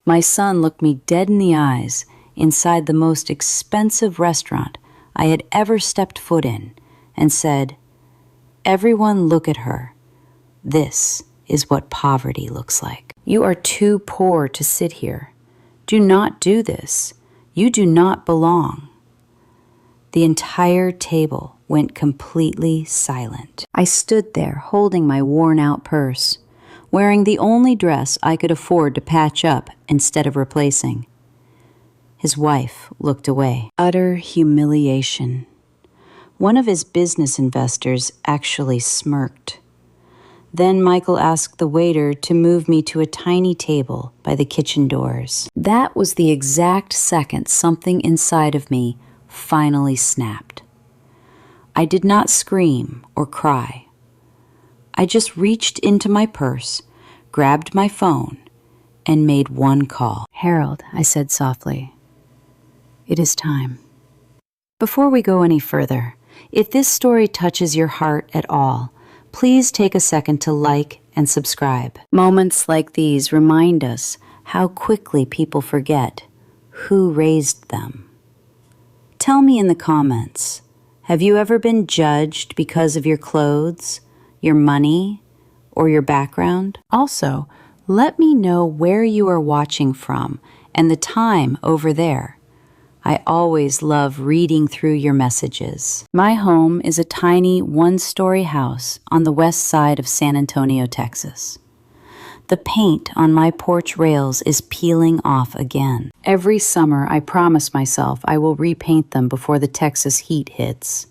My son looked me dead in the eyes inside the most expensive restaurant I had ever stepped foot in and said, "Everyone look at her. This is what poverty looks like. You are too poor to sit here. Do not do this. You do not belong." The entire table went completely silent. I stood there holding my worn-out purse, wearing the only dress I could afford to patch up instead of replacing. His wife looked away. Utter humiliation. One of his business investors actually smirked. Then Michael asked the waiter to move me to a tiny table by the kitchen doors. That was the exact second something inside of me finally snapped. I did not scream or cry. I just reached into my purse, grabbed my phone, and made one call. "Harold," I said softly, "it is time." Before we go any further, if this story touches your heart at all, please take a second to like and subscribe. Moments like these remind us how quickly people forget who raised them. Tell me in the comments, have you ever been judged because of your clothes, your money, or your background? Also, let me know where you are watching from and the time over there. I always love reading through your messages. My home is a tiny one-story house on the west side of San Antonio, Texas. The paint on my porch rails is peeling off again. Every summer, I promise myself I will repaint them before the Texas heat hits.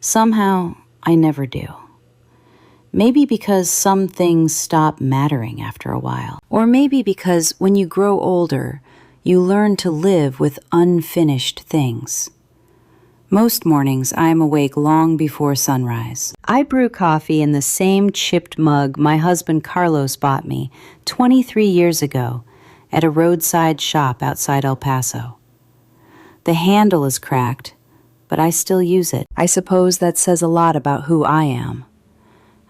Somehow, I never do. Maybe because some things stop mattering after a while. Or maybe because when you grow older, you learn to live with unfinished things. Most mornings, I am awake long before sunrise. I brew coffee in the same chipped mug my husband Carlos bought me 23 years ago at a roadside shop outside El Paso. The handle is cracked, but I still use it. I suppose that says a lot about who I am.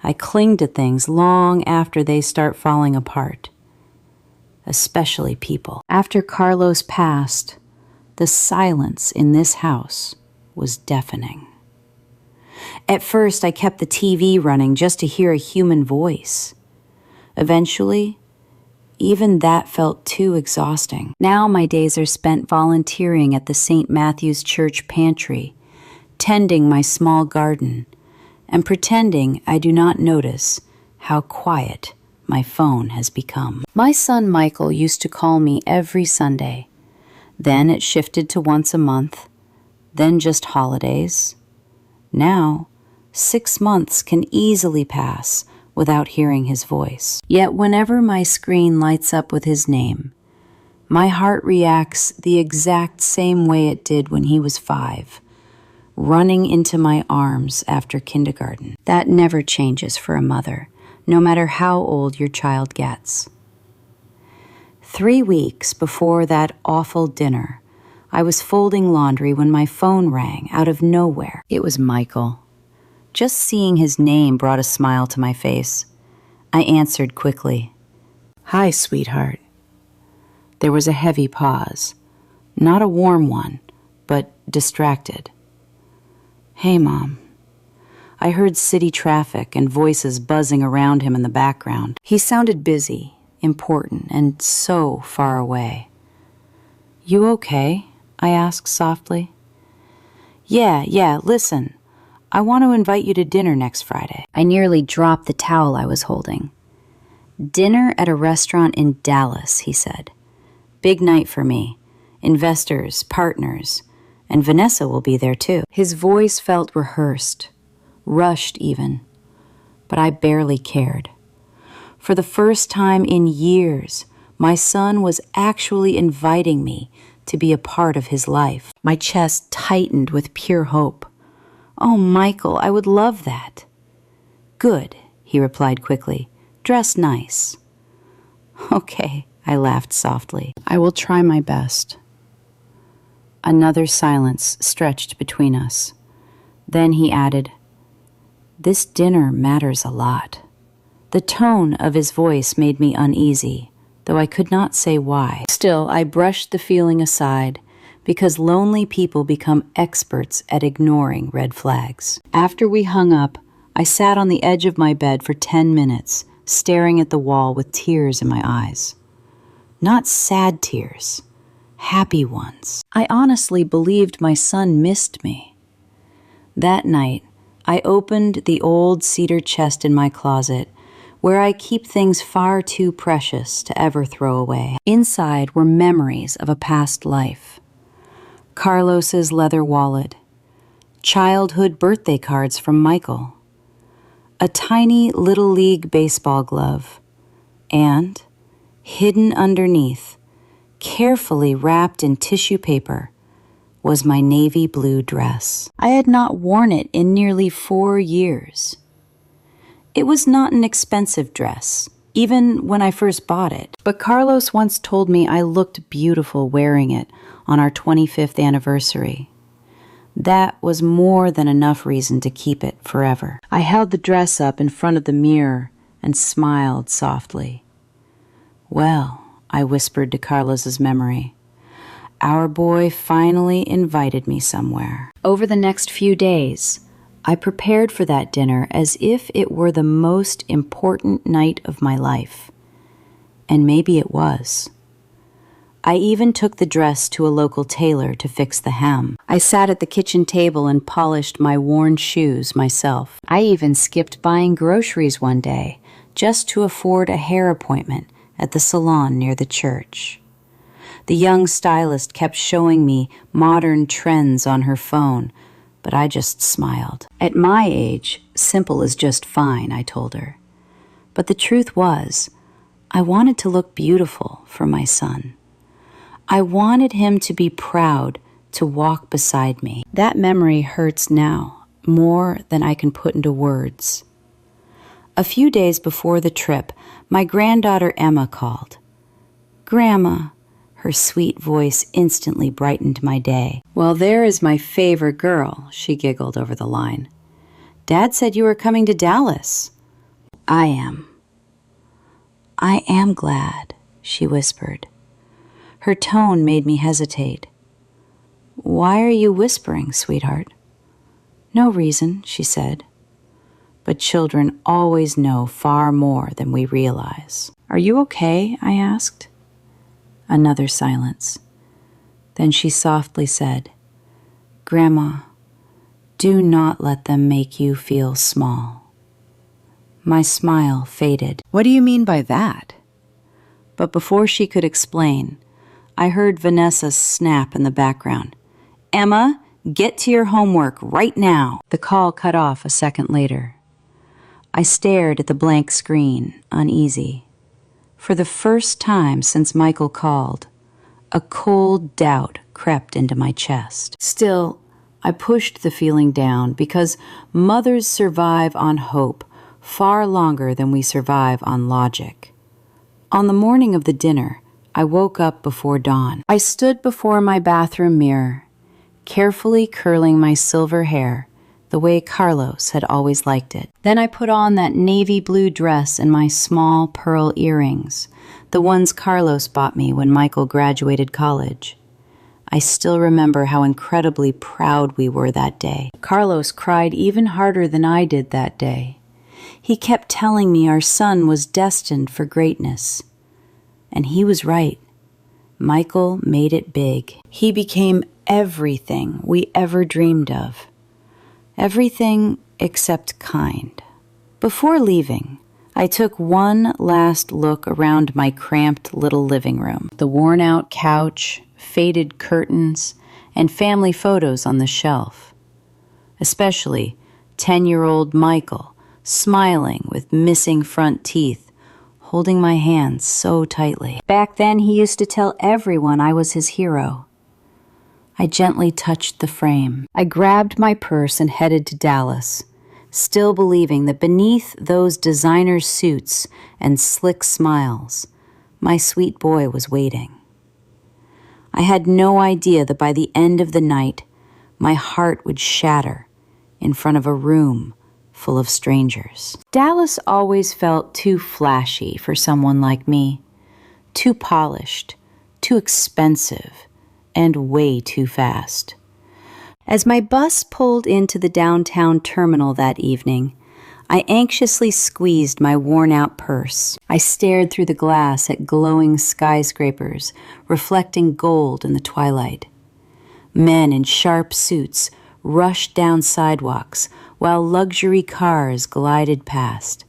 I cling to things long after they start falling apart, especially people. After Carlos passed, the silence in this house was deafening. At first, I kept the TV running just to hear a human voice. Eventually, even that felt too exhausting. Now my days are spent volunteering at the St. Matthew's Church pantry, tending my small garden, and pretending I do not notice how quiet my phone has become. My son Michael used to call me every Sunday. Then it shifted to once a month, then just holidays. Now, 6 months can easily pass without hearing his voice. Yet whenever my screen lights up with his name, my heart reacts the exact same way it did when he was 5, running into my arms after kindergarten. That never changes for a mother, no matter how old your child gets. 3 weeks before that awful dinner, I was folding laundry when my phone rang out of nowhere. It was Michael. Just seeing his name brought a smile to my face. I answered quickly. "Hi, sweetheart." There was a heavy pause. Not a warm one, but distracted. "Hey, Mom." I heard city traffic and voices buzzing around him in the background. He sounded busy, important, and so far away. "You okay?" I asked softly. Yeah, listen. I want to invite you to dinner next Friday." I nearly dropped the towel I was holding. "Dinner at a restaurant in Dallas," he said. "Big night for me. Investors, partners, and Vanessa will be there too." His voice felt rehearsed, rushed even, but I barely cared. For the first time in years, my son was actually inviting me to be a part of his life. My chest tightened with pure hope. "Oh, Michael, I would love that." "Good," he replied quickly. "Dress nice." "Okay," I laughed softly. "I will try my best." Another silence stretched between us. Then he added, "This dinner matters a lot." The tone of his voice made me uneasy, though I could not say why. Still, I brushed the feeling aside, because lonely people become experts at ignoring red flags. After we hung up, I sat on the edge of my bed for 10 minutes, staring at the wall with tears in my eyes. Not sad tears, happy ones. I honestly believed my son missed me. That night, I opened the old cedar chest in my closet, where I keep things far too precious to ever throw away. Inside were memories of a past life. Carlos's leather wallet, childhood birthday cards from Michael, a tiny Little League baseball glove, and, hidden underneath, carefully wrapped in tissue paper, was my navy blue dress. I had not worn it in nearly 4 years. It was not an expensive dress, even when I first bought it, but Carlos once told me I looked beautiful wearing it on our 25th anniversary. That was more than enough reason to keep it forever. I held the dress up in front of the mirror and smiled softly. Well, I whispered to Carlos's memory, our boy finally invited me somewhere. Over the next few days, I prepared for that dinner as if it were the most important night of my life. And maybe it was. I even took the dress to a local tailor to fix the hem. I sat at the kitchen table and polished my worn shoes myself. I even skipped buying groceries one day just to afford a hair appointment at the salon near the church. The young stylist kept showing me modern trends on her phone, but I just smiled. At my age, simple is just fine, I told her. But the truth was, I wanted to look beautiful for my son. I wanted him to be proud to walk beside me. That memory hurts now, more than I can put into words. A few days before the trip, my granddaughter Emma called. Grandma, her sweet voice instantly brightened my day. Well, there is my favorite girl, she giggled over the line. Dad said you were coming to Dallas. I am glad, she whispered. Her tone made me hesitate. Why are you whispering, sweetheart? No reason, she said. But children always know far more than we realize. Are you okay? I asked. Another silence. Then she softly said, Grandma, do not let them make you feel small. My smile faded. What do you mean by that? But before she could explain, I heard Vanessa snap in the background. Emma, get to your homework right now. The call cut off a second later. I stared at the blank screen, uneasy. For the first time since Michael called, a cold doubt crept into my chest. Still, I pushed the feeling down because mothers survive on hope far longer than we survive on logic. On the morning of the dinner, I woke up before dawn. I stood before my bathroom mirror, carefully curling my silver hair the way Carlos had always liked it. Then I put on that navy blue dress and my small pearl earrings, the ones Carlos bought me when Michael graduated college. I still remember how incredibly proud we were that day. Carlos cried even harder than I did that day. He kept telling me our son was destined for greatness. And he was right. Michael made it big. He became everything we ever dreamed of. Everything except kind. Before leaving, I took one last look around my cramped little living room. The worn-out couch, faded curtains, and family photos on the shelf. Especially 10-year-old Michael, smiling with missing front teeth, holding my hand so tightly. Back then, he used to tell everyone I was his hero. I gently touched the frame. I grabbed my purse and headed to Dallas, still believing that beneath those designer suits and slick smiles, my sweet boy was waiting. I had no idea that by the end of the night, my heart would shatter in front of a room full of strangers. Dallas always felt too flashy for someone like me, too polished, too expensive, and way too fast. As my bus pulled into the downtown terminal that evening, I anxiously squeezed my worn-out purse. I stared through the glass at glowing skyscrapers reflecting gold in the twilight. Men in sharp suits rushed down sidewalks while luxury cars glided past.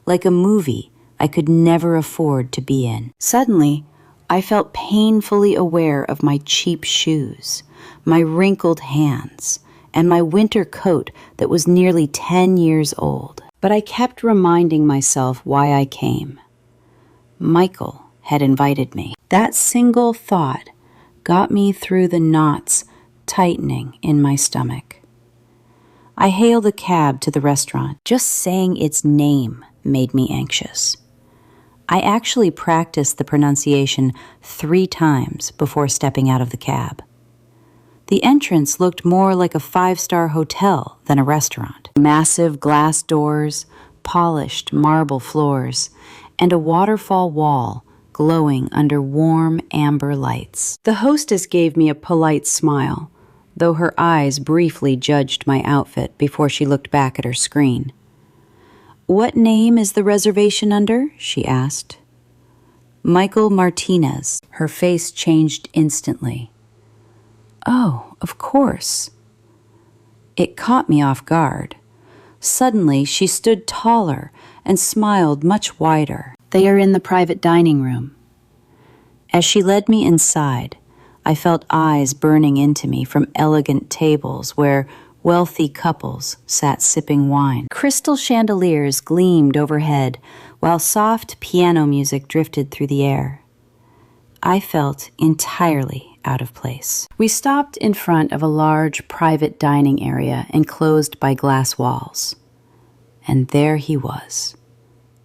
Like a movie I could never afford to be in. Suddenly, I felt painfully aware of my cheap shoes, my wrinkled hands, and my winter coat that was nearly 10 years old. But I kept reminding myself why I came. Michael had invited me. That single thought got me through the knots tightening in my stomach. I hailed a cab to the restaurant. Just saying its name made me anxious. I actually practiced the pronunciation 3 times before stepping out of the cab. The entrance looked more like a 5-star hotel than a restaurant. Massive glass doors, polished marble floors, and a waterfall wall glowing under warm amber lights. The hostess gave me a polite smile, though her eyes briefly judged my outfit before she looked back at her screen. "What name is the reservation under?" she asked. "Michael Martinez." Her face changed instantly. "Oh, of course." It caught me off guard. Suddenly, she stood taller and smiled much wider. "They are in the private dining room." As she led me inside, I felt eyes burning into me from elegant tables where wealthy couples sat sipping wine. Crystal chandeliers gleamed overhead while soft piano music drifted through the air. I felt entirely out of place. We stopped in front of a large private dining area enclosed by glass walls. And there he was,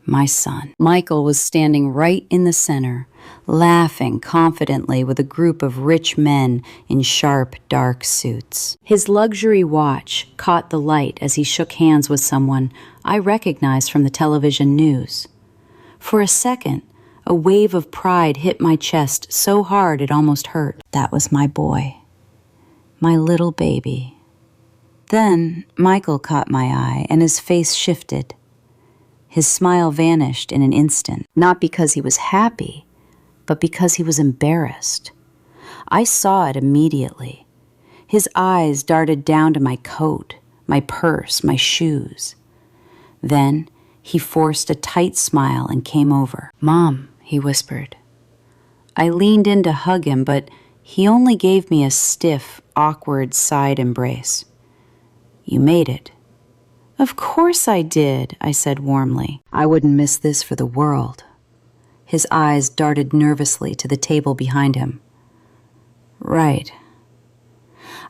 my son. Michael was standing right in the center, laughing confidently with a group of rich men in sharp, dark suits. His luxury watch caught the light as he shook hands with someone I recognized from the television news. For a second, a wave of pride hit my chest so hard it almost hurt. That was my boy, my little baby. Then Michael caught my eye and his face shifted. His smile vanished in an instant, not because he was happy, but because he was embarrassed. I saw it immediately. His eyes darted down to my coat, my purse, my shoes. Then he forced a tight smile and came over. "Mom," he whispered. I leaned in to hug him, but he only gave me a stiff, awkward side embrace. "You made it." "Of course I did," I said warmly. "I wouldn't miss this for the world." His eyes darted nervously to the table behind him. "Right."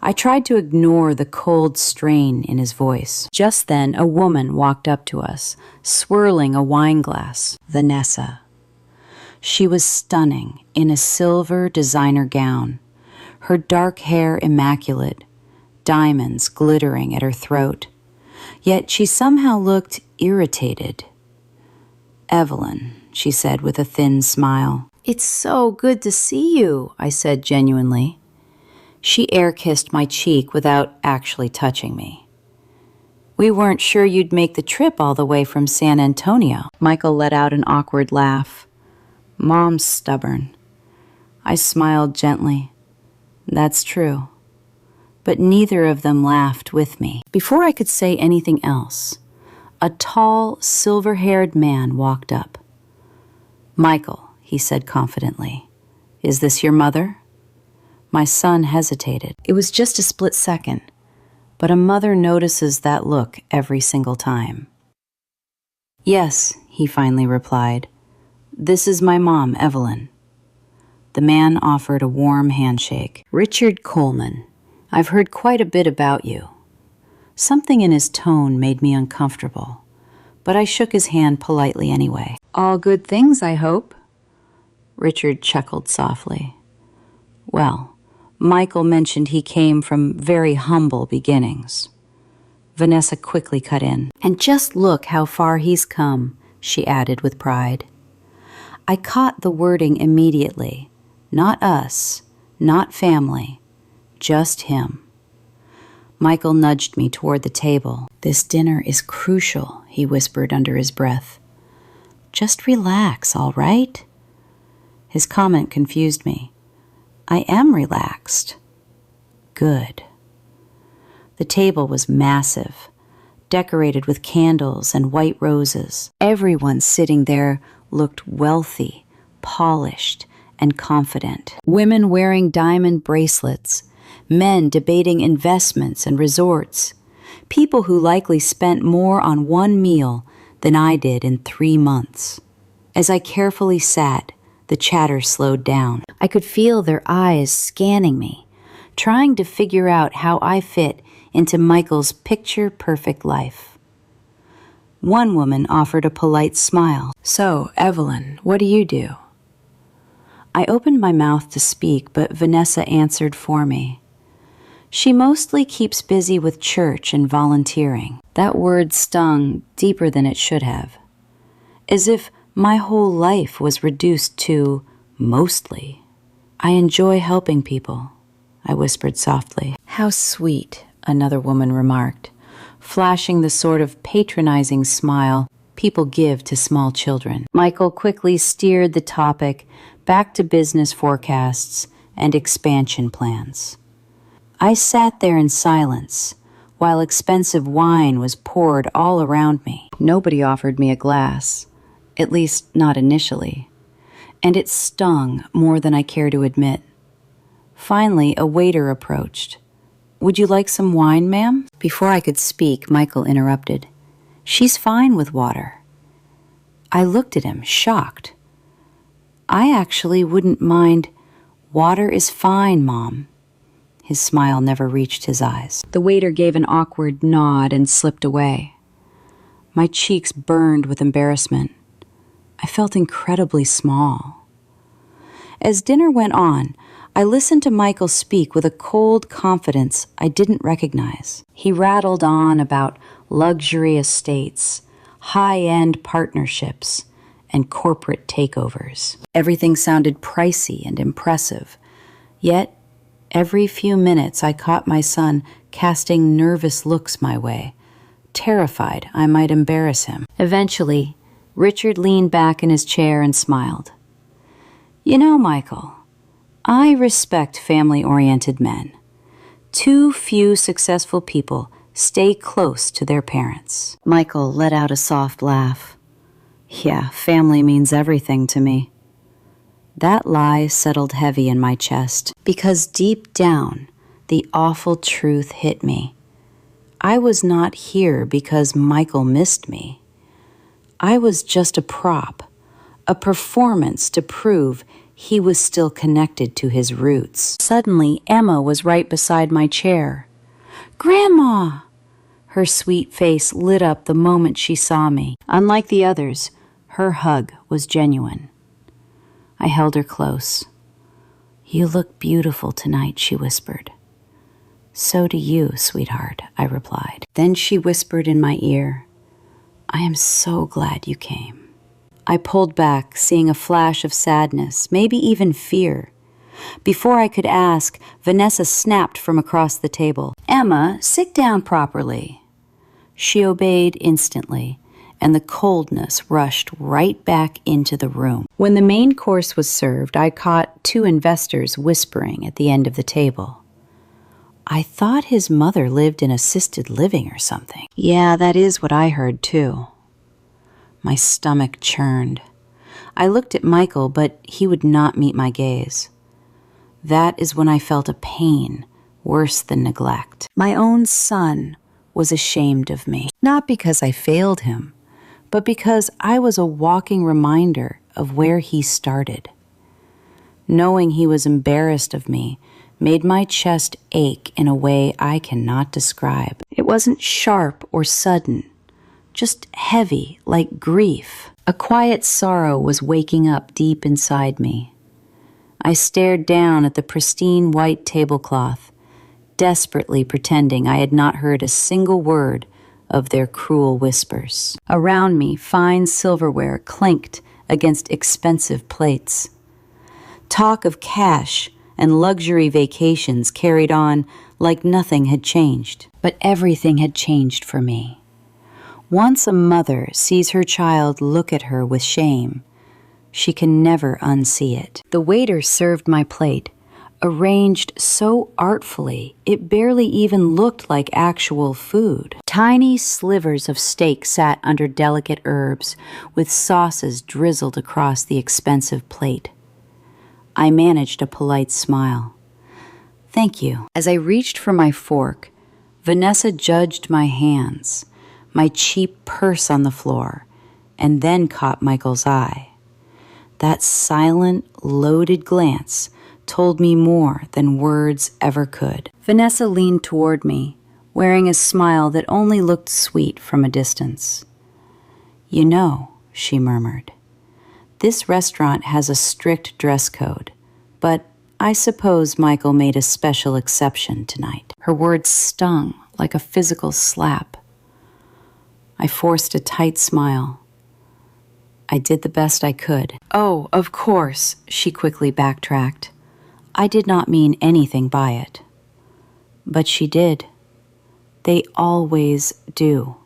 I tried to ignore the cold strain in his voice. Just then, a woman walked up to us, swirling a wine glass. Vanessa. She was stunning in a silver designer gown, her dark hair immaculate, diamonds glittering at her throat. Yet she somehow looked irritated. "Evelyn," she said with a thin smile. "It's so good to see you," I said genuinely. She air-kissed my cheek without actually touching me. "We weren't sure you'd make the trip all the way from San Antonio." Michael let out an awkward laugh. "Mom's stubborn." I smiled gently. "That's true." But neither of them laughed with me. Before I could say anything else, a tall, silver-haired man walked up. "Michael," he said confidently, "is this your mother?" My son hesitated. It was just a split second, but a mother notices that look every single time. "Yes," he finally replied. "This is my mom, Evelyn." The man offered a warm handshake. "Richard Coleman, I've heard quite a bit about you." Something in his tone made me uncomfortable, but I shook his hand politely anyway. "All good things, I hope." Richard chuckled softly. "Well, Michael mentioned he came from very humble beginnings." Vanessa quickly cut in. "And just look how far he's come," she added with pride. I caught the wording immediately. Not us, not family, just him. Michael nudged me toward the table. "This dinner is crucial," he whispered under his breath. "Just relax, all right?" His comment confused me. I am relaxed. Good. The table was massive, decorated with candles and white roses. Everyone sitting there looked wealthy, polished, and confident. Women wearing diamond bracelets, men debating investments and resorts, people who likely spent more on one meal than I did in 3 months. As I carefully sat, the chatter slowed down. I could feel their eyes scanning me, trying to figure out how I fit into Michael's picture-perfect life. One woman offered a polite smile. "So, Evelyn, what do you do?" I opened my mouth to speak, but Vanessa answered for me. "She mostly keeps busy with church and volunteering." That word stung deeper than it should have, as if my whole life was reduced to mostly. "I enjoy helping people," I whispered softly. "How sweet," another woman remarked, flashing the sort of patronizing smile people give to small children. Michael quickly steered the topic back to business forecasts and expansion plans. I sat there in silence while expensive wine was poured all around me. Nobody offered me a glass, at least not initially, and it stung more than I care to admit. Finally, a waiter approached. "Would you like some wine, ma'am?" Before I could speak, Michael interrupted. "She's fine with water." I looked at him, shocked. "I actually wouldn't mind. Water is fine, Mom." His smile never reached his eyes. The waiter gave an awkward nod and slipped away. My cheeks burned with embarrassment. I felt incredibly small. As dinner went on, I listened to Michael speak with a cold confidence I didn't recognize. He rattled on about luxury estates, high-end partnerships, and corporate takeovers. Everything sounded pricey and impressive, yet every few minutes I caught my son casting nervous looks my way, terrified I might embarrass him. Eventually, Richard leaned back in his chair and smiled. "You know, Michael, I respect family-oriented men. Too few successful people stay close to their parents." Michael let out a soft laugh. "Yeah, family means everything to me." That lie settled heavy in my chest, because deep down, the awful truth hit me. I was not here because Michael missed me. I was just a prop, a performance to prove he was still connected to his roots. Suddenly, Emma was right beside my chair. "Grandma!" Her sweet face lit up the moment she saw me. Unlike the others, her hug was genuine. I held her close. "You look beautiful tonight," she whispered. "So do you, sweetheart," I replied. Then she whispered in my ear, "I am so glad you came." I pulled back, seeing a flash of sadness, maybe even fear. Before I could ask, Vanessa snapped from across the table. "Emma, sit down properly." She obeyed instantly, and the coldness rushed right back into the room. When the main course was served, I caught 2 investors whispering at the end of the table. "I thought his mother lived in assisted living or something." "Yeah, that is what I heard too." My stomach churned. I looked at Michael, but he would not meet my gaze. That is when I felt a pain worse than neglect. My own son was ashamed of me, not because I failed him, but because I was a walking reminder of where he started. Knowing he was embarrassed of me made my chest ache in a way I cannot describe. It wasn't sharp or sudden, just heavy like grief. A quiet sorrow was waking up deep inside me. I stared down at the pristine white tablecloth, desperately pretending I had not heard a single word of their cruel whispers. Around me, fine silverware clinked against expensive plates. Talk of cash and luxury vacations carried on like nothing had changed. But everything had changed for me. Once a mother sees her child look at her with shame, she can never unsee it. The waiter served my plate, arranged so artfully it barely even looked like actual food. Tiny slivers of steak sat under delicate herbs, with sauces drizzled across the expensive plate. I managed a polite smile. "Thank you." As I reached for my fork, Vanessa judged my hands, my cheap purse on the floor, and then caught Michael's eye. That silent, loaded glance told me more than words ever could. Vanessa leaned toward me, wearing a smile that only looked sweet from a distance. "You know," she murmured, "this restaurant has a strict dress code, but I suppose Michael made a special exception tonight." Her words stung like a physical slap. I forced a tight smile. I did the best I could. "Oh, of course," she quickly backtracked. "I did not mean anything by it." But she did. They always do.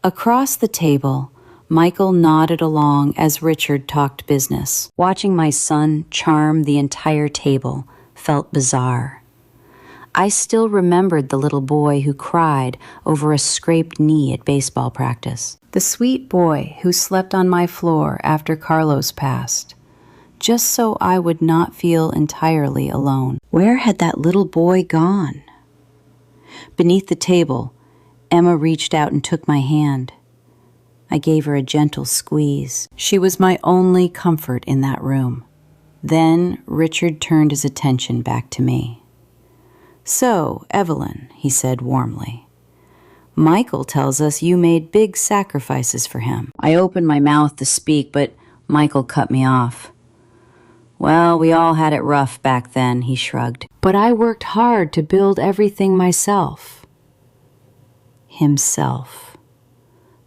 Across the table, Michael nodded along as Richard talked business. Watching my son charm the entire table felt bizarre. I still remembered the little boy who cried over a scraped knee at baseball practice. The sweet boy who slept on my floor after Carlos passed, just so I would not feel entirely alone. Where had that little boy gone? Beneath the table, Emma reached out and took my hand. I gave her a gentle squeeze. She was my only comfort in that room. Then Richard turned his attention back to me. "So, Evelyn," he said warmly, "Michael tells us you made big sacrifices for him." I opened my mouth to speak, but Michael cut me off. "Well, we all had it rough back then," he shrugged. "But I worked hard to build everything myself." Himself.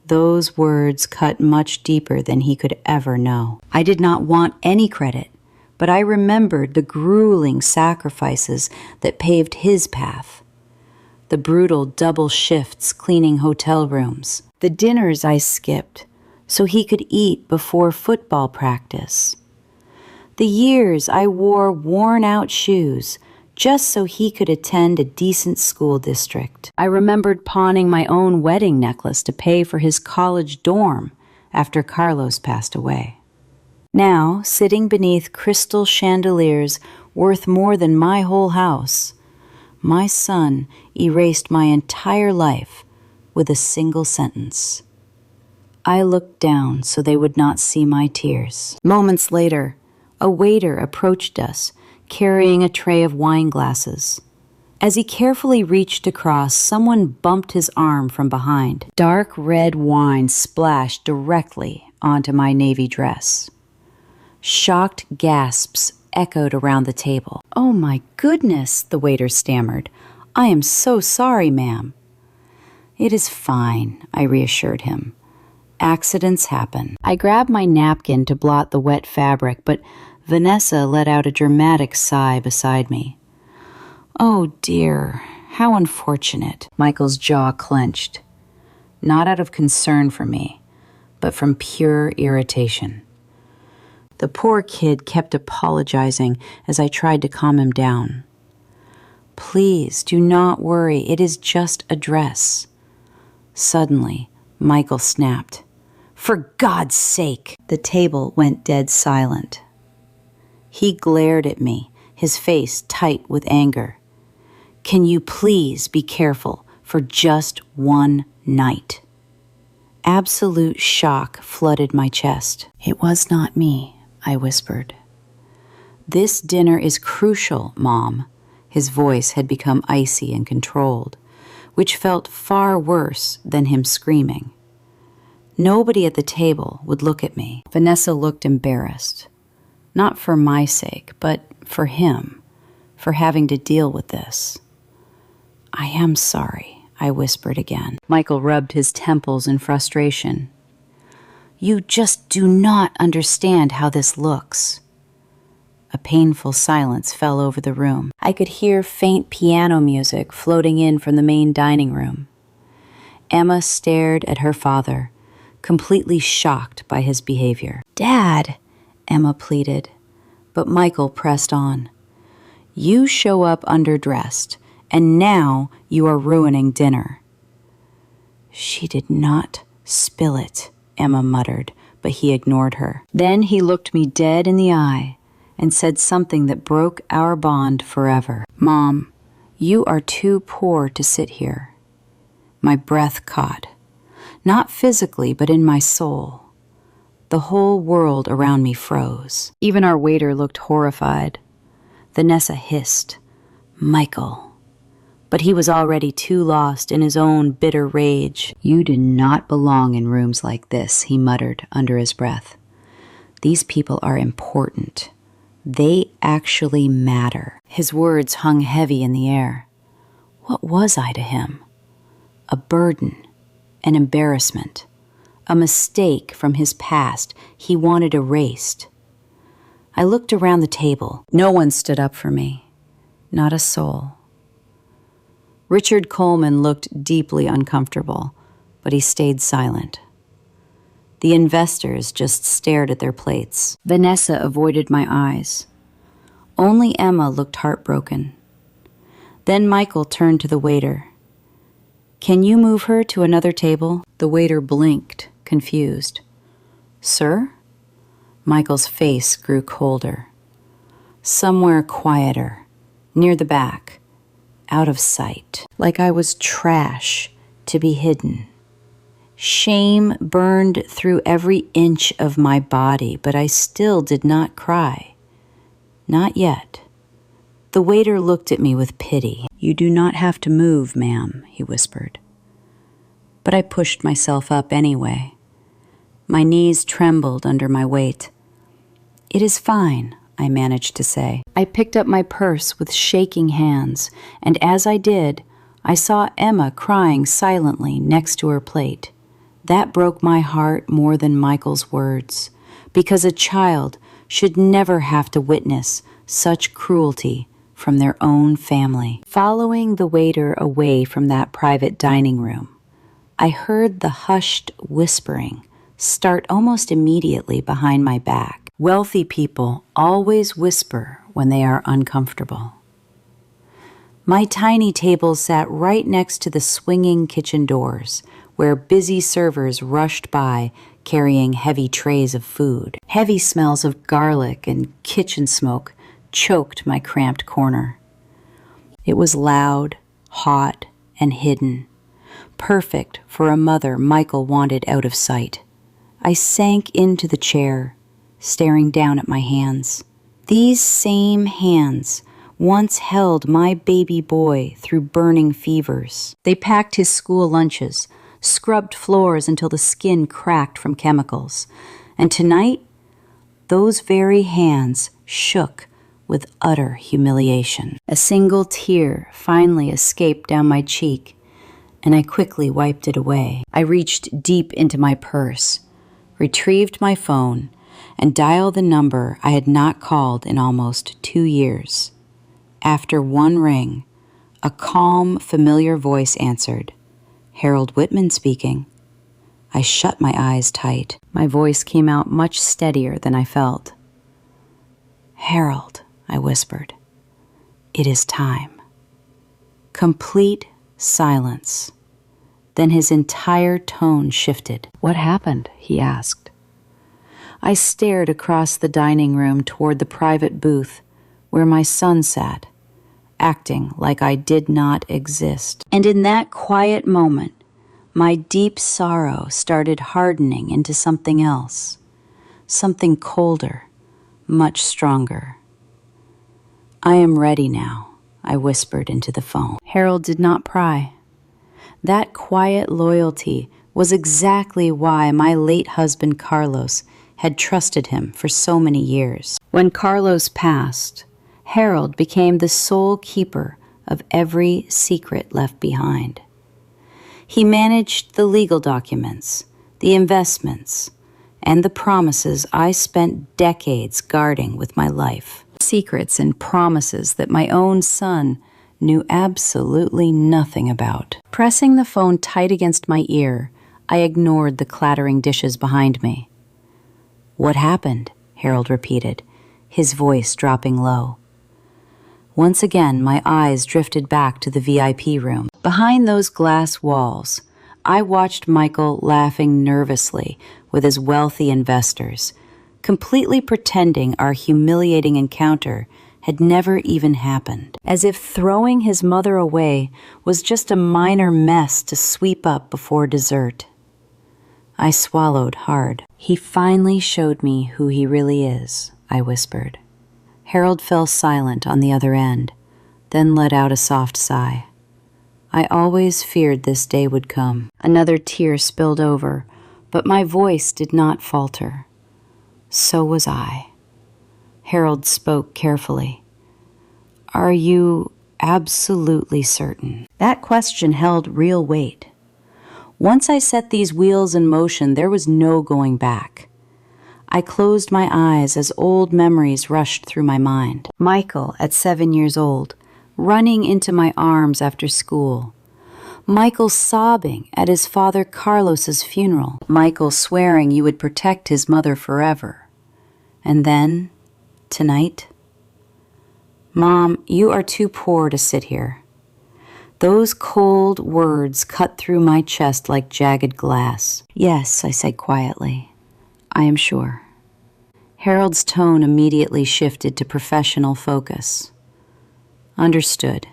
Those words cut much deeper than he could ever know. I did not want any credit, but I remembered the grueling sacrifices that paved his path. The brutal double shifts cleaning hotel rooms. The dinners I skipped so he could eat before football practice. The years I wore worn-out shoes just so he could attend a decent school district. I remembered pawning my own wedding necklace to pay for his college dorm after Carlos passed away. Now, sitting beneath crystal chandeliers worth more than my whole house, my son erased my entire life with a single sentence. I looked down so they would not see my tears. Moments later, a waiter approached us, carrying a tray of wine glasses. As he carefully reached across, someone bumped his arm from behind. Dark red wine splashed directly onto my navy dress. Shocked gasps echoed around the table. "Oh my goodness," the waiter stammered. "I am so sorry, ma'am." "It is fine," I reassured him. "Accidents happen." I grabbed my napkin to blot the wet fabric, but Vanessa let out a dramatic sigh beside me. "Oh dear, how unfortunate." Michael's jaw clenched, not out of concern for me, but from pure irritation. The poor kid kept apologizing as I tried to calm him down. "Please, do not worry. It is just a dress." Suddenly, Michael snapped. "For God's sake!" The table went dead silent. He glared at me, his face tight with anger. "Can you please be careful for just one night?" Absolute shock flooded my chest. "It was not me," I whispered. "This dinner is crucial, Mom." His voice had become icy and controlled, which felt far worse than him screaming. Nobody at the table would look at me. Vanessa looked embarrassed. Not for my sake, but for him, for having to deal with this. "I am sorry," I whispered again. Michael rubbed his temples in frustration. You just do not understand how this looks." A painful silence fell over the room. I could hear faint piano music floating in from the main dining room. Emma stared at her father, completely shocked by his behavior. "Dad," Emma pleaded, but Michael pressed on. "You show up underdressed, and now you are ruining dinner." "She did not spill it," Emma muttered, but he ignored her. Then he looked me dead in the eye and said something that broke our bond forever. "Mom, you are too poor to sit here." My breath caught, not physically, but in my soul. The whole world around me froze. Even our waiter looked horrified. Vanessa hissed, "Michael." But he was already too lost in his own bitter rage. "You do not belong in rooms like this," he muttered under his breath. "These people are important. They actually matter." His words hung heavy in the air. What was I to him? A burden, an embarrassment, a mistake from his past he wanted erased. I looked around the table. No one stood up for me. Not a soul. Richard Coleman looked deeply uncomfortable, but he stayed silent. The investors just stared at their plates. Vanessa avoided my eyes. Only Emma looked heartbroken. Then Michael turned to the waiter. "Can you move her to another table?" The waiter blinked, confused. "Sir?" Michael's face grew colder. "Somewhere quieter, near the back, out of sight, like I was trash to be hidden." Shame burned through every inch of my body, but I still did not cry. Not yet. The waiter looked at me with pity. "You do not have to move, ma'am," he whispered. But I pushed myself up anyway. My knees trembled under my weight. "It is fine," I managed to say. I picked up my purse with shaking hands, and as I did, I saw Emma crying silently next to her plate. That broke my heart more than Michael's words, because a child should never have to witness such cruelty from their own family. Following the waiter away from that private dining room, I heard the hushed whispering start almost immediately behind my back. Wealthy people always whisper when they are uncomfortable. My tiny table sat right next to the swinging kitchen doors, where busy servers rushed by carrying heavy trays of food. Heavy smells of garlic and kitchen smoke choked my cramped corner. It was loud, hot, and hidden, perfect for a mother Michael wanted out of sight. I sank into the chair, staring down at my hands. These same hands once held my baby boy through burning fevers. They packed his school lunches, scrubbed floors until the skin cracked from chemicals. And tonight, those very hands shook with utter humiliation. A single tear finally escaped down my cheek, and I quickly wiped it away. I reached deep into my purse, retrieved my phone, and dialed the number I had not called in almost 2 years. After one ring, a calm, familiar voice answered. "Harold Whitman speaking." I shut my eyes tight. My voice came out much steadier than I felt. "Harold," I whispered, "it is time." Complete silence. Then his entire tone shifted. "What happened?" he asked. I stared across the dining room toward the private booth where my son sat, acting like I did not exist. And in that quiet moment, my deep sorrow started hardening into something else, something colder, much stronger. "I am ready now," I whispered into the phone. Harold did not pry. That quiet loyalty was exactly why my late husband Carlos had trusted him for so many years. When Carlos passed, Harold became the sole keeper of every secret left behind. He managed the legal documents, the investments, and the promises I spent decades guarding with my life. Secrets and promises that my own son knew absolutely nothing about. Pressing the phone tight against my ear, I ignored the clattering dishes behind me. "What happened?" Harold repeated, his voice dropping low. Once again, my eyes drifted back to the VIP room. Behind those glass walls, I watched Michael laughing nervously with his wealthy investors, completely pretending our humiliating encounter had never even happened, as if throwing his mother away was just a minor mess to sweep up before dessert. I swallowed hard. "He finally showed me who he really is," I whispered. Harold fell silent on the other end, then let out a soft sigh. I always feared this day would come. Another tear spilled over, but my voice did not falter. So was I. Harold spoke carefully. "Are you absolutely certain?" That question held real weight. Once I set these wheels in motion, there was no going back. I closed my eyes as old memories rushed through my mind. Michael, at 7 years old, running into my arms after school. Michael sobbing at his father Carlos's funeral. Michael swearing you would protect his mother forever. And then, tonight, "Mom, you are too poor to sit here." Those cold words cut through my chest like jagged glass. "Yes," I said quietly. "I am sure." Harold's tone immediately shifted to professional focus. "Understood.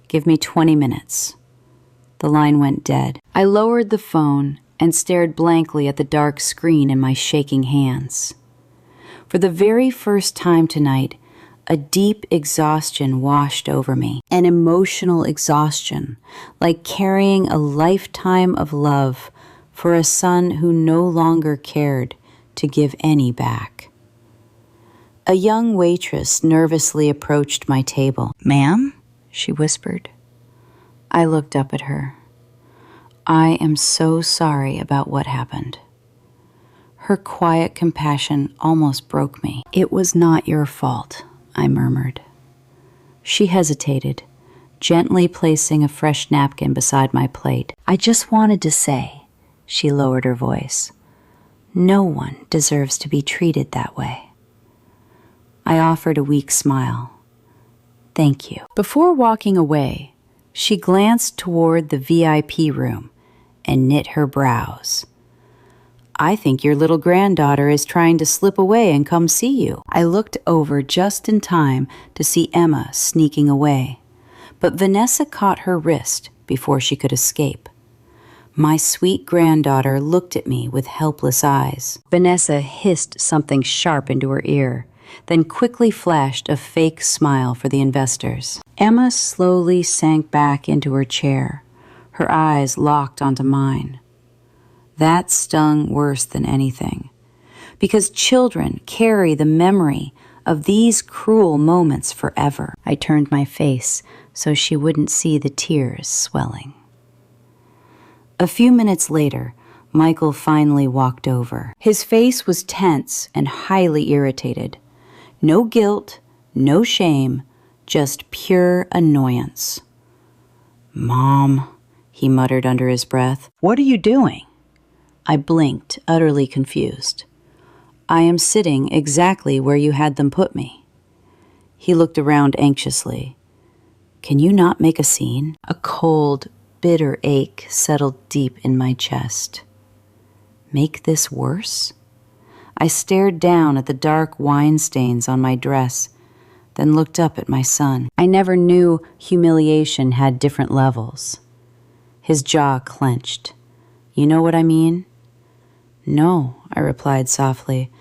Give me 20 minutes. The line went dead. I lowered the phone and stared blankly at the dark screen in my shaking hands. For the very first time tonight, a deep exhaustion washed over me. An emotional exhaustion, like carrying a lifetime of love for a son who no longer cared to give any back. A young waitress nervously approached my table. "Ma'am?" she whispered. I looked up at her. "I am so sorry about what happened." Her quiet compassion almost broke me. "It was not your fault," I murmured. She hesitated, gently placing a fresh napkin beside my plate. "I just wanted to say," she lowered her voice, "no one deserves to be treated that way." I offered a weak smile. "Thank you." Before walking away, she glanced toward the VIP room and knit her brows. "I think your little granddaughter is trying to slip away and come see you." I looked over just in time to see Emma sneaking away, but Vanessa caught her wrist before she could escape. My sweet granddaughter looked at me with helpless eyes. Vanessa hissed something sharp into her ear, then quickly flashed a fake smile for the investors. Emma slowly sank back into her chair, her eyes locked onto mine. That stung worse than anything, because children carry the memory of these cruel moments forever. I turned my face so she wouldn't see the tears swelling. A few minutes later, Michael finally walked over. His face was tense and highly irritated. No guilt, no shame, just pure annoyance. "Mom," he muttered under his breath, "what are you doing?" I blinked, utterly confused. "I am sitting exactly where you had them put me." He looked around anxiously. "Can you not make a scene?" A cold, bitter ache settled deep in my chest. Make this worse? I stared down at the dark wine stains on my dress, then looked up at my son. I never knew humiliation had different levels. His jaw clenched. "You know what I mean?" "No," I replied softly.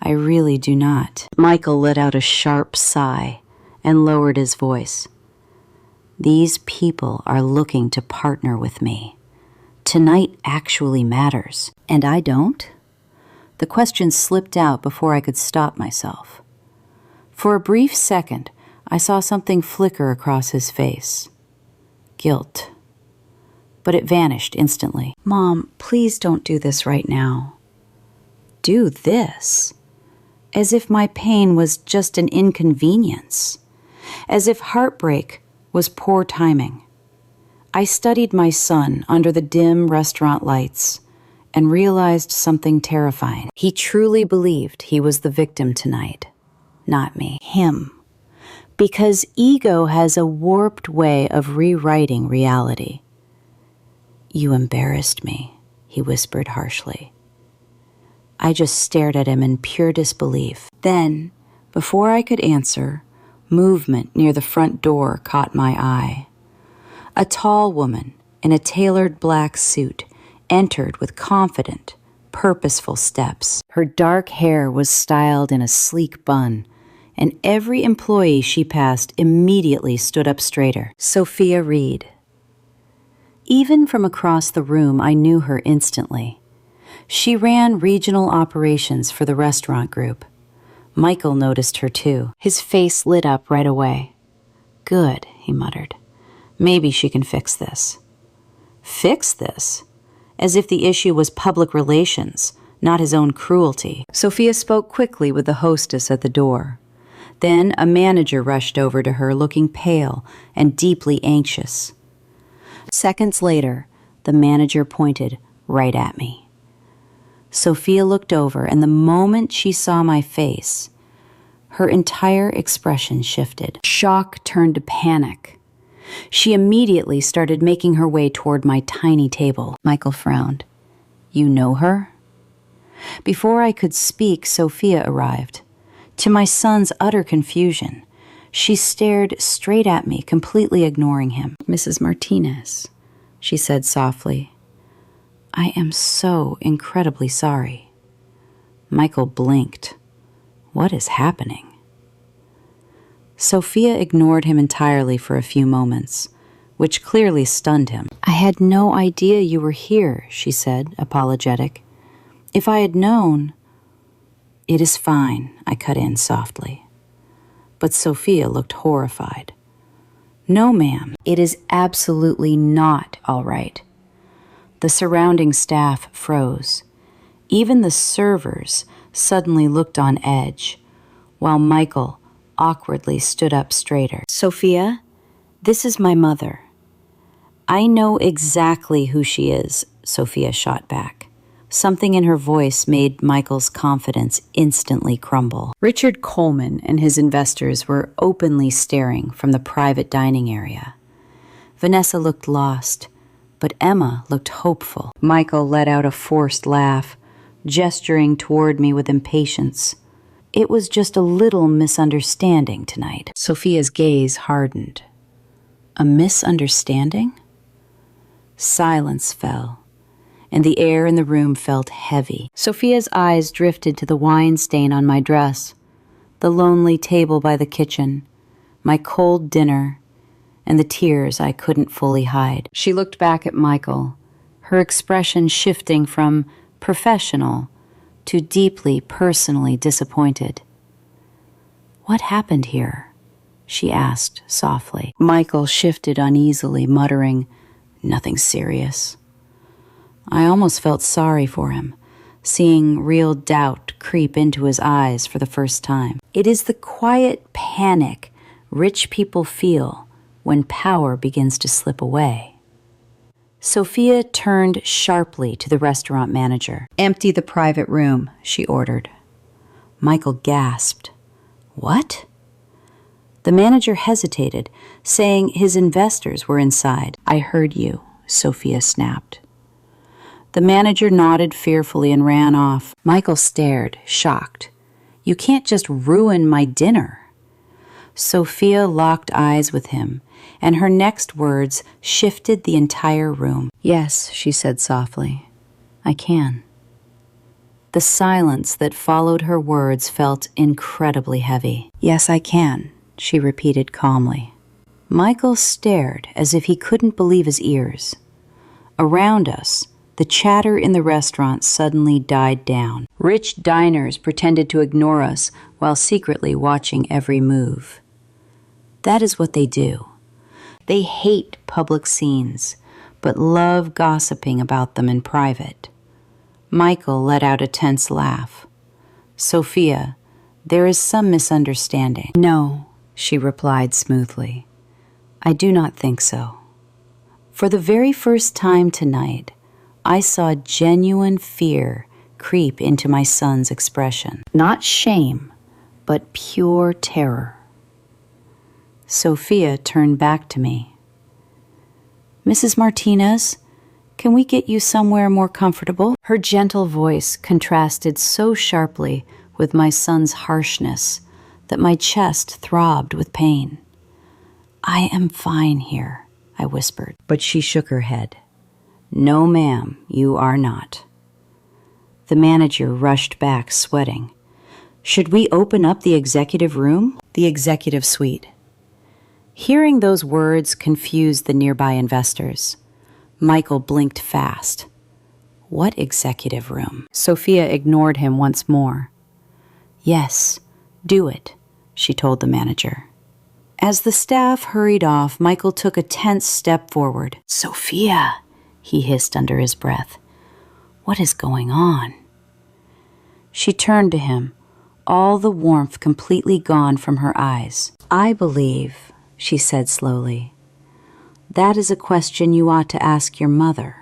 "I really do not." Michael let out a sharp sigh and lowered his voice. "These people are looking to partner with me. Tonight actually matters, and I don't?" The question slipped out before I could stop myself. For a brief second, I saw something flicker across his face. Guilt. But it vanished instantly. "Mom, please don't do this right now." do this? As if my pain was just an inconvenience. As if heartbreak was poor timing. I studied my son under the dim restaurant lights and realized something terrifying. He truly believed he was the victim tonight. Not me. Him. Because ego has a warped way of rewriting reality. You embarrassed me, he whispered harshly. I just stared at him in pure disbelief. Then, before I could answer, movement near the front door caught my eye. A tall woman in a tailored black suit entered with confident, purposeful steps. Her dark hair was styled in a sleek bun, and every employee she passed immediately stood up straighter. Sophia Reed. Even from across the room, I knew her instantly. She ran regional operations for the restaurant group. Michael noticed her too. His face lit up right away. Good, he muttered. Maybe she can fix this. Fix this? As if the issue was public relations, not his own cruelty. Sophia spoke quickly with the hostess at the door. Then a manager rushed over to her looking pale and deeply anxious. Seconds later, the manager pointed right at me. Sophia looked over, and the moment she saw my face, her entire expression shifted. Shock turned to panic. She immediately started making her way toward my tiny table. Michael frowned. You know her? Before I could speak, Sophia arrived. To my son's utter confusion, she stared straight at me, completely ignoring him. Mrs. Martinez, she said softly. I am so incredibly sorry. Michael blinked. What is happening? Sophia ignored him entirely for a few moments, which clearly stunned him. I had no idea you were here, she said, apologetic. If I had known... It is fine, I cut in softly. But Sophia looked horrified. No, ma'am, it is absolutely not all right. The surrounding staff froze. Even the servers suddenly looked on edge, while Michael awkwardly stood up straighter. Sophia, this is my mother. I know exactly who she is, Sophia shot back. Something in her voice made Michael's confidence instantly crumble. Richard Coleman and his investors were openly staring from the private dining area. Vanessa looked lost, but Emma looked hopeful. Michael let out a forced laugh, gesturing toward me with impatience. It was just a little misunderstanding tonight. Sophia's gaze hardened. A misunderstanding? Silence fell, and the air in the room felt heavy. Sophia's eyes drifted to the wine stain on my dress, the lonely table by the kitchen, my cold dinner, and the tears I couldn't fully hide. She looked back at Michael, her expression shifting from professional to deeply personally disappointed. What happened here? She asked softly. Michael shifted uneasily, muttering, Nothing serious. I almost felt sorry for him, seeing real doubt creep into his eyes for the first time. It is the quiet panic rich people feel when power begins to slip away. Sophia turned sharply to the restaurant manager. Empty the private room, she ordered. Michael gasped. What? The manager hesitated, saying his investors were inside. I heard you, Sophia snapped. The manager nodded fearfully and ran off. Michael stared, shocked. You can't just ruin my dinner. Sophia locked eyes with him, and her next words shifted the entire room. Yes, she said softly. I can. The silence that followed her words felt incredibly heavy. Yes, I can, she repeated calmly. Michael stared as if he couldn't believe his ears. Around us, the chatter in the restaurant suddenly died down. Rich diners pretended to ignore us while secretly watching every move. That is what they do. They hate public scenes, but love gossiping about them in private. Michael let out a tense laugh. "Sophia, there is some misunderstanding." "No," she replied smoothly. "I do not think so." For the very first time tonight, I saw genuine fear creep into my son's expression. Not shame, but pure terror. Sophia turned back to me. "Mrs. Martinez, can we get you somewhere more comfortable?" Her gentle voice contrasted so sharply with my son's harshness that my chest throbbed with pain. "I am fine here," I whispered, but she shook her head. "No, ma'am, you are not." The manager rushed back, sweating. "Should we open up the executive room?" "The executive suite." Hearing those words confused the nearby investors. Michael blinked fast. "What executive room?" Sophia ignored him once more. "Yes, do it," she told the manager. As the staff hurried off, Michael took a tense step forward. "Sophia," he hissed under his breath. "What is going on?" She turned to him, all the warmth completely gone from her eyes. "I believe," she said slowly, "that is a question you ought to ask your mother."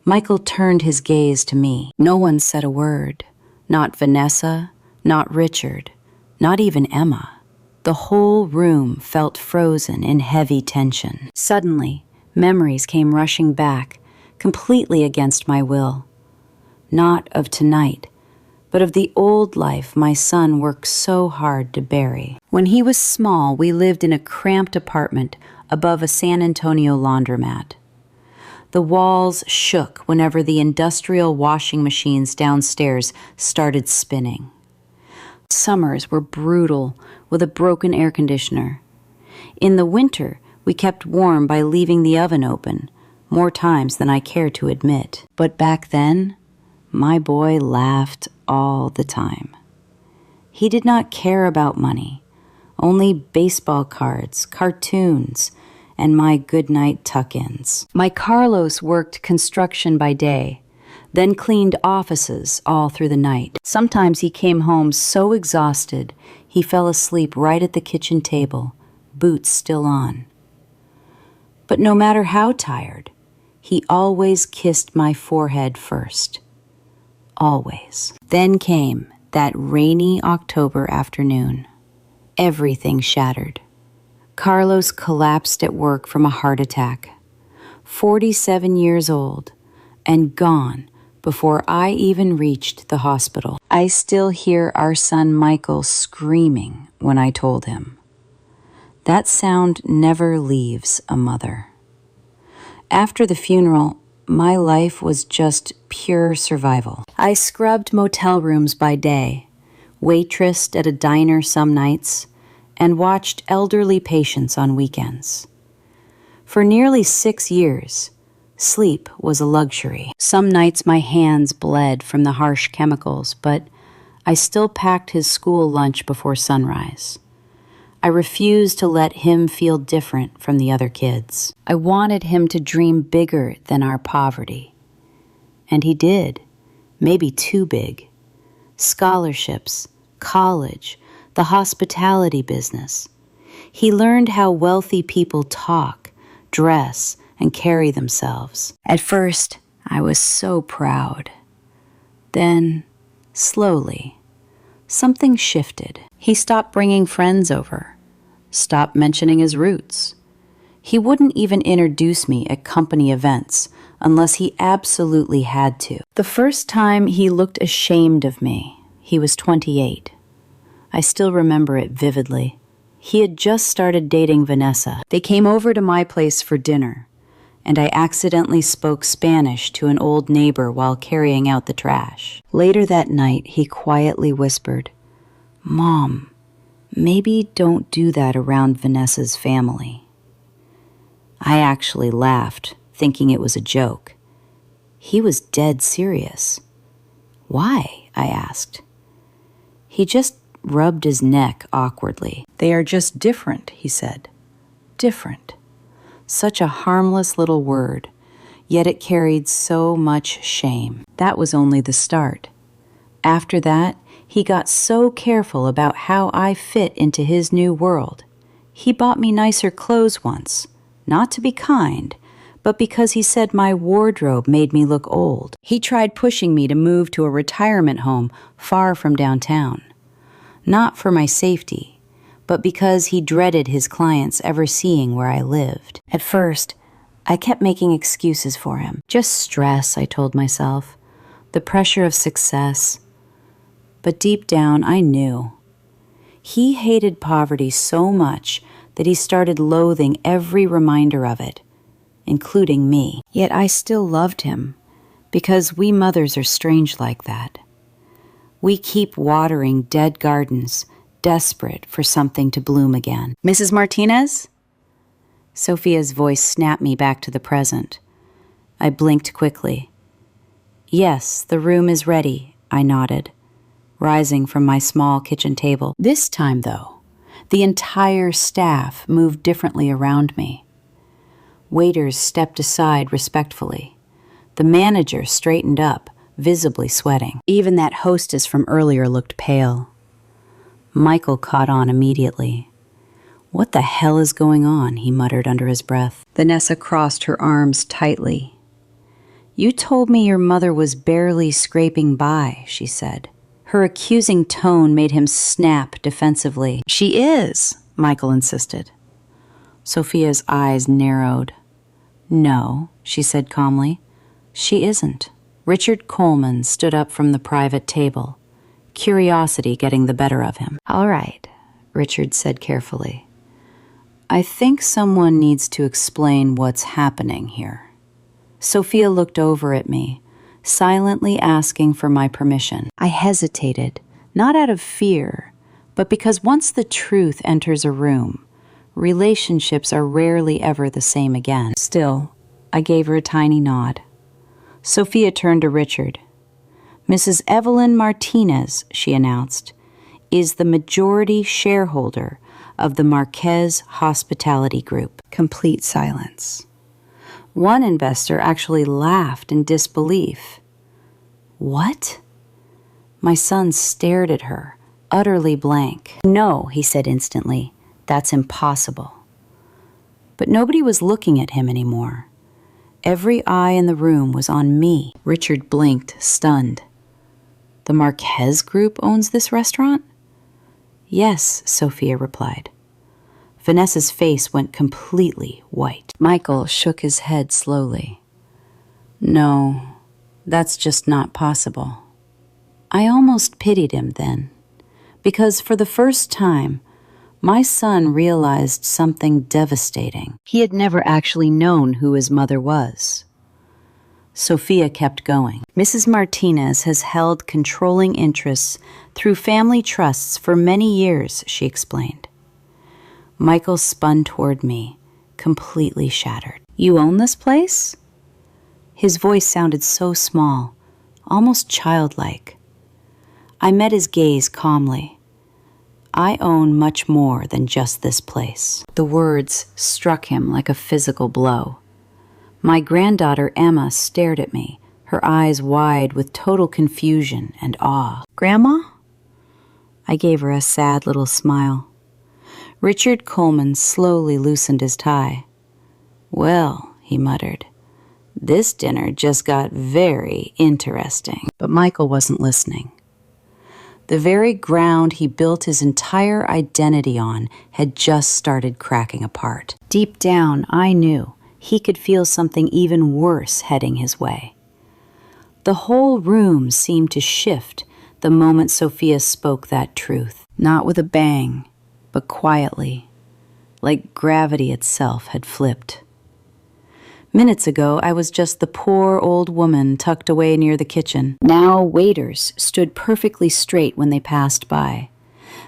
Michael turned his gaze to me. No one said a word. Not Vanessa, not Richard, not even Emma. The whole room felt frozen in heavy tension. Suddenly, memories came rushing back, completely against my will. Not of tonight, but of the old life my son worked so hard to bury. When he was small, we lived in a cramped apartment above a San Antonio laundromat. The walls shook whenever the industrial washing machines downstairs started spinning. Summers were brutal with a broken air conditioner. In the winter, we kept warm by leaving the oven open, more times than I care to admit. But back then, my boy laughed all the time. He did not care about money, only baseball cards, cartoons, and my goodnight tuck-ins. My Carlos worked construction by day, then cleaned offices all through the night. Sometimes he came home so exhausted he fell asleep right at the kitchen table, boots still on. But no matter how tired, he always kissed my forehead first. Always. Then came that rainy October afternoon. Everything shattered. Carlos collapsed at work from a heart attack. 47 years old, and gone before I even reached the hospital. I still hear our son Michael screaming when I told him. That sound never leaves a mother. After the funeral, my life was just pure survival. I scrubbed motel rooms by day, waitressed at a diner some nights, and watched elderly patients on weekends. For nearly 6 years, sleep was a luxury. Some nights my hands bled from the harsh chemicals, but I still packed his school lunch before sunrise. I refused to let him feel different from the other kids. I wanted him to dream bigger than our poverty. And he did, maybe too big. Scholarships, college, the hospitality business. He learned how wealthy people talk, dress, and carry themselves. At first, I was so proud. Then, slowly, something shifted. He stopped bringing friends over, stopped mentioning his roots. He wouldn't even introduce me at company events unless he absolutely had to. The first time he looked ashamed of me, he was 28. I still remember it vividly. He had just started dating Vanessa. They came over to my place for dinner, and I accidentally spoke Spanish to an old neighbor while carrying out the trash. Later that night, he quietly whispered, "Mom, maybe don't do that around Vanessa's family." I actually laughed, thinking it was a joke. He was dead serious. "Why?" I asked. He just rubbed his neck awkwardly. "They are just different," he said. Different. Such a harmless little word, yet it carried so much shame. That was only the start. After that, he got so careful about how I fit into his new world. He bought me nicer clothes once, not to be kind, but because he said my wardrobe made me look old. He tried pushing me to move to a retirement home far from downtown. Not for my safety, but because he dreaded his clients ever seeing where I lived. At first, I kept making excuses for him. Just stress, I told myself. The pressure of success. But deep down, I knew. He hated poverty so much that he started loathing every reminder of it, including me. Yet I still loved him, because we mothers are strange like that. We keep watering dead gardens, desperate for something to bloom again. Mrs. Martinez? Sophia's voice snapped me back to the present. I blinked quickly. Yes, the room is ready, I nodded, rising from my small kitchen table. This time, though, the entire staff moved differently around me. Waiters stepped aside respectfully. The manager straightened up, visibly sweating. Even that hostess from earlier looked pale. Michael caught on immediately. "What the hell is going on?" he muttered under his breath. Vanessa crossed her arms tightly. "You told me your mother was barely scraping by," she said. Her accusing tone made him snap defensively. "She is," Michael insisted. Sophia's eyes narrowed. "No," she said calmly. "She isn't." Richard Coleman stood up from the private table, curiosity getting the better of him. "All right," Richard said carefully. "I think someone needs to explain what's happening here." Sophia looked over at me, silently asking for my permission. I hesitated, not out of fear, but because once the truth enters a room, relationships are rarely ever the same again. Still, I gave her a tiny nod. Sophia turned to Richard. "Mrs. Evelyn Martinez," she announced, "is the majority shareholder of the Marquez Hospitality Group." Complete silence. One investor actually laughed in disbelief. "What?" My son stared at her, utterly blank. "No," he said instantly, "that's impossible." But nobody was looking at him anymore. Every eye in the room was on me. Richard blinked, stunned. "The Marquez Group owns this restaurant?" "Yes," Sophia replied. Vanessa's face went completely white. Michael shook his head slowly. "No, that's just not possible." I almost pitied him then, because for the first time, my son realized something devastating. He had never actually known who his mother was. Sophia kept going. "Mrs. Martinez has held controlling interests through family trusts for many years," she explained. Michael spun toward me, completely shattered. "You own this place?" His voice sounded so small, almost childlike. I met his gaze calmly. "I own much more than just this place." The words struck him like a physical blow. My granddaughter Emma stared at me, her eyes wide with total confusion and awe. "Grandma?" I gave her a sad little smile. Richard Coleman slowly loosened his tie. "Well," he muttered, "this dinner just got very interesting." But Michael wasn't listening. The very ground he built his entire identity on had just started cracking apart. Deep down, I knew he could feel something even worse heading his way. The whole room seemed to shift the moment Sophia spoke that truth, not with a bang, but quietly, like gravity itself had flipped. Minutes ago, I was just the poor old woman tucked away near the kitchen. Now waiters stood perfectly straight when they passed by.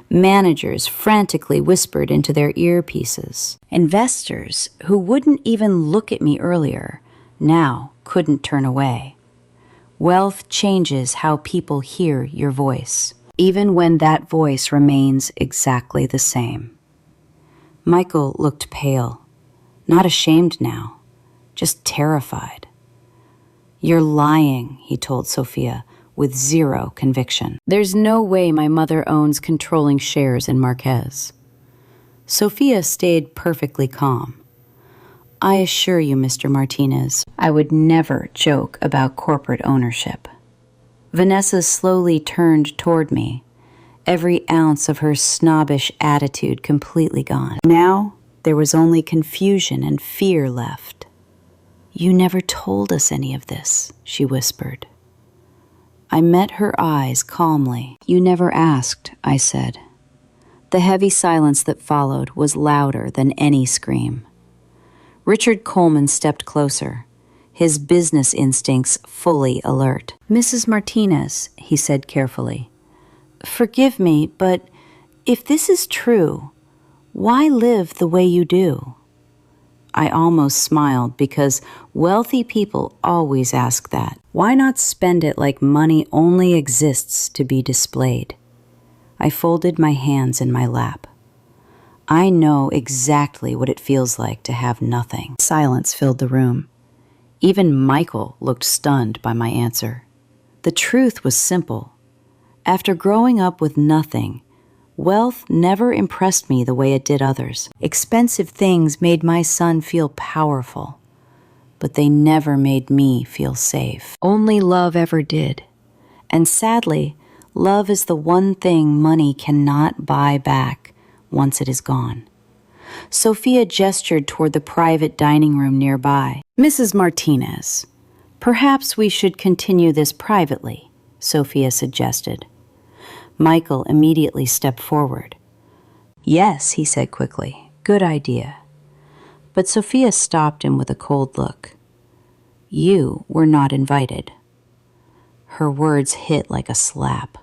Managers frantically whispered into their earpieces. Investors, who wouldn't even look at me earlier, now couldn't turn away. Wealth changes how people hear your voice, even when that voice remains exactly the same. Michael looked pale, not ashamed now, just terrified. "You're lying," he told Sophia, with zero conviction. "There's no way my mother owns controlling shares in Marquez." Sophia stayed perfectly calm. "I assure you, Mr. Martinez, I would never joke about corporate ownership." Vanessa slowly turned toward me, every ounce of her snobbish attitude completely gone. Now there was only confusion and fear left. "You never told us any of this," she whispered. I met her eyes calmly. "You never asked," I said. The heavy silence that followed was louder than any scream. Richard Coleman stepped closer, his business instincts fully alert. "Mrs. Martinez," he said carefully, "forgive me, but if this is true, why live the way you do?" I almost smiled because wealthy people always ask that. Why not spend it like money only exists to be displayed? I folded my hands in my lap. I know exactly what it feels like to have nothing. Silence filled the room. Even Michael looked stunned by my answer. The truth was simple. After growing up with nothing, wealth never impressed me the way it did others. Expensive things made my son feel powerful, but they never made me feel safe. Only love ever did. And sadly, love is the one thing money cannot buy back once it is gone. Sophia gestured toward the private dining room nearby. "Mrs. Martinez, perhaps we should continue this privately," Sophia suggested. Michael immediately stepped forward. "Yes," he said quickly, "good idea." But Sophia stopped him with a cold look. "You were not invited." Her words hit like a slap.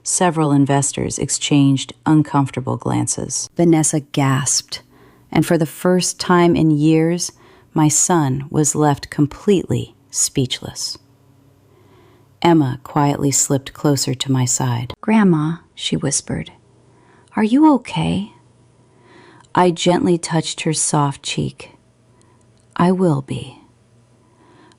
Several investors exchanged uncomfortable glances. Vanessa gasped, and for the first time in years, my son was left completely speechless. Emma quietly slipped closer to my side. "Grandma," she whispered, "are you okay?" I gently touched her soft cheek. "I will be."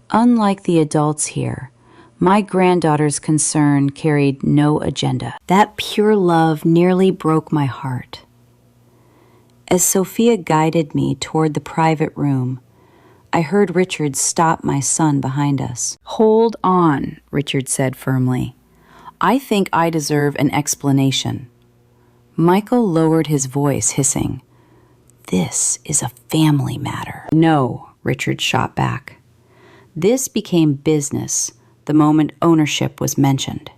Unlike the adults here, my granddaughter's concern carried no agenda. That pure love nearly broke my heart. As Sophia guided me toward the private room, I heard Richard stop my son behind us. "Hold on," Richard said firmly. "I think I deserve an explanation." Michael lowered his voice, hissing, "This is a family matter." "No," Richard shot back. This became business the moment ownership was mentioned.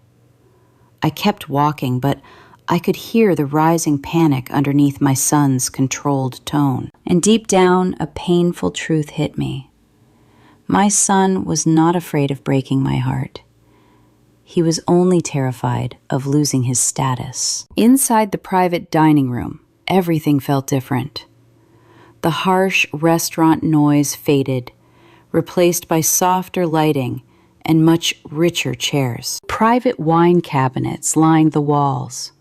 I kept walking, but I could hear the rising panic underneath my son's controlled tone. And deep down, a painful truth hit me. My son was not afraid of breaking my heart. He was only terrified of losing his status. Inside the private dining room, everything felt different. The harsh restaurant noise faded, replaced by softer lighting and much richer chairs. Private wine cabinets lined the walls.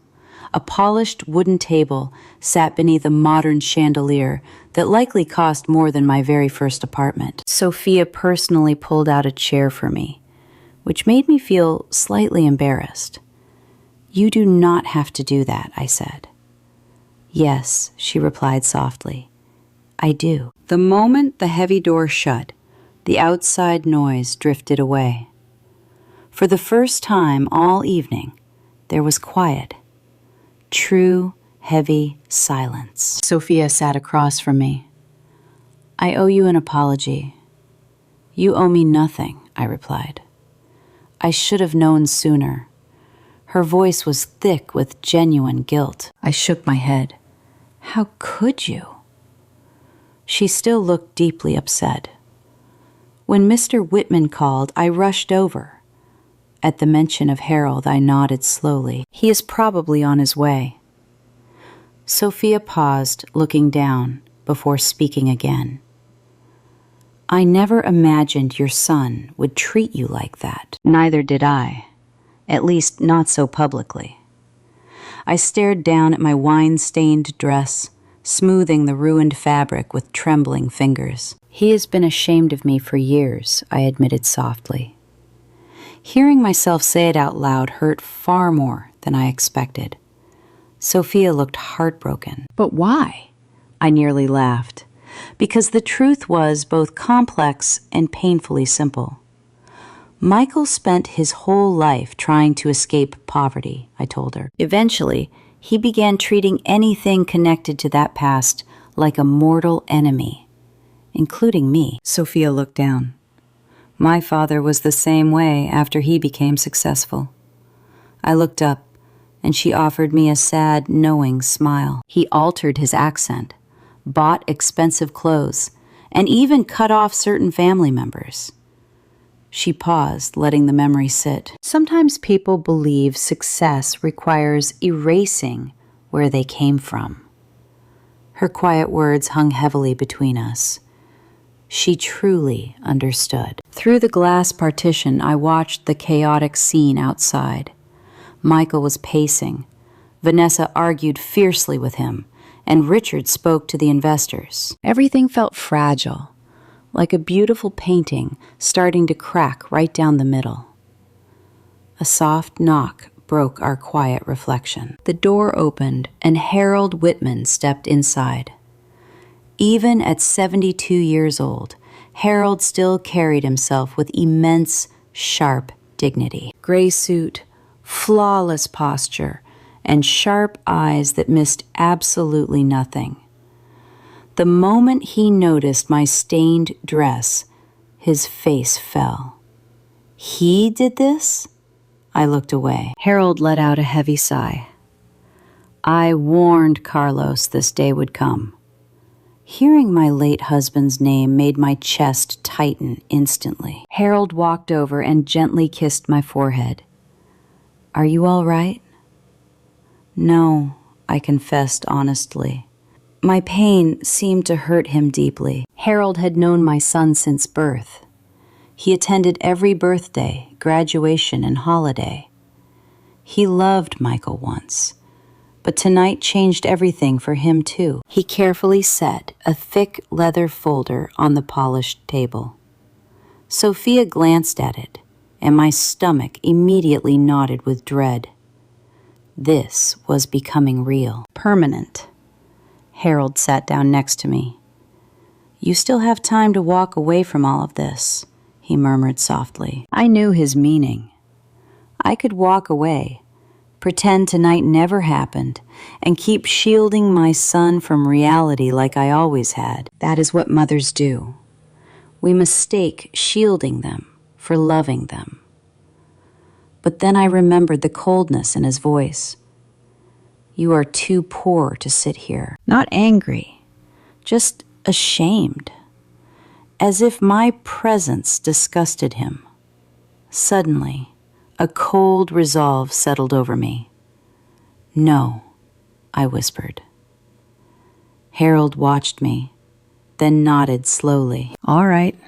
A polished wooden table sat beneath a modern chandelier that likely cost more than my very first apartment. Sophia personally pulled out a chair for me, which made me feel slightly embarrassed. "You do not have to do that," I said. "Yes," she replied softly. "I do." The moment the heavy door shut, the outside noise drifted away. For the first time all evening, there was quiet. True, heavy silence. Sophia sat across from me. "I owe you an apology." "You owe me nothing," I replied. "I should have known sooner." Her voice was thick with genuine guilt. I shook my head. "How could you?" She still looked deeply upset. When Mr. Whitman called, I rushed over. At the mention of Harold, I nodded slowly. "He is probably on his way." Sophia paused, looking down, before speaking again. "I never imagined your son would treat you like that." Neither did I. At least, not so publicly. I stared down at my wine-stained dress, smoothing the ruined fabric with trembling fingers. "He has been ashamed of me for years," I admitted softly. Hearing myself say it out loud hurt far more than I expected. Sophia looked heartbroken. "But why?" I nearly laughed, because the truth was both complex and painfully simple. Michael spent his whole life trying to escape poverty, I told her. Eventually, he began treating anything connected to that past like a mortal enemy, including me. Sophia looked down. My father was the same way after he became successful. I looked up, and she offered me a sad, knowing smile. He altered his accent, bought expensive clothes, and even cut off certain family members. She paused, letting the memory sit. Sometimes people believe success requires erasing where they came from. Her quiet words hung heavily between us. She truly understood. Through the glass partition, I watched the chaotic scene outside. Michael was pacing. Vanessa argued fiercely with him, and Richard spoke to the investors. Everything felt fragile, like a beautiful painting starting to crack right down the middle. A soft knock broke our quiet reflection. The door opened, and Harold Whitman stepped inside. Even at 72 years old, Harold still carried himself with immense, sharp dignity. Gray suit, flawless posture, and sharp eyes that missed absolutely nothing. The moment he noticed my stained dress, his face fell. He did this? I looked away. Harold let out a heavy sigh. I warned Carlos this day would come. Hearing my late husband's name made my chest tighten instantly. Harold walked over and gently kissed my forehead. "Are you all right?" "No," I confessed honestly. My pain seemed to hurt him deeply. Harold had known my son since birth. He attended every birthday, graduation, and holiday. He loved Michael once, but tonight changed everything for him too. He carefully set a thick leather folder on the polished table. Sophia glanced at it, and my stomach immediately knotted with dread. This was becoming real, permanent. Harold sat down next to me. "You still have time to walk away from all of this," he murmured softly. I knew his meaning. I could walk away, pretend tonight never happened, and keep shielding my son from reality like I always had. That is what mothers do. We mistake shielding them for loving them. But then I remembered the coldness in his voice. "You are too poor to sit here." Not angry, just ashamed, as if my presence disgusted him. Suddenly, a cold resolve settled over me. "No," I whispered. Harold watched me, then nodded slowly. "All right."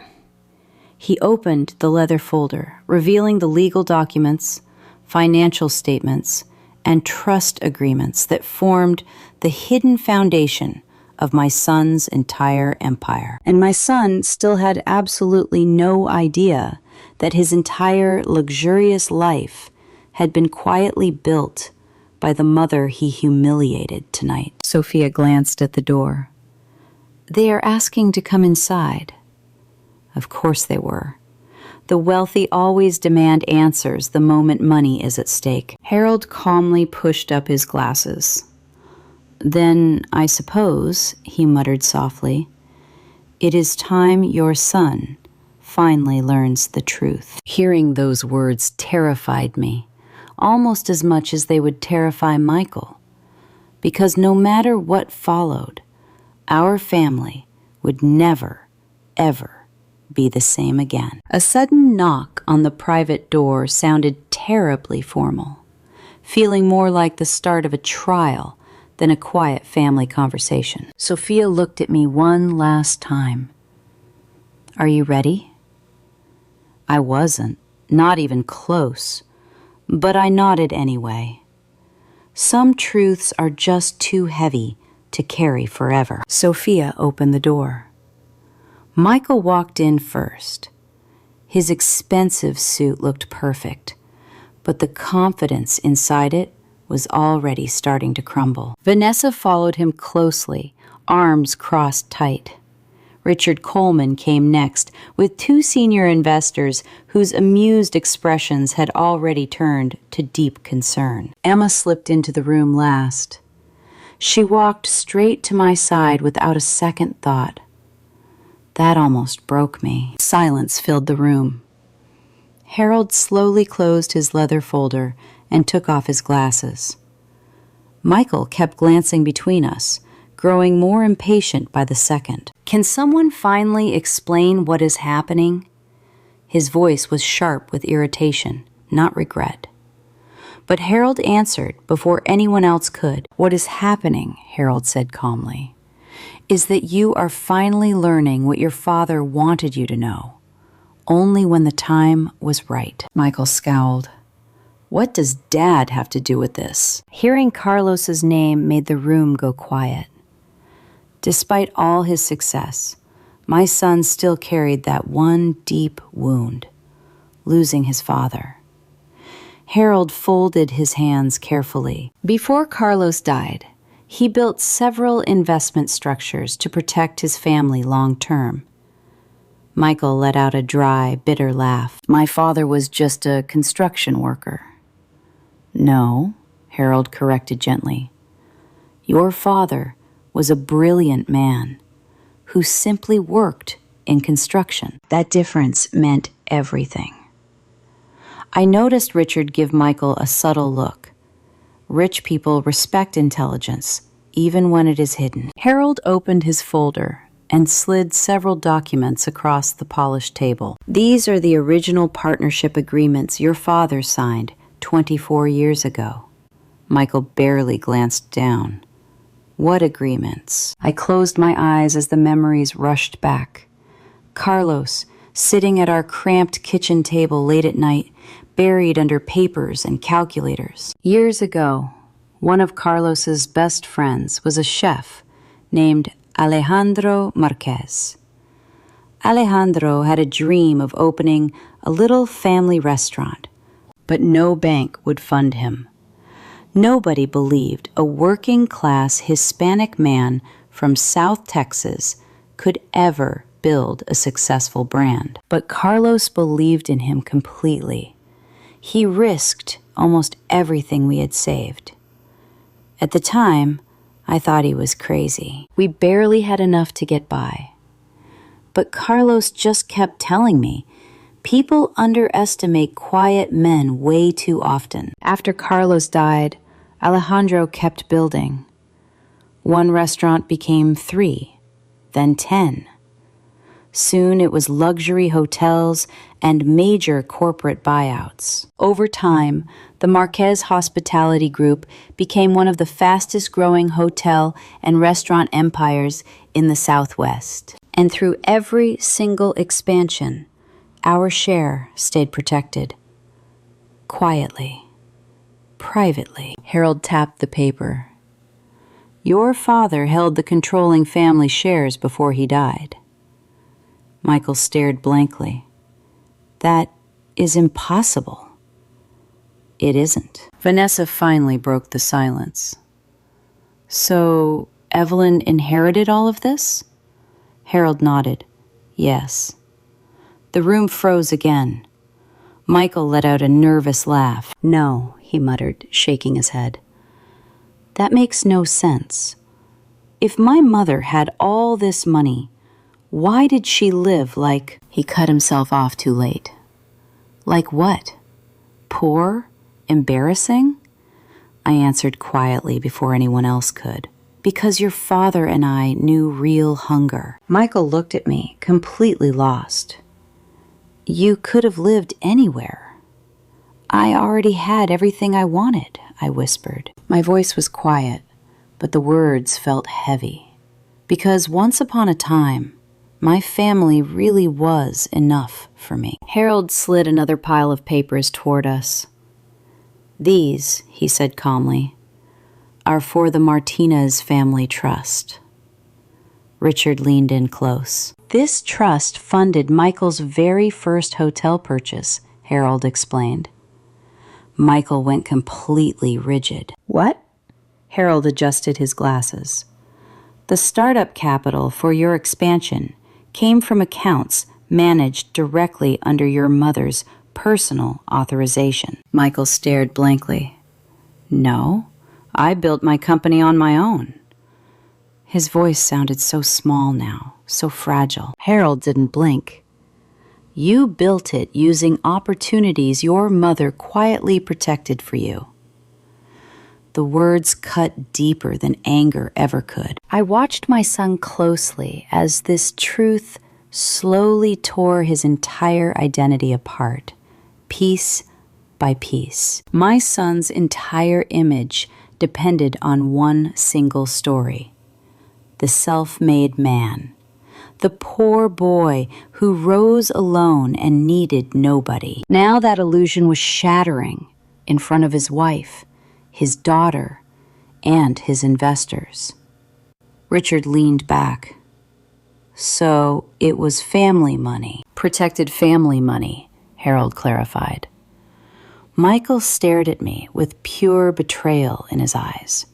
He opened the leather folder, revealing the legal documents, financial statements, and trust agreements that formed the hidden foundation of my son's entire empire. And my son still had absolutely no idea that his entire luxurious life had been quietly built by the mother he humiliated tonight. Sophia glanced at the door. "They are asking to come inside." Of course they were. The wealthy always demand answers the moment money is at stake. Harold calmly pushed up his glasses. "Then, I suppose," he muttered softly, "it is time your son finally learns the truth." Hearing those words terrified me, almost as much as they would terrify Michael, because no matter what followed, our family would never, ever be the same again. A sudden knock on the private door sounded terribly formal, feeling more like the start of a trial than a quiet family conversation. Sophia looked at me one last time. "Are you ready?" I wasn't, not even close, but I nodded anyway. Some truths are just too heavy to carry forever. Sophia opened the door. Michael walked in first. His expensive suit looked perfect, but the confidence inside it was already starting to crumble. Vanessa followed him closely, arms crossed tight. Richard Coleman came next, with two senior investors whose amused expressions had already turned to deep concern. Emma slipped into the room last. She walked straight to my side without a second thought. That almost broke me. Silence filled the room. Harold slowly closed his leather folder and took off his glasses. Michael kept glancing between us, growing more impatient by the second. "Can someone finally explain what is happening?" His voice was sharp with irritation, not regret. But Harold answered before anyone else could. "What is happening," Harold said calmly, "is that you are finally learning what your father wanted you to know, only when the time was right." Michael scowled. "What does Dad have to do with this?" Hearing Carlos's name made the room go quiet. Despite all his success, my son still carried that one deep wound, losing his father. Harold folded his hands carefully. Before Carlos died, he built several investment structures to protect his family long term. Michael let out a dry, bitter laugh. "My father was just a construction worker." "No," Harold corrected gently. "Your father was a brilliant man who simply worked in construction." That difference meant everything. I noticed Richard give Michael a subtle look. Rich people respect intelligence, even when it is hidden. Harold opened his folder and slid several documents across the polished table. "These are the original partnership agreements your father signed 24 years ago." Michael barely glanced down. "What agreements?" I closed my eyes as the memories rushed back. Carlos, sitting at our cramped kitchen table late at night, buried under papers and calculators. Years ago, one of Carlos's best friends was a chef named Alejandro Marquez. Alejandro had a dream of opening a little family restaurant, but no bank would fund him. Nobody believed a working-class Hispanic man from South Texas could ever build a successful brand. But Carlos believed in him completely. He risked almost everything we had saved. At the time, I thought he was crazy. We barely had enough to get by. But Carlos just kept telling me, people underestimate quiet men way too often. After Carlos died, Alejandro kept building. One restaurant became 3, then 10. Soon it was luxury hotels and major corporate buyouts. Over time, the Marquez Hospitality Group became one of the fastest-growing hotel and restaurant empires in the Southwest. And through every single expansion, our share stayed protected. Quietly. Privately. Harold tapped the paper. "Your father held the controlling family shares before he died." Michael stared blankly. "That is impossible." "It isn't." Vanessa finally broke the silence. "So, Evelyn inherited all of this?" Harold nodded. "Yes." The room froze again. Michael let out a nervous laugh. "No," he muttered, shaking his head. "That makes no sense. If my mother had all this money, why did she live like—" He cut himself off too late. "Like what? Poor? Embarrassing?" I answered quietly before anyone else could. "Because your father and I knew real hunger." Michael looked at me, completely lost. "You could have lived anywhere." "I already had everything I wanted," I whispered. My voice was quiet, but the words felt heavy. Because once upon a time, my family really was enough for me. Harold slid another pile of papers toward us. "These," he said calmly, are for the Martinez family trust. Richard leaned in close. This trust funded Michael's very first hotel purchase, Harold explained. Michael went completely rigid. What? Harold adjusted his glasses. The startup capital for your expansion came from accounts managed directly under your mother's personal authorization. Michael stared blankly. No, I built my company on my own. His voice sounded so small now, so fragile. Harold didn't blink. You built it using opportunities your mother quietly protected for you. The words cut deeper than anger ever could. I watched my son closely as this truth slowly tore his entire identity apart, piece by piece. My son's entire image depended on one single story. The self-made man, the poor boy who rose alone and needed nobody. Now that illusion was shattering in front of his wife, his daughter, and his investors. Richard leaned back. So it was family money, protected family money, Harold clarified. Michael stared at me with pure betrayal in his eyes.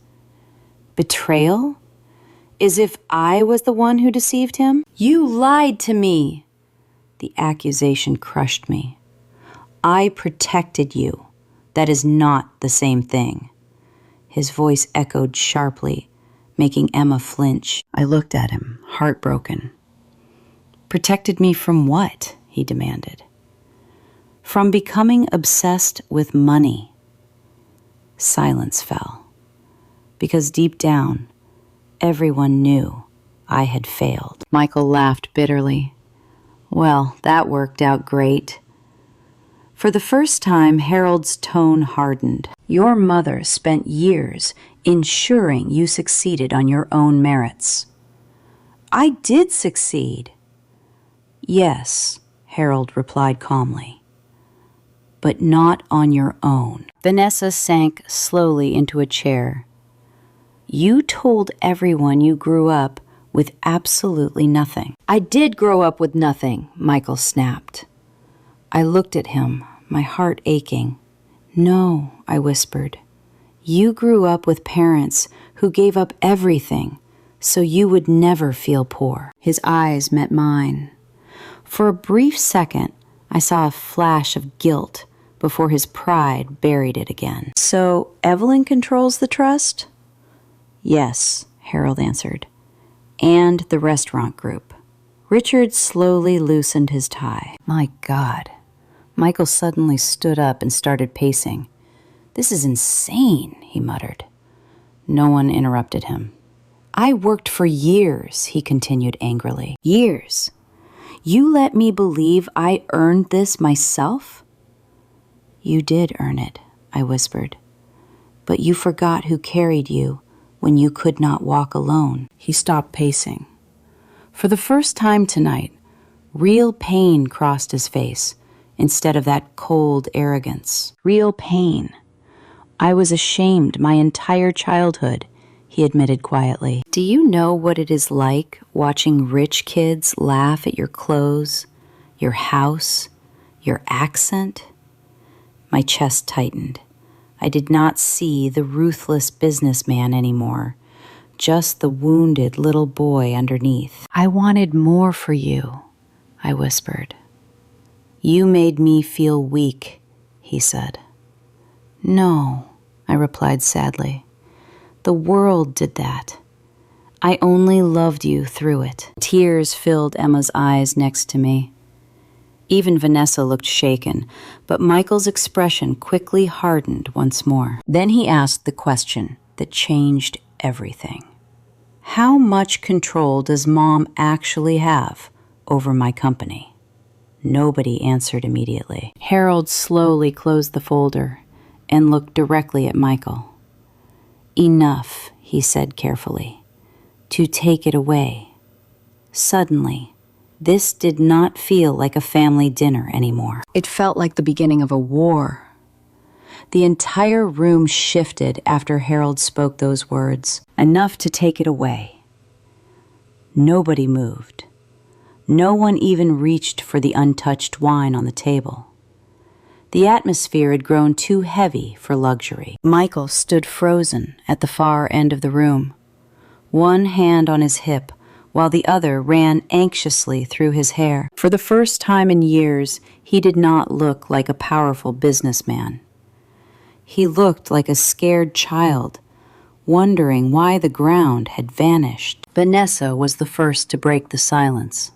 Betrayal? As if I was the one who deceived him? You lied to me. The accusation crushed me. I protected you. That is not the same thing. His voice echoed sharply, making Emma flinch. I looked at him, heartbroken. Protected me from what? He demanded. From becoming obsessed with money. Silence fell, because deep down, everyone knew I had failed. Michael laughed bitterly. Well, that worked out great. For the first time, Harold's tone hardened. Your mother spent years ensuring you succeeded on your own merits. I did succeed. Yes, Harold replied calmly. But not on your own. Vanessa sank slowly into a chair. You told everyone you grew up with absolutely nothing. I did grow up with nothing, Michael snapped. I looked at him, my heart aching. No, I whispered. You grew up with parents who gave up everything so you would never feel poor. His eyes met mine. For a brief second, I saw a flash of guilt before his pride buried it again. So Evelyn controls the trust? Yes, Harold answered. And the restaurant group. Richard slowly loosened his tie. My God. Michael suddenly stood up and started pacing. This is insane, he muttered. No one interrupted him. I worked for years, he continued angrily. Years. You let me believe I earned this myself? You did earn it, I whispered. But you forgot who carried you when you could not walk alone. He stopped pacing. For the first time tonight, real pain crossed his face instead of that cold arrogance. Real pain. I was ashamed my entire childhood, he admitted quietly. Do you know what it is like watching rich kids laugh at your clothes, your house, your accent? My chest tightened. I did not see the ruthless businessman anymore, just the wounded little boy underneath. I wanted more for you, I whispered. You made me feel weak, he said. No, I replied sadly. The world did that. I only loved you through it. Tears filled Emma's eyes next to me. Even Vanessa looked shaken, but Michael's expression quickly hardened once more. Then he asked the question that changed everything. How much control does Mom actually have over my company? Nobody answered immediately. Harold slowly closed the folder and looked directly at Michael. Enough, he said carefully, to take it away. Suddenly, this did not feel like a family dinner anymore. It felt like the beginning of a war. The entire room shifted after Harold spoke those words, enough to take it away. Nobody moved. No one even reached for the untouched wine on the table. The atmosphere had grown too heavy for luxury. Michael stood frozen at the far end of the room, one hand on his hip, while the other ran anxiously through his hair. For the first time in years, he did not look like a powerful businessman. He looked like a scared child, wondering why the ground had vanished. Vanessa was the first to break the silence.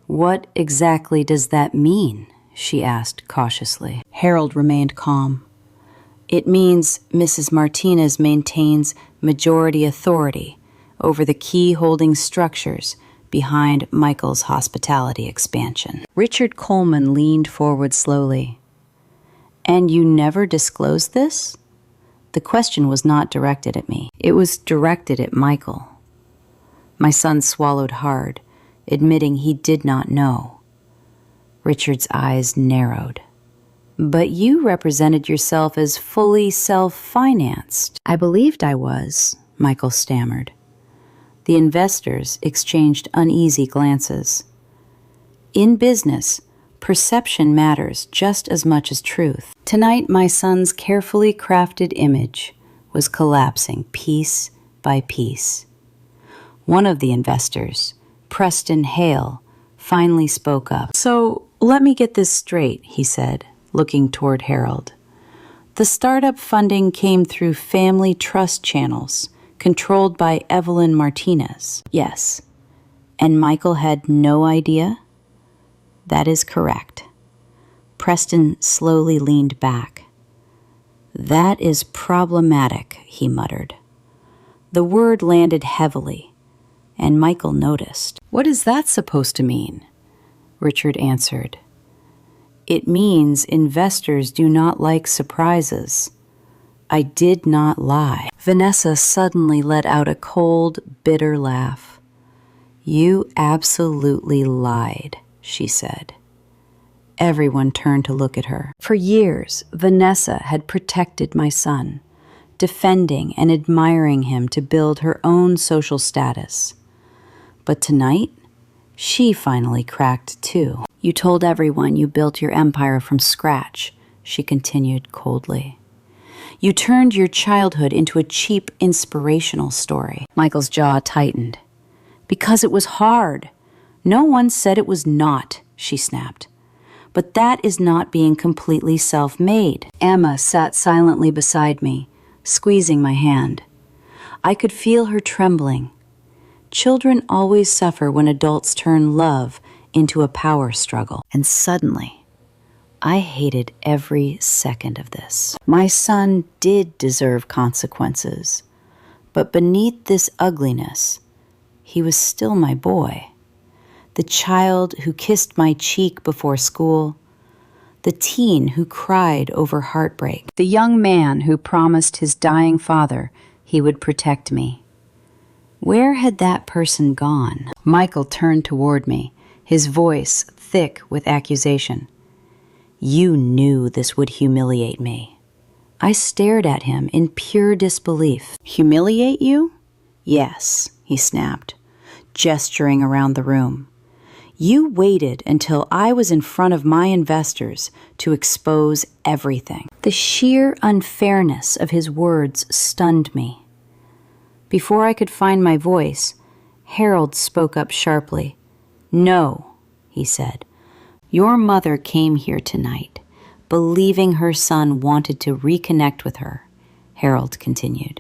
"What exactly does that mean?" she asked cautiously. Harold remained calm. "It means Mrs. Martinez maintains majority authority over the key-holding structures behind Michael's hospitality expansion." Richard Coleman leaned forward slowly. "And you never disclosed this?" The question was not directed at me. It was directed at Michael. My son swallowed hard, admitting he did not know. Richard's eyes narrowed. "But you represented yourself as fully self-financed." "I believed I was," Michael stammered. The investors exchanged uneasy glances. In business, perception matters just as much as truth. Tonight, my son's carefully crafted image was collapsing piece by piece. One of the investors, Preston Hale, finally spoke up. "So, let me get this straight," he said, looking toward Harold. "The startup funding came through family trust channels, controlled by Evelyn Martinez." "Yes." "And Michael had no idea?" "That is correct." Preston slowly leaned back. "That is problematic," he muttered. The word landed heavily, and Michael noticed. "What is that supposed to mean?" Richard answered. "It means investors do not like surprises. I did not lie." Vanessa suddenly let out a cold, bitter laugh. "You absolutely lied," she said. Everyone turned to look at her. For years, Vanessa had protected my son, defending and admiring him to build her own social status. But tonight, she finally cracked too. "You told everyone you built your empire from scratch," she continued coldly. "You turned your childhood into a cheap, inspirational story." Michael's jaw tightened. "Because it was hard. No one said it was not," she snapped. "But that is not being completely self-made." Emma sat silently beside me, squeezing my hand. I could feel her trembling. Children always suffer when adults turn love into a power struggle. And suddenly, I hated every second of this. My son did deserve consequences, but beneath this ugliness, he was still my boy. The child who kissed my cheek before school, the teen who cried over heartbreak, the young man who promised his dying father he would protect me. Where had that person gone? Michael turned toward me, his voice thick with accusation. "You knew this would humiliate me." I stared at him in pure disbelief. "Humiliate you?" "Yes," he snapped, gesturing around the room. "You waited until I was in front of my investors to expose everything." The sheer unfairness of his words stunned me. Before I could find my voice, Harold spoke up sharply. "No," he said. "Your mother came here tonight, believing her son wanted to reconnect with her," Harold continued.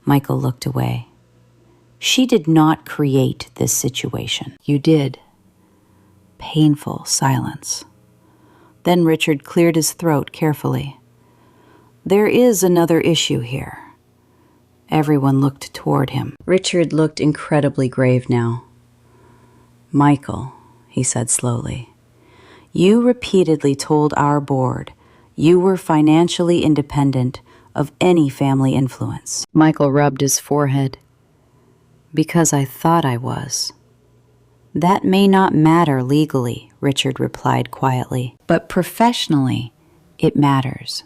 Michael looked away. "She did not create this situation." "You did." Painful silence. Then Richard cleared his throat carefully. "There is another issue here." Everyone looked toward him. Richard looked incredibly grave now. "Michael," he said slowly, "you repeatedly told our board you were financially independent of any family influence." Michael rubbed his forehead. "Because I thought I was." "That may not matter legally," Richard replied quietly, "but professionally, it matters."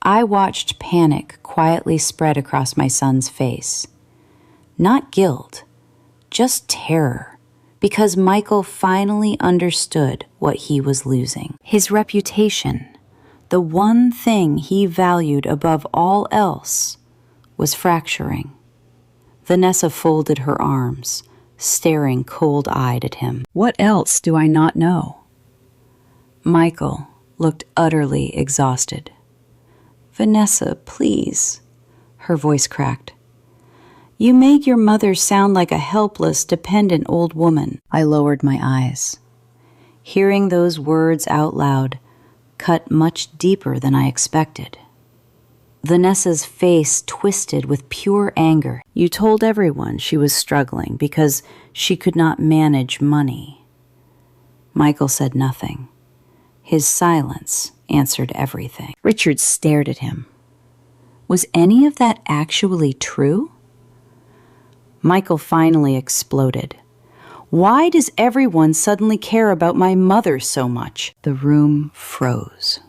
I watched panic quietly spread across my son's face. Not guilt, just terror, because Michael finally understood what he was losing. His reputation, the one thing he valued above all else, was fracturing. Vanessa folded her arms, staring cold-eyed at him. What else do I not know? Michael looked utterly exhausted. Vanessa, please, her voice cracked. You made your mother sound like a helpless, dependent old woman. I lowered my eyes. Hearing those words out loud cut much deeper than I expected. Vanessa's face twisted with pure anger. You told everyone she was struggling because she could not manage money. Michael said nothing. His silence answered everything. Richard stared at him. Was any of that actually true? Michael finally exploded. Why does everyone suddenly care about my mother so much? The room froze.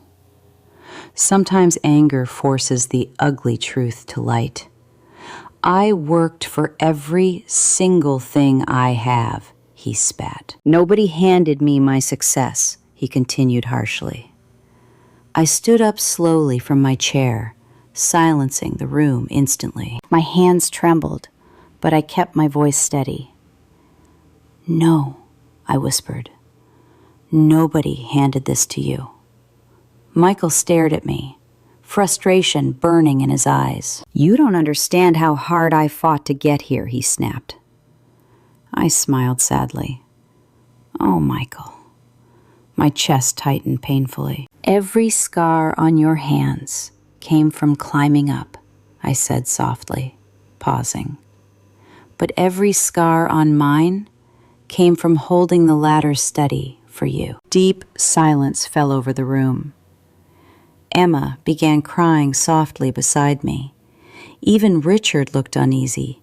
Sometimes anger forces the ugly truth to light. I worked for every single thing I have, he spat. Nobody handed me my success, he continued harshly. I stood up slowly from my chair, silencing the room instantly. My hands trembled, but I kept my voice steady. No, I whispered. Nobody handed this to you. Michael stared at me, frustration burning in his eyes. You don't understand how hard I fought to get here, he snapped. I smiled sadly. Oh, Michael. My chest tightened painfully. Every scar on your hands came from climbing up, I said softly, pausing. But every scar on mine came from holding the ladder steady for you. Deep silence fell over the room. Emma began crying softly beside me. Even Richard looked uneasy.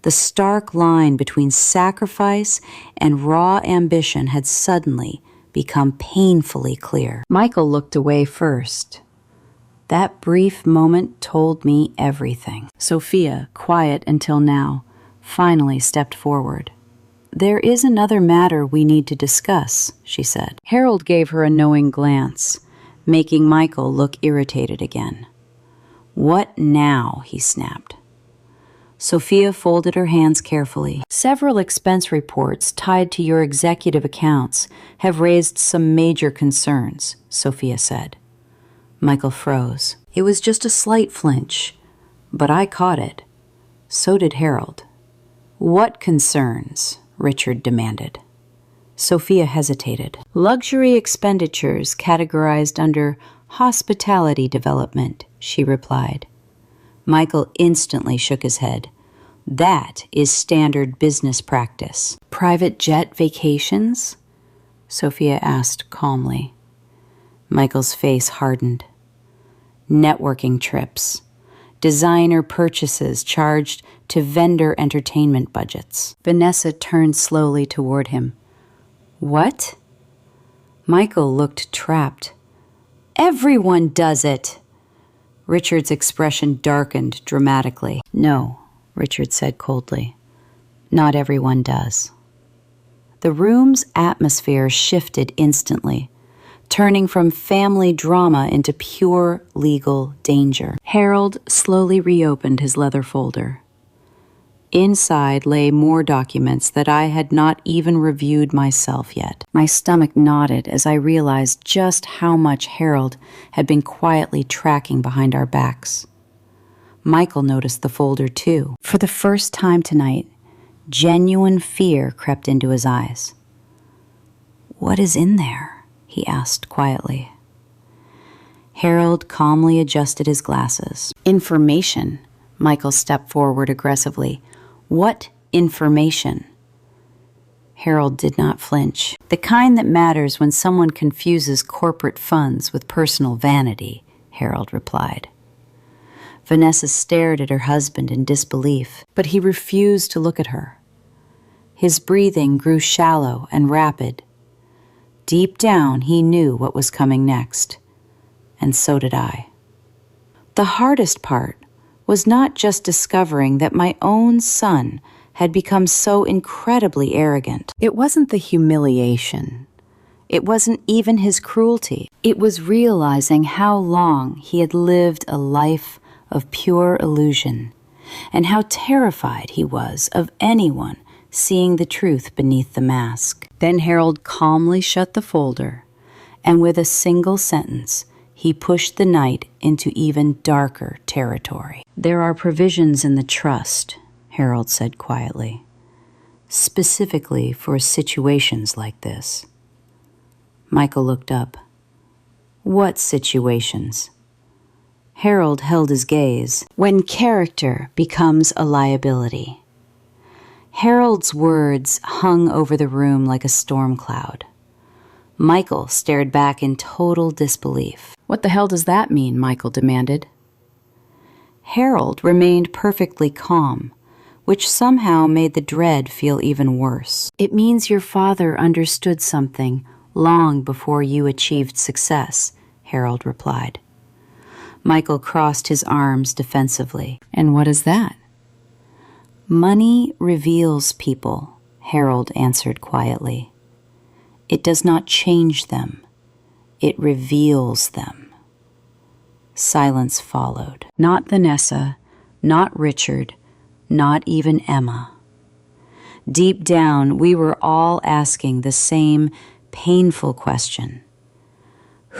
The stark line between sacrifice and raw ambition had suddenly become painfully clear. Michael looked away first. That brief moment told me everything. Sophia, quiet until now, finally stepped forward. There is another matter we need to discuss, she said. Harold gave her a knowing glance, making Michael look irritated again. What now? He snapped. Sophia folded her hands carefully. Several expense reports tied to your executive accounts have raised some major concerns, Sophia said. Michael froze. It was just a slight flinch, but I caught it. So did Harold. What concerns? Richard demanded. Sophia hesitated. Luxury expenditures categorized under hospitality development, she replied. Michael instantly shook his head. That is standard business practice. Private jet vacations? Sophia asked calmly. Michael's face hardened. Networking trips. Designer purchases charged to vendor entertainment budgets. Vanessa turned slowly toward him. What? Michael looked trapped. Everyone does it. Richard's expression darkened dramatically. No, Richard said coldly. Not everyone does. The room's atmosphere shifted instantly, turning from family drama into pure legal danger. Harold slowly reopened his leather folder. Inside lay more documents that I had not even reviewed myself yet. My stomach knotted as I realized just how much Harold had been quietly tracking behind our backs. Michael noticed the folder too. For the first time tonight, genuine fear crept into his eyes. What is in there? He asked quietly. Harold calmly adjusted his glasses. Information. Michael stepped forward aggressively. What information? Harold did not flinch. The kind that matters when someone confuses corporate funds with personal vanity, Harold replied. Vanessa stared at her husband in disbelief, but he refused to look at her. His breathing grew shallow and rapid. Deep down, he knew what was coming next, and so did I. The hardest part was not just discovering that my own son had become so incredibly arrogant. It wasn't the humiliation. It wasn't even his cruelty. It was realizing how long he had lived a life of pure illusion, and how terrified he was of anyone seeing the truth beneath the mask. Then Harold calmly shut the folder, and with a single sentence, he pushed the night into even darker territory. "There are provisions in the trust," Harold said quietly, "specifically for situations like this." Michael looked up. "What situations?" Harold held his gaze. "When character becomes a liability." Harold's words hung over the room like a storm cloud. Michael stared back in total disbelief. "What the hell does that mean?" Michael demanded. Harold remained perfectly calm, which somehow made the dread feel even worse. "It means your father understood something long before you achieved success," Harold replied. Michael crossed his arms defensively. "And what is that?" "Money reveals people," Harold answered quietly. "It does not change them. It reveals them." Silence followed. Not Vanessa, not Richard, not even Emma. Deep down, we were all asking the same painful question.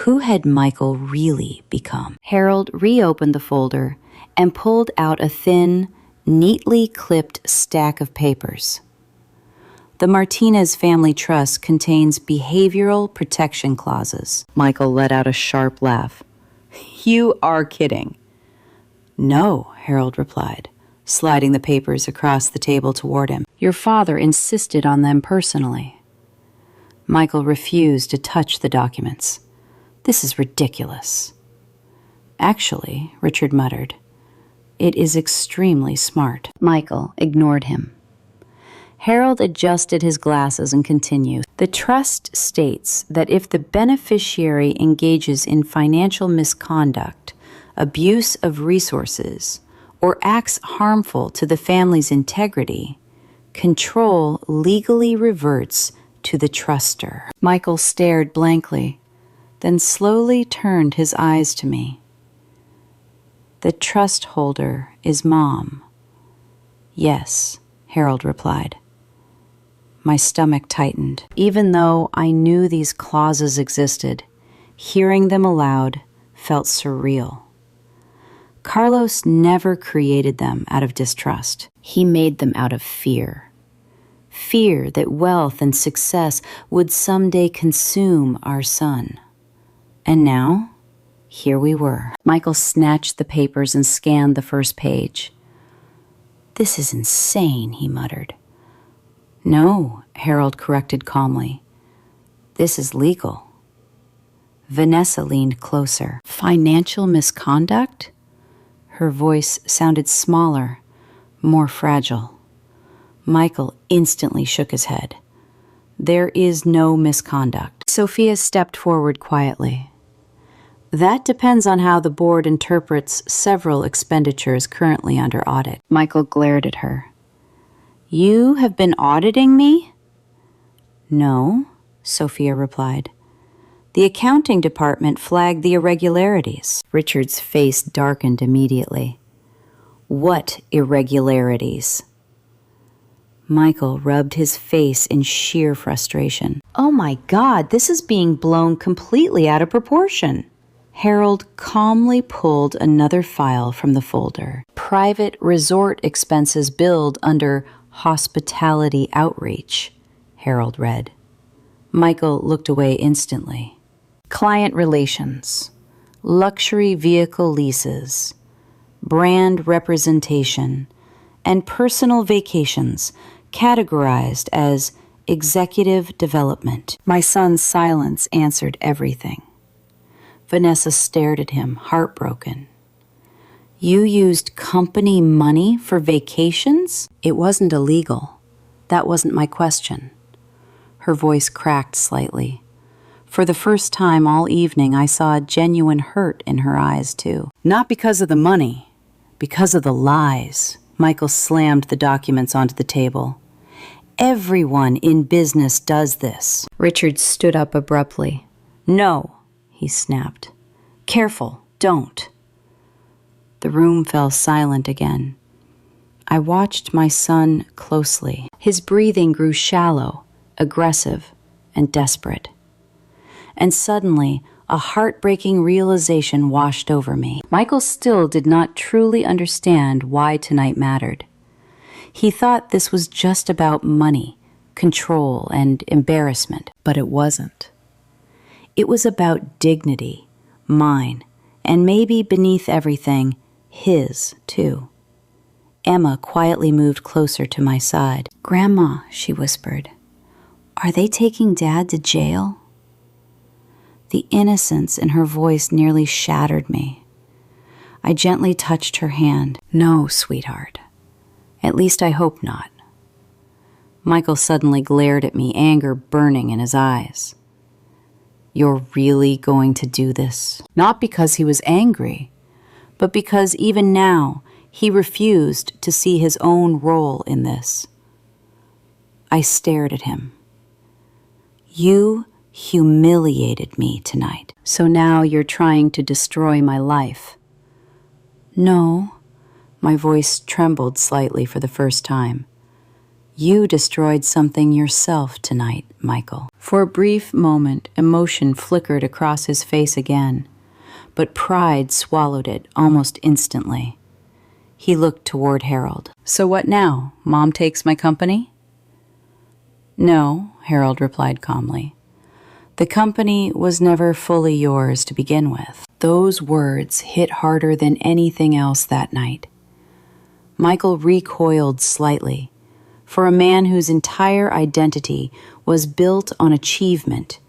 Who had Michael really become? Harold reopened the folder and pulled out a thin, neatly clipped stack of papers. The Martinez family trust contains behavioral protection clauses. Michael let out a sharp laugh. "You are kidding." "No," Harold replied, sliding the papers across the table toward him. "Your father insisted on them personally." Michael refused to touch the documents. "This is ridiculous." "Actually," Richard muttered, "it is extremely smart." Michael ignored him. Harold adjusted his glasses and continued. "The trust states that if the beneficiary engages in financial misconduct, abuse of resources, or acts harmful to the family's integrity, control legally reverts to the truster." Michael stared blankly, then slowly turned his eyes to me. "The trust holder is Mom." "Yes," Harold replied. My stomach tightened. Even though I knew these clauses existed, hearing them aloud felt surreal. Carlos never created them out of distrust. He made them out of fear. Fear that wealth and success would someday consume our son. And now, here we were. Michael snatched the papers and scanned the first page. "This is insane," he muttered. "No," Harold corrected calmly. "This is legal." Vanessa leaned closer. "Financial misconduct?" Her voice sounded smaller, more fragile. Michael instantly shook his head. "There is no misconduct." Sophia stepped forward quietly. "That depends on how the board interprets several expenditures currently under audit." Michael glared at her. "You have been auditing me?" "No," Sophia replied. "The accounting department flagged the irregularities." Richard's face darkened immediately. "What irregularities?" Michael rubbed his face in sheer frustration. "Oh my God, this is being blown completely out of proportion." Harold calmly pulled another file from the folder. "Private resort expenses billed under hospitality outreach," Harold read. Michael looked away instantly. "Client relations, luxury vehicle leases, brand representation, and personal vacations categorized as executive development." My son's silence answered everything. Vanessa stared at him, heartbroken. "You used company money for vacations?" "It wasn't illegal. That wasn't my question." Her voice cracked slightly. For the first time all evening, I saw a genuine hurt in her eyes, too. Not because of the money, because of the lies. Michael slammed the documents onto the table. Everyone in business does this. Richard stood up abruptly. No, he snapped. Careful, don't. The room fell silent again. I watched my son closely. His breathing grew shallow, aggressive, and desperate. And suddenly, a heartbreaking realization washed over me. Michael still did not truly understand why tonight mattered. He thought this was just about money, control, and embarrassment, but it wasn't. It was about dignity, mine, and maybe beneath everything, his, too. Emma quietly moved closer to my side. "Grandma," she whispered, "are they taking Dad to jail?" The innocence in her voice nearly shattered me. I gently touched her hand. "No, sweetheart. At least I hope not." Michael suddenly glared at me, anger burning in his eyes. "You're really going to do this?" Not because he was angry, but because even now he refused to see his own role in this. I stared at him. "You humiliated me tonight. So now you're trying to destroy my life." "No." My voice trembled slightly for the first time. "You destroyed something yourself tonight, Michael." For a brief moment, emotion flickered across his face again, but pride swallowed it almost instantly. He looked toward Harold. "So what now? Mom takes my company?" "No," Harold replied calmly. "The company was never fully yours to begin with." Those words hit harder than anything else that night. Michael recoiled slightly. For a man whose entire identity was built on achievement,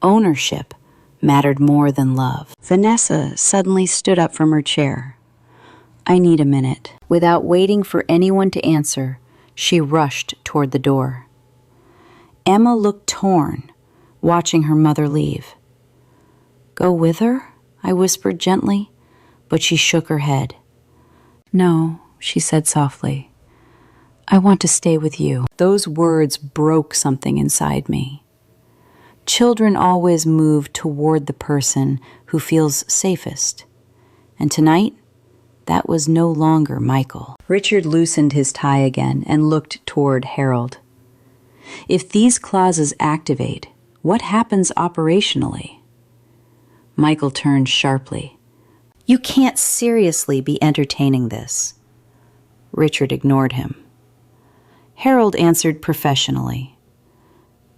ownership mattered more than love. Vanessa suddenly stood up from her chair. "I need a minute." Without waiting for anyone to answer, she rushed toward the door. Emma looked torn, watching her mother leave. "Go with her?" I whispered gently, but she shook her head. "No," she said softly. "I want to stay with you." Those words broke something inside me. Children always move toward the person who feels safest. And tonight, that was no longer Michael. Richard loosened his tie again and looked toward Harold. "If these clauses activate, what happens operationally?" Michael turned sharply. "You can't seriously be entertaining this." Richard ignored him. Harold answered professionally.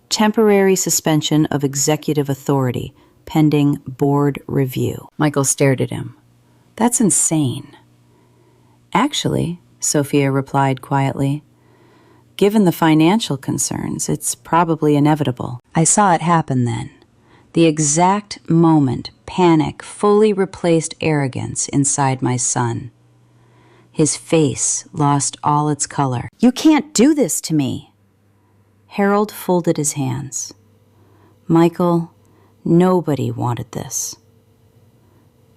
"Temporary suspension of executive authority, pending board review." Michael stared at him. "That's insane." "Actually," Sophia replied quietly, "given the financial concerns, it's probably inevitable." I saw it happen then. The exact moment panic fully replaced arrogance inside my son. His face lost all its color. "You can't do this to me." Harold folded his hands. "Michael, nobody wanted this."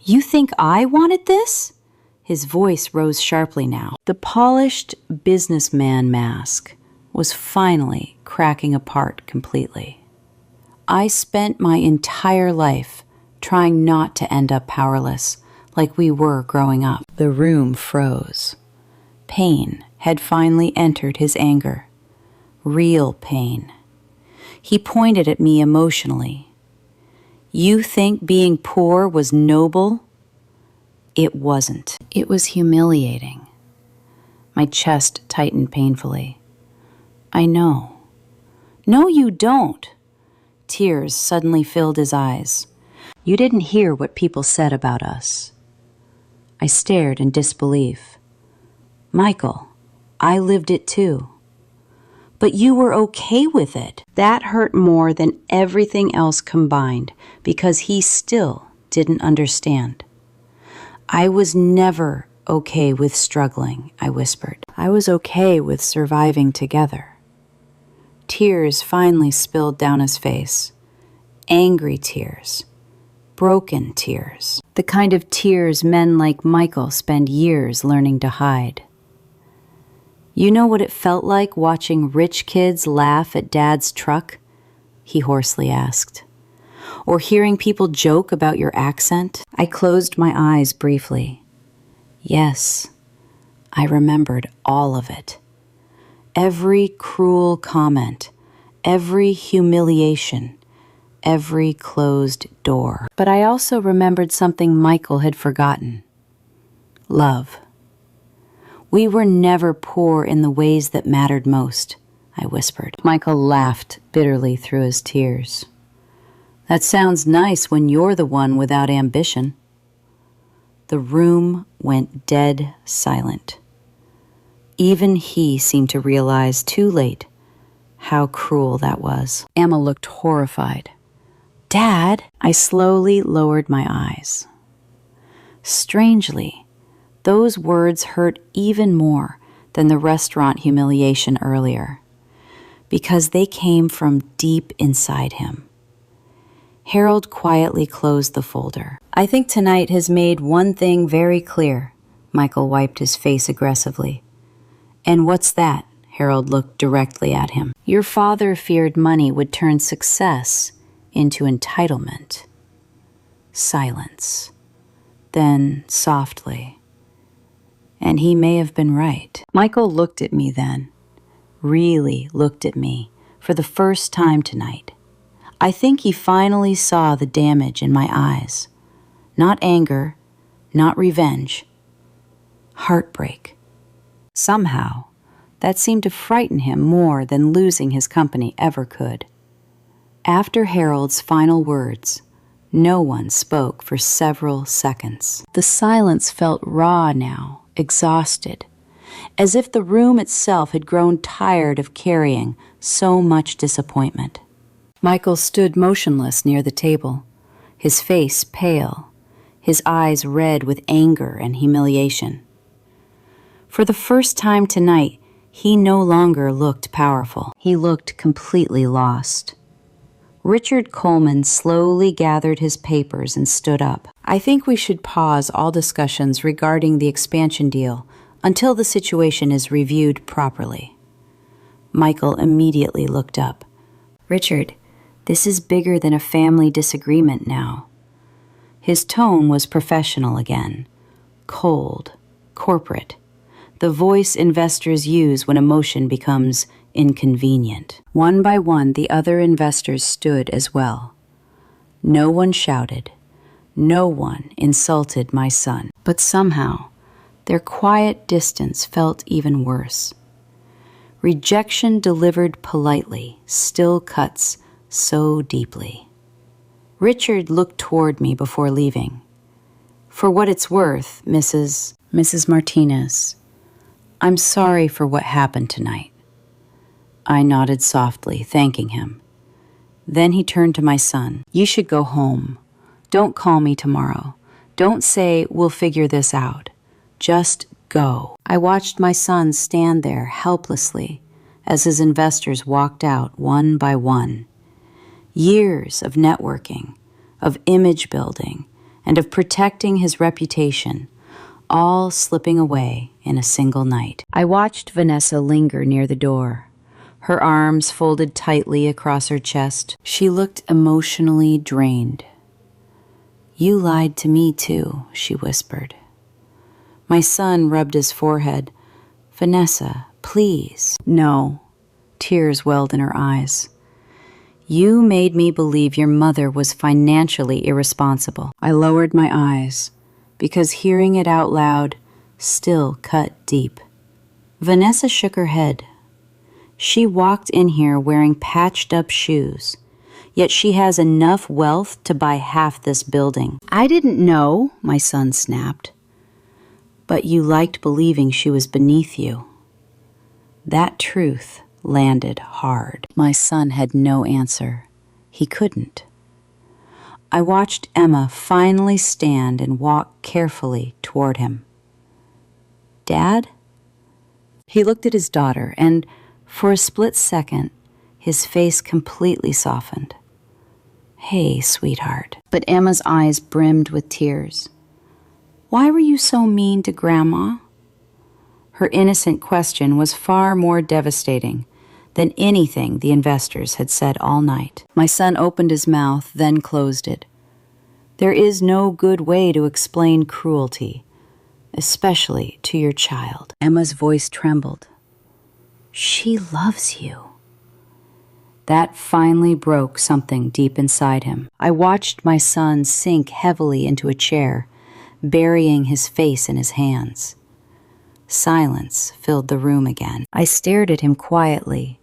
"You think I wanted this?" His voice rose sharply now. The polished businessman mask was finally cracking apart completely. I spent my entire life trying not to end up powerless like we were growing up. The room froze. Pain had finally entered his anger. Real pain. He pointed at me emotionally. "You think being poor was noble?" It wasn't. It was humiliating. My chest tightened painfully. "I know." "No, you don't." Tears suddenly filled his eyes. "You didn't hear what people said about us." I stared in disbelief. "Michael, I lived it too." "But you were okay with it." That hurt more than everything else combined because he still didn't understand. "I was never okay with struggling," I whispered. "I was okay with surviving together." Tears finally spilled down his face. Angry tears. Broken tears. The kind of tears men like Michael spend years learning to hide. You know what it felt like watching rich kids laugh at Dad's truck? He hoarsely asked. Or hearing people joke about your accent? I closed my eyes briefly. Yes, I remembered all of it. Every cruel comment, every humiliation, every closed door. But I also remembered something Michael had forgotten. Love. We were never poor in the ways that mattered most, I whispered. Michael laughed bitterly through his tears. That sounds nice when you're the one without ambition. The room went dead silent. Even he seemed to realize too late how cruel that was. Emma looked horrified. Dad, I slowly lowered my eyes. Strangely, those words hurt even more than the restaurant humiliation earlier, because they came from deep inside him. Harold quietly closed the folder. I think tonight has made one thing very clear. Michael wiped his face aggressively. And what's that? Harold looked directly at him. Your father feared money would turn success into entitlement. Silence. Then, softly. And he may have been right. Michael looked at me then. Really looked at me for the first time tonight. I think he finally saw the damage in my eyes. Not anger, not revenge. Heartbreak. Somehow, that seemed to frighten him more than losing his company ever could. After Harold's final words, no one spoke for several seconds. The silence felt raw now, exhausted, as if the room itself had grown tired of carrying so much disappointment. Michael stood motionless near the table, his face pale, his eyes red with anger and humiliation. For the first time tonight, he no longer looked powerful. He looked completely lost. Richard Coleman slowly gathered his papers and stood up. I think we should pause all discussions regarding the expansion deal until the situation is reviewed properly. Michael immediately looked up. Richard, this is bigger than a family disagreement now. His tone was professional again, cold, corporate, the voice investors use when emotion becomes inconvenient. One by one, the other investors stood as well. No one shouted. No one insulted my son. But somehow, their quiet distance felt even worse. Rejection delivered politely still cuts so deeply. Richard looked toward me before leaving. For what it's worth, Mrs. Martinez, I'm sorry for what happened tonight. I nodded softly, thanking him. Then he turned to my son. You should go home. Don't call me tomorrow. Don't say, we'll figure this out. Just go. I watched my son stand there helplessly as his investors walked out one by one. Years of networking, of image building, and of protecting his reputation, all slipping away in a single night. I watched Vanessa linger near the door, her arms folded tightly across her chest. She looked emotionally drained. You lied to me too, she whispered. My son rubbed his forehead. Vanessa, please. No. Tears welled in her eyes. You made me believe your mother was financially irresponsible. I lowered my eyes, because hearing it out loud still cut deep. Vanessa shook her head. She walked in here wearing patched-up shoes, yet she has enough wealth to buy half this building. I didn't know, my son snapped. But you liked believing she was beneath you. That truth landed hard. My son had no answer. He couldn't. I watched Emma finally stand and walk carefully toward him. Dad? He looked at his daughter, and for a split second, his face completely softened. "Hey, sweetheart." But Emma's eyes brimmed with tears. "Why were you so mean to Grandma?" Her innocent question was far more devastating than anything the investors had said all night. My son opened his mouth, then closed it. There is no good way to explain cruelty, especially to your child. Emma's voice trembled. "She loves you." That finally broke something deep inside him. I watched my son sink heavily into a chair, burying his face in his hands. Silence filled the room again. I stared at him quietly,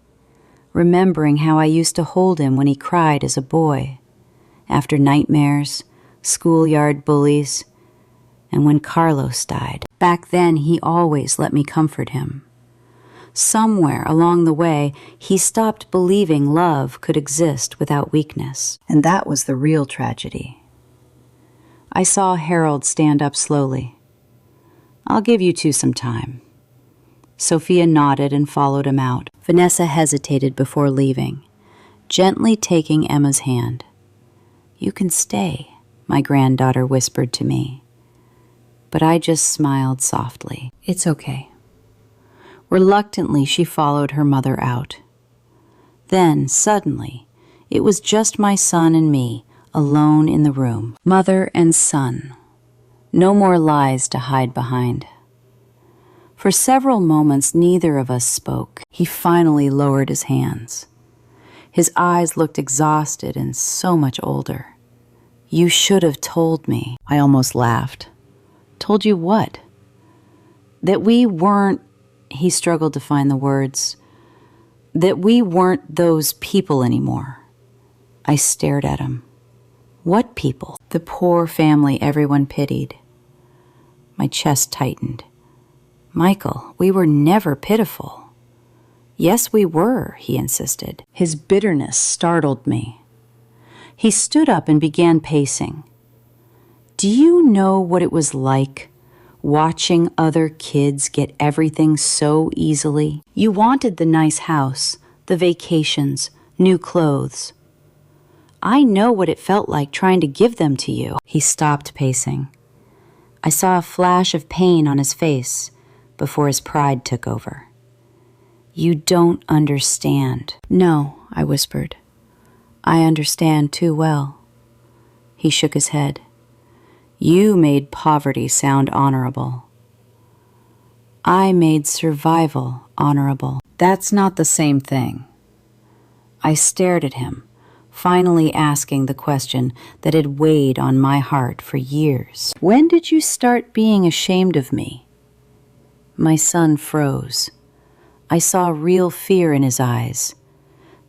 remembering how I used to hold him when he cried as a boy, after nightmares, schoolyard bullies, and when Carlos died. Back then, he always let me comfort him. Somewhere along the way, he stopped believing love could exist without weakness, and that was the real tragedy. I saw Harold stand up slowly. "I'll give you two some time." Sophia nodded and followed him out. Vanessa hesitated before leaving, gently taking Emma's hand. "You can stay," my granddaughter whispered to me. But I just smiled softly. "It's okay." Reluctantly, she followed her mother out. Then, suddenly, it was just my son and me, alone in the room. Mother and son. No more lies to hide behind. For several moments, neither of us spoke. He finally lowered his hands. His eyes looked exhausted and so much older. "You should have told me." I almost laughed. "Told you what?" "That we weren't," he struggled to find the words, "that we weren't those people anymore." I stared at him. What people? The poor family everyone pitied. My chest tightened. "Michael, we were never pitiful." "Yes, we were," he insisted. His bitterness startled me. He stood up and began pacing. "Do you know what it was like watching other kids get everything so easily? You wanted the nice house, the vacations, new clothes. I know what it felt like trying to give them to you." He stopped pacing. I saw a flash of pain on his face before his pride took over. "You don't understand." "No," I whispered. "I understand too well." He shook his head. "You made poverty sound honorable. I made survival honorable. That's not the same thing." I stared at him, finally asking the question that had weighed on my heart for years. "When did you start being ashamed of me?" My son froze. I saw real fear in his eyes.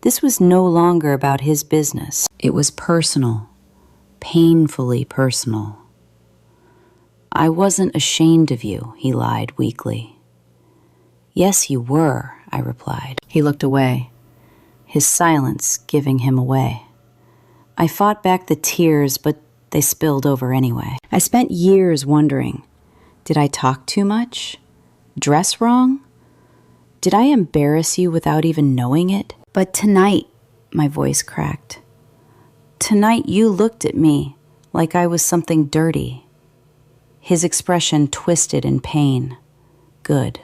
This was no longer about his business. It was personal, painfully personal. "I wasn't ashamed of you," he lied weakly. "Yes, you were," I replied. He looked away, his silence giving him away. I fought back the tears, but they spilled over anyway. I spent years wondering, did I talk too much? Dress wrong? Did I embarrass you without even knowing it? But tonight, my voice cracked. Tonight you looked at me like I was something dirty. His expression twisted in pain. Good.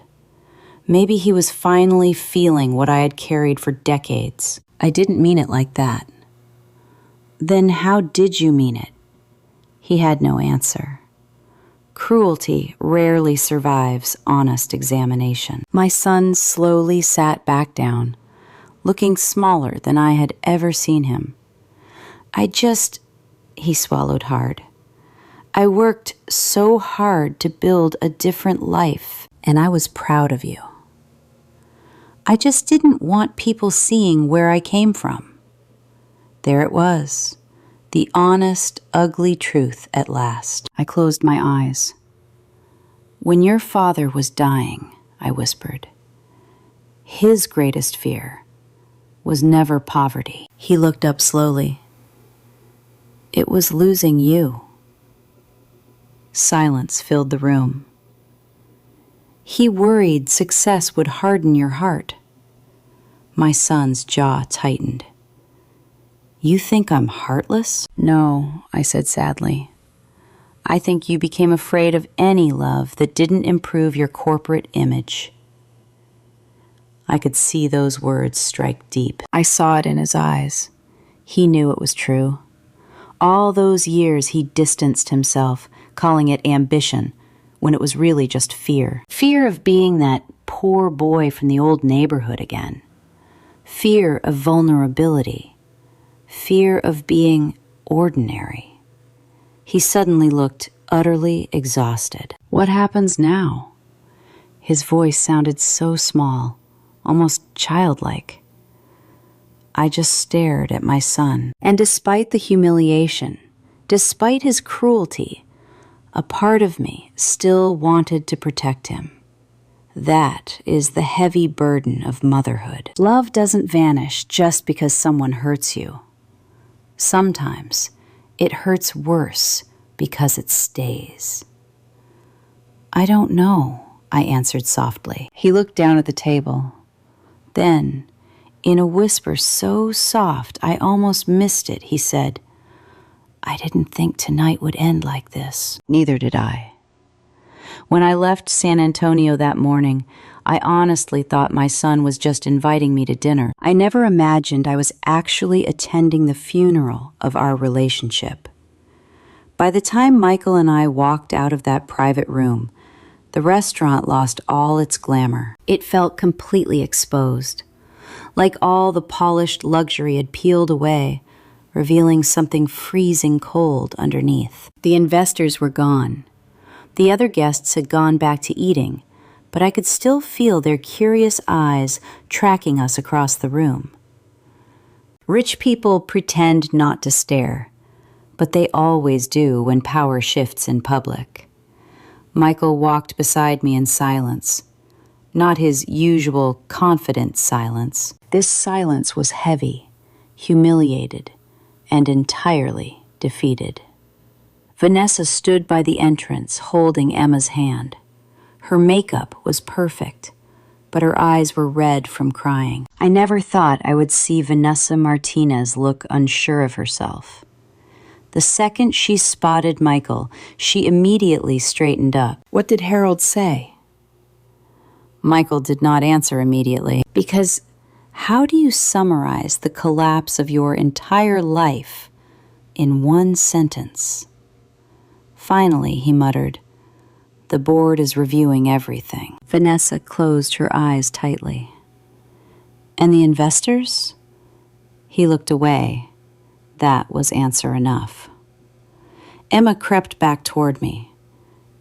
Maybe he was finally feeling what I had carried for decades. I didn't mean it like that. Then how did you mean it? He had no answer. Cruelty rarely survives honest examination. My son slowly sat back down, looking smaller than I had ever seen him. He swallowed hard. I worked so hard to build a different life, and I was proud of you. I just didn't want people seeing where I came from. There it was. The honest, ugly truth at last. I closed my eyes. "When your father was dying," I whispered, "his greatest fear was never poverty." He looked up slowly. "It was losing you." Silence filled the room. "He worried success would harden your heart." My son's jaw tightened. You think I'm heartless? No, I said sadly. I think you became afraid of any love that didn't improve your corporate image. I could see those words strike deep. I saw it in his eyes. He knew it was true. All those years he distanced himself, calling it ambition, when it was really just fear. Fear of being that poor boy from the old neighborhood again. Fear of vulnerability. Fear of being ordinary. He suddenly looked utterly exhausted. What happens now? His voice sounded so small, almost childlike. I just stared at my son, and despite the humiliation, despite his cruelty, a part of me still wanted to protect him. That is the heavy burden of motherhood. Love doesn't vanish just because someone hurts you. Sometimes it hurts worse because it stays. I don't know, I answered softly. He looked down at the table. Then, in a whisper so soft I almost missed it, he said, I didn't think tonight would end like this. Neither did I. When I left San Antonio that morning, I honestly thought my son was just inviting me to dinner. I never imagined I was actually attending the funeral of our relationship. By the time Michael and I walked out of that private room, the restaurant lost all its glamour. It felt completely exposed, like all the polished luxury had peeled away, revealing something freezing cold underneath. The investors were gone. The other guests had gone back to eating, but I could still feel their curious eyes tracking us across the room. Rich people pretend not to stare, but they always do when power shifts in public. Michael walked beside me in silence, not his usual confident silence. This silence was heavy, humiliated, and entirely defeated. Vanessa stood by the entrance, holding Emma's hand. Her makeup was perfect, but her eyes were red from crying. I never thought I would see Vanessa Martinez look unsure of herself. The second she spotted Michael, she immediately straightened up. What did Harold say? Michael did not answer immediately, because how do you summarize the collapse of your entire life in one sentence? Finally, he muttered, "The board is reviewing everything." Vanessa closed her eyes tightly. And the investors? He looked away. That was answer enough. Emma crept back toward me.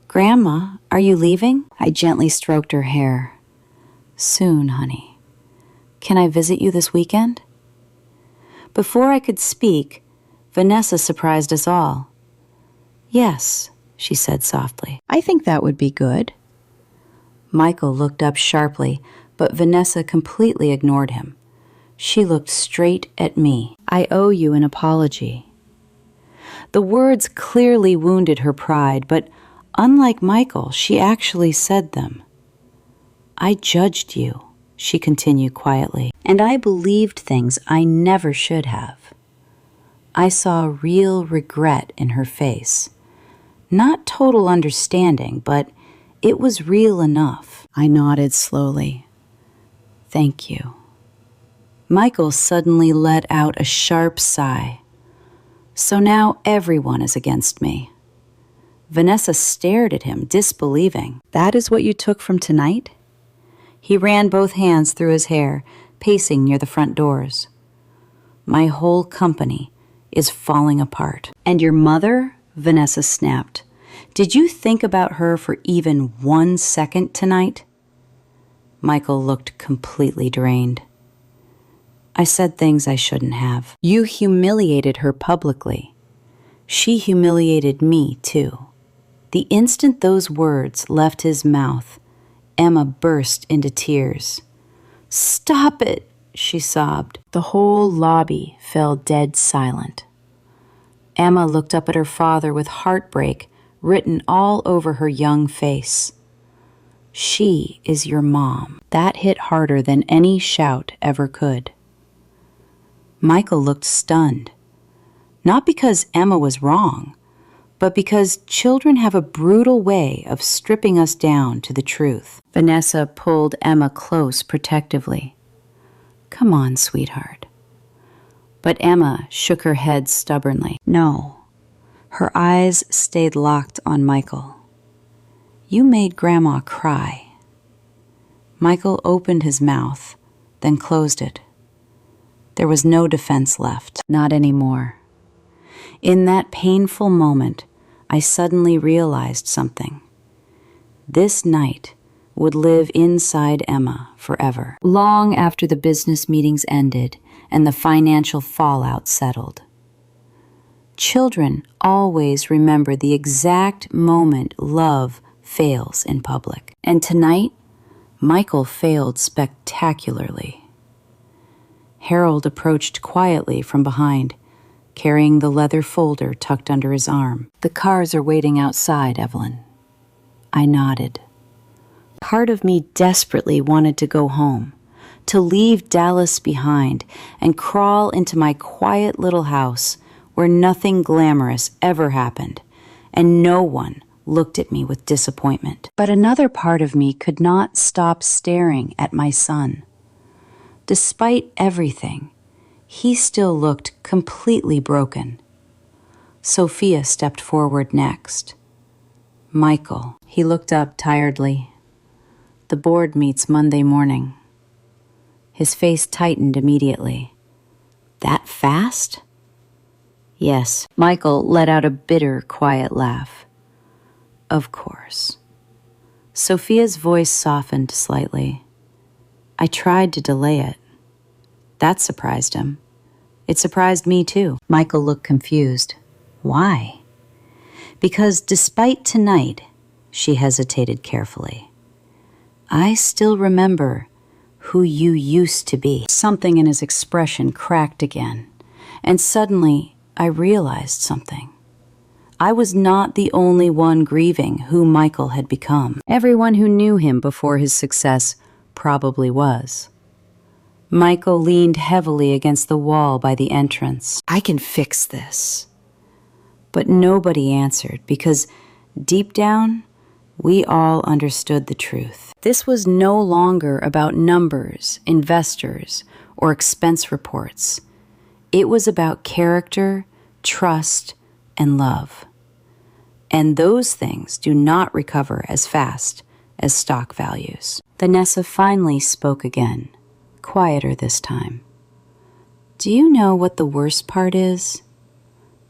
"Grandma, are you leaving?" I gently stroked her hair. "Soon, honey. Can I visit you this weekend?" Before I could speak, Vanessa surprised us all. "Yes," she said softly. "I think that would be good." Michael looked up sharply, but Vanessa completely ignored him. She looked straight at me. "I owe you an apology." The words clearly wounded her pride, but unlike Michael, she actually said them. "I judged you," she continued quietly, "and I believed things I never should have." I saw real regret in her face. Not total understanding, but it was real enough. I nodded slowly. "Thank you." Michael suddenly let out a sharp sigh. So now everyone is against me. Vanessa stared at him, disbelieving. "That is what you took from tonight?" He ran both hands through his hair, pacing near the front doors. "My whole company is falling apart." "And your mother?" Vanessa snapped. "Did you think about her for even 1 second tonight?" Michael looked completely drained. "I said things I shouldn't have. You humiliated her publicly. She humiliated me, too." The instant those words left his mouth, Emma burst into tears. "Stop it," she sobbed. The whole lobby fell dead silent. Emma looked up at her father with heartbreak written all over her young face. "She is your mom." That hit harder than any shout ever could. Michael looked stunned. Not because Emma was wrong, but because children have a brutal way of stripping us down to the truth. Vanessa pulled Emma close protectively. "Come on, sweetheart." But Emma shook her head stubbornly. No. Her eyes stayed locked on Michael. "You made Grandma cry." Michael opened his mouth, then closed it. There was no defense left, not anymore. In that painful moment, I suddenly realized something. This night would live inside Emma forever, long after the business meetings ended and the financial fallout settled. Children always remember the exact moment love fails in public. And tonight, Michael failed spectacularly. Harold approached quietly from behind, carrying the leather folder tucked under his arm. "The cars are waiting outside, Evelyn." I nodded. Part of me desperately wanted to go home, to leave Dallas behind and crawl into my quiet little house where nothing glamorous ever happened, and no one looked at me with disappointment. But another part of me could not stop staring at my son. Despite everything, he still looked completely broken. Sophia stepped forward next. "Michael," he looked up tiredly. "The board meets Monday morning." His face tightened immediately. "That fast?" "Yes." Michael let out a bitter, quiet laugh. "Of course." Sophia's voice softened slightly. "I tried to delay it." That surprised him. It surprised me too. Michael looked confused. "Why?" "Because despite tonight," she hesitated carefully, "I still remember who you used to be." Something in his expression cracked again, and suddenly I realized something. I was not the only one grieving who Michael had become. Everyone who knew him before his success probably was. Michael leaned heavily against the wall by the entrance. "I can fix this." But nobody answered because, deep down, we all understood the truth. This was no longer about numbers, investors, or expense reports. It was about character, trust, and love. And those things do not recover as fast as stock values. Vanessa finally spoke again, quieter this time. "Do you know what the worst part is?"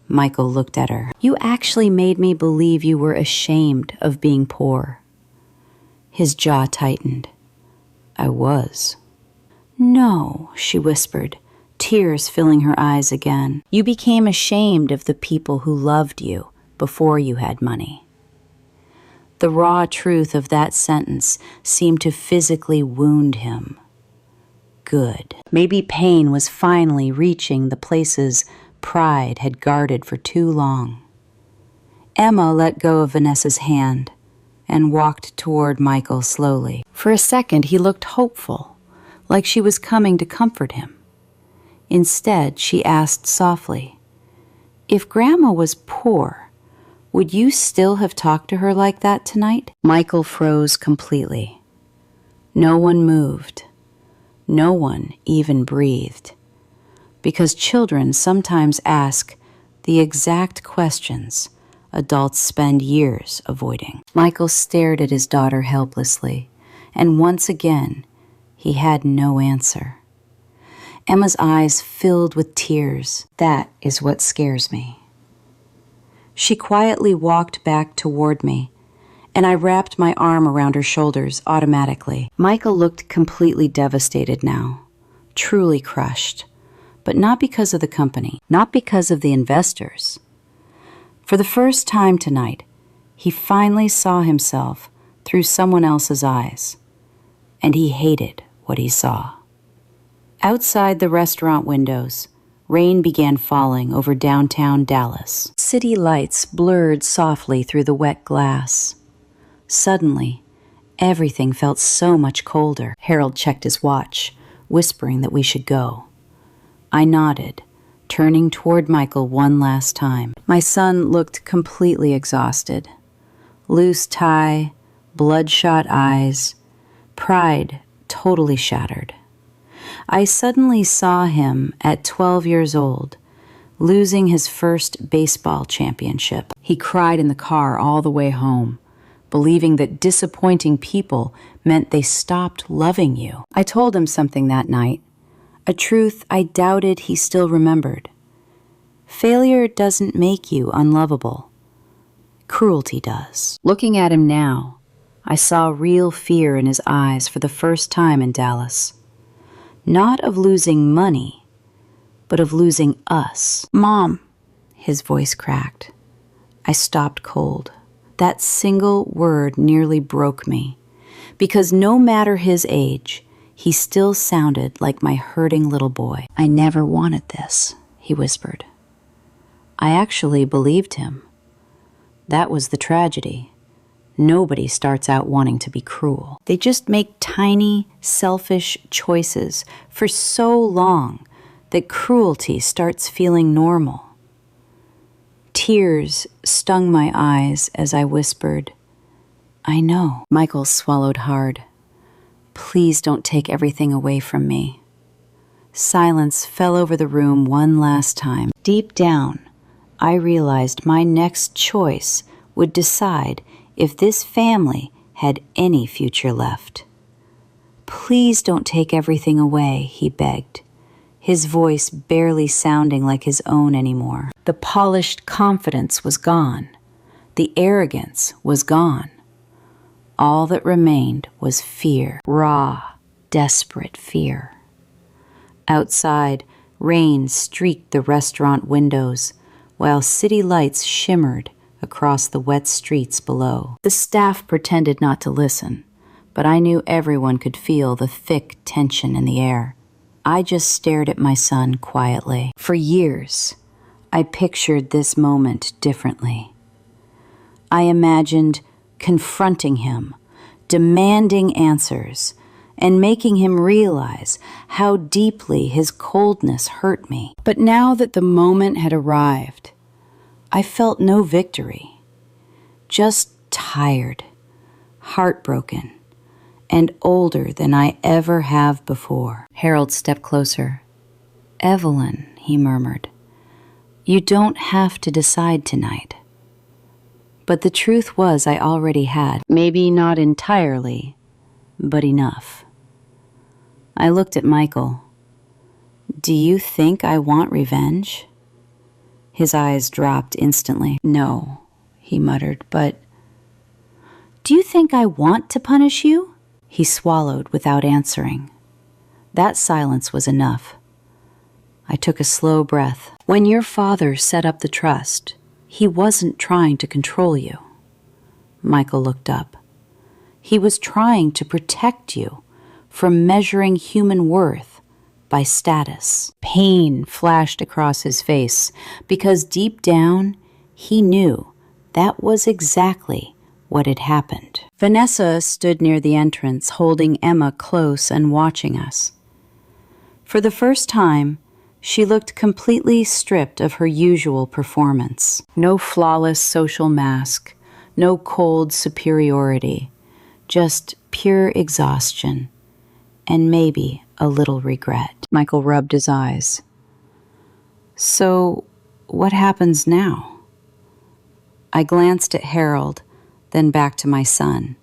Michael looked at her. "You actually made me believe you were ashamed of being poor." His jaw tightened. "I was." "No," she whispered, tears filling her eyes again. "You became ashamed of the people who loved you before you had money." The raw truth of that sentence seemed to physically wound him. Good. Maybe pain was finally reaching the places pride had guarded for too long. Emma let go of Vanessa's hand and walked toward Michael slowly. For a second, he looked hopeful, like she was coming to comfort him. Instead, she asked softly, "If Grandma was poor, would you still have talked to her like that tonight?" Michael froze completely. No one moved. No one even breathed. Because children sometimes ask the exact questions adults spend years avoiding. Michael stared at his daughter helplessly, and once again, he had no answer. Emma's eyes filled with tears. "That is what scares me." She quietly walked back toward me, and I wrapped my arm around her shoulders automatically. Michael looked completely devastated now, truly crushed, but not because of the company, not because of the investors. For the first time tonight, he finally saw himself through someone else's eyes, and he hated what he saw. Outside the restaurant windows, rain began falling over downtown Dallas. City lights blurred softly through the wet glass. Suddenly, everything felt so much colder. Harold checked his watch, whispering that we should go. I nodded, turning toward Michael one last time. My son looked completely exhausted. Loose tie, bloodshot eyes, pride totally shattered. I suddenly saw him at 12 years old, losing his first baseball championship. He cried in the car all the way home, believing that disappointing people meant they stopped loving you. I told him something that night, a truth I doubted he still remembered. Failure doesn't make you unlovable. Cruelty does. Looking at him now, I saw real fear in his eyes for the first time in Dallas. Not of losing money, but of losing us. "Mom," his voice cracked. I stopped cold. That single word nearly broke me, because no matter his age, he still sounded like my hurting little boy. "I never wanted this," he whispered. I actually believed him. That was the tragedy. Nobody starts out wanting to be cruel. They just make tiny, selfish choices for so long that cruelty starts feeling normal. Tears stung my eyes as I whispered, "I know." Michael swallowed hard. "Please don't take everything away from me." Silence fell over the room one last time. Deep down, I realized my next choice would decide if this family had any future left. "Please don't take everything away," he begged, his voice barely sounding like his own anymore. The polished confidence was gone. The arrogance was gone. All that remained was fear, raw, desperate fear. Outside, rain streaked the restaurant windows, while city lights shimmered across the wet streets below. The staff pretended not to listen, but I knew everyone could feel the thick tension in the air. I just stared at my son quietly. For years, I pictured this moment differently. I imagined confronting him, demanding answers, and making him realize how deeply his coldness hurt me. But now that the moment had arrived, I felt no victory, just tired, heartbroken, and older than I ever have before. Harold stepped closer. "Evelyn," he murmured, "you don't have to decide tonight." But the truth was I already had, maybe not entirely, but enough. I looked at Michael. "Do you think I want revenge?" His eyes dropped instantly. "No," he muttered, "but do you think I want to punish you?" He swallowed without answering. That silence was enough. I took a slow breath. "When your father set up the trust, he wasn't trying to control you." Michael looked up. "He was trying to protect you from measuring human worth by status." Pain flashed across his face because deep down, he knew that was exactly what had happened. Vanessa stood near the entrance, holding Emma close and watching us. For the first time, she looked completely stripped of her usual performance. No flawless social mask, no cold superiority, just pure exhaustion, and maybe a little regret. Michael rubbed his eyes. "So, what happens now?" I glanced at Harold, then back to my son.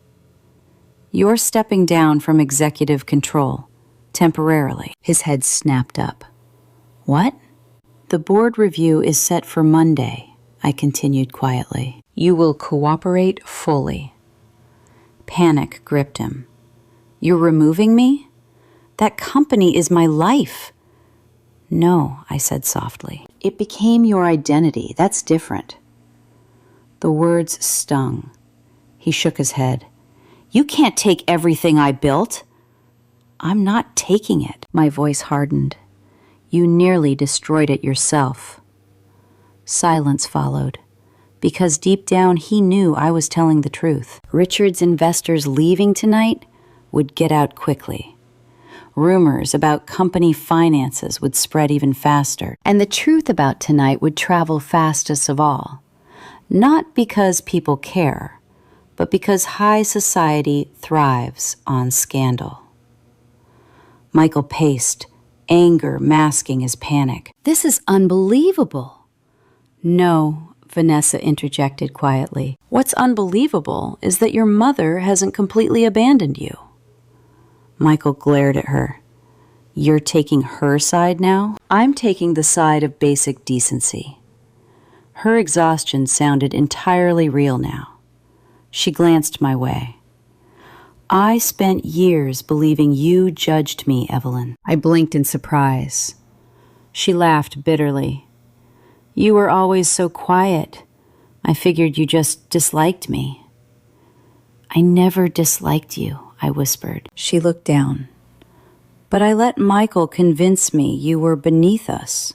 "You're stepping down from executive control, temporarily." His head snapped up. "What?" "The board review is set for Monday," I continued quietly. "You will cooperate fully." Panic gripped him. "You're removing me? That company is my life." "No," I said softly. "It became your identity. That's different." The words stung. He shook his head. "You can't take everything I built." "I'm not taking it." My voice hardened. "You nearly destroyed it yourself." Silence followed, because deep down he knew I was telling the truth. Richard's investors leaving tonight would get out quickly. Rumors about company finances would spread even faster, and the truth about tonight would travel fastest of all. Not because people care, but because high society thrives on scandal. Michael paced, anger masking his panic. "This is unbelievable." "No," Vanessa interjected quietly. "What's unbelievable is that your mother hasn't completely abandoned you." Michael glared at her. "You're taking her side now?" "I'm taking the side of basic decency." Her exhaustion sounded entirely real now. She glanced my way. "I spent years believing you judged me, Evelyn." I blinked in surprise. She laughed bitterly. "You were always so quiet. I figured you just disliked me." "I never disliked you," I whispered. She looked down. "But I let Michael convince me you were beneath us."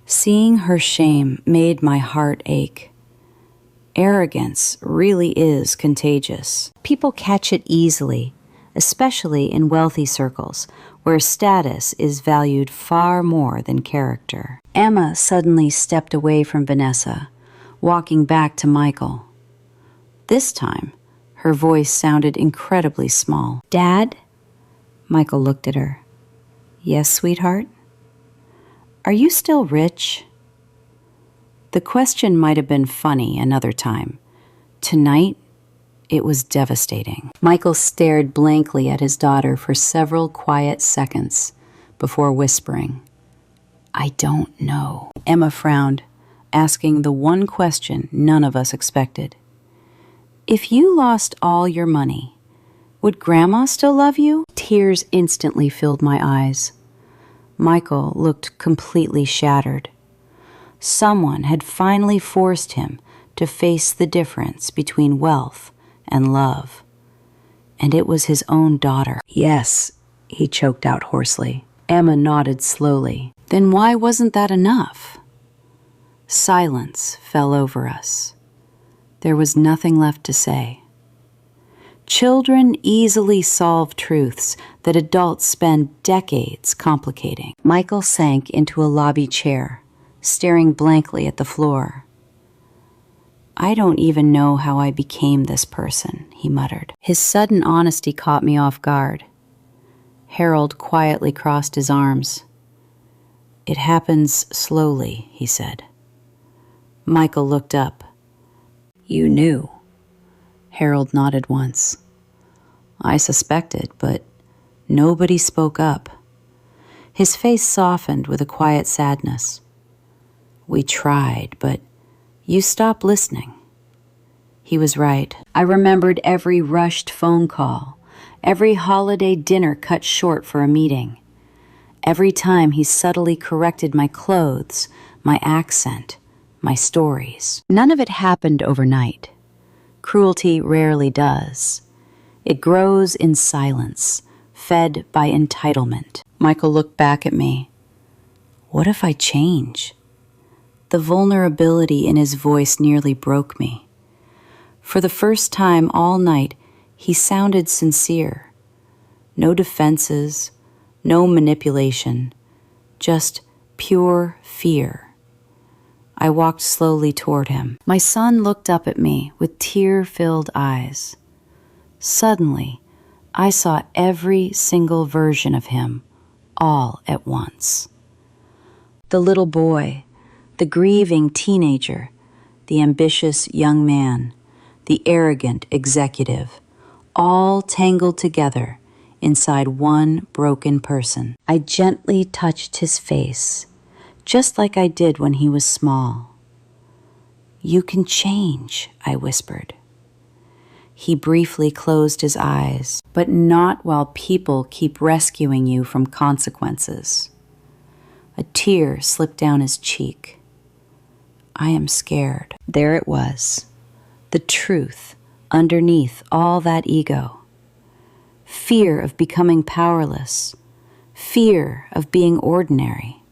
Seeing her shame made my heart ache. Arrogance really is contagious. People catch it easily, especially in wealthy circles, where status is valued far more than character. Emma suddenly stepped away from Vanessa, walking back to Michael. This time, her voice sounded incredibly small. "Dad?" Michael looked at her. "Yes, sweetheart?" "Are you still rich?" The question might have been funny another time. Tonight, it was devastating. Michael stared blankly at his daughter for several quiet seconds before whispering, "I don't know." Emma frowned, asking the one question none of us expected. "If you lost all your money, would Grandma still love you?" Tears instantly filled my eyes. Michael looked completely shattered. Someone had finally forced him to face the difference between wealth and love. And it was his own daughter. "Yes," he choked out hoarsely. Emma nodded slowly. "Then why wasn't that enough?" Silence fell over us. There was nothing left to say. Children easily solve truths that adults spend decades complicating. Michael sank into a lobby chair, staring blankly at the floor. "I don't even know how I became this person," he muttered. His sudden honesty caught me off guard. Harold quietly crossed his arms. "It happens slowly," he said. Michael looked up. "You knew?" Harold nodded once. "I suspected, but nobody spoke up." His face softened with a quiet sadness. "We tried, but you stopped listening." He was right. I remembered every rushed phone call, every holiday dinner cut short for a meeting, every time he subtly corrected my clothes, my accent, my stories. None of it happened overnight. Cruelty rarely does. It grows in silence, fed by entitlement. Michael looked back at me. "What if I change?" The vulnerability in his voice nearly broke me. For the first time all night, he sounded sincere. No defenses, no manipulation, just pure fear. I walked slowly toward him. My son looked up at me with tear-filled eyes. Suddenly, I saw every single version of him, all at once. The little boy, the grieving teenager, the ambitious young man, the arrogant executive, all tangled together inside one broken person. I gently touched his face, just like I did when he was small. "You can change," I whispered. He briefly closed his eyes, but not while people keep rescuing you from consequences. A tear slipped down his cheek. "I am scared." There it was, the truth underneath all that ego. Fear of becoming powerless, fear of being ordinary,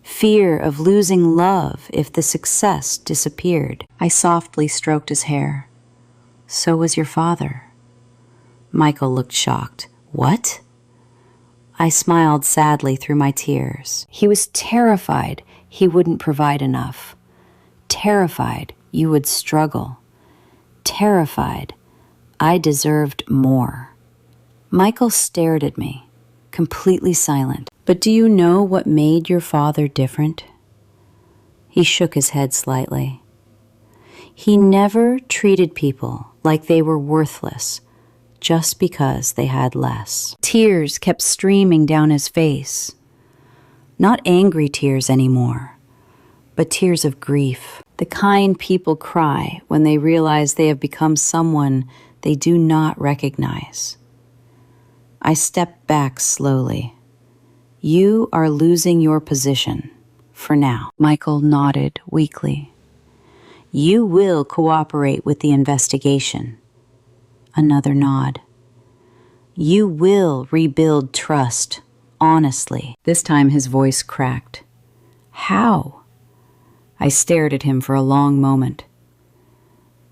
fear of losing love if the success disappeared. I softly stroked his hair. "So was your father." Michael looked shocked. "What?" I smiled sadly through my tears. He was terrified he wouldn't provide enough. Terrified you would struggle. Terrified I deserved more. Michael stared at me, completely silent. But do you know what made your father different? He shook his head slightly. He never treated people like they were worthless just because they had less. Tears kept streaming down his face. Not angry tears anymore, but tears of grief. The kind people cry when they realize they have become someone they do not recognize. I stepped back slowly. You are losing your position, for now. Michael nodded weakly. You will cooperate with the investigation. Another nod. You will rebuild trust, honestly. This time his voice cracked. How? I stared at him for a long moment.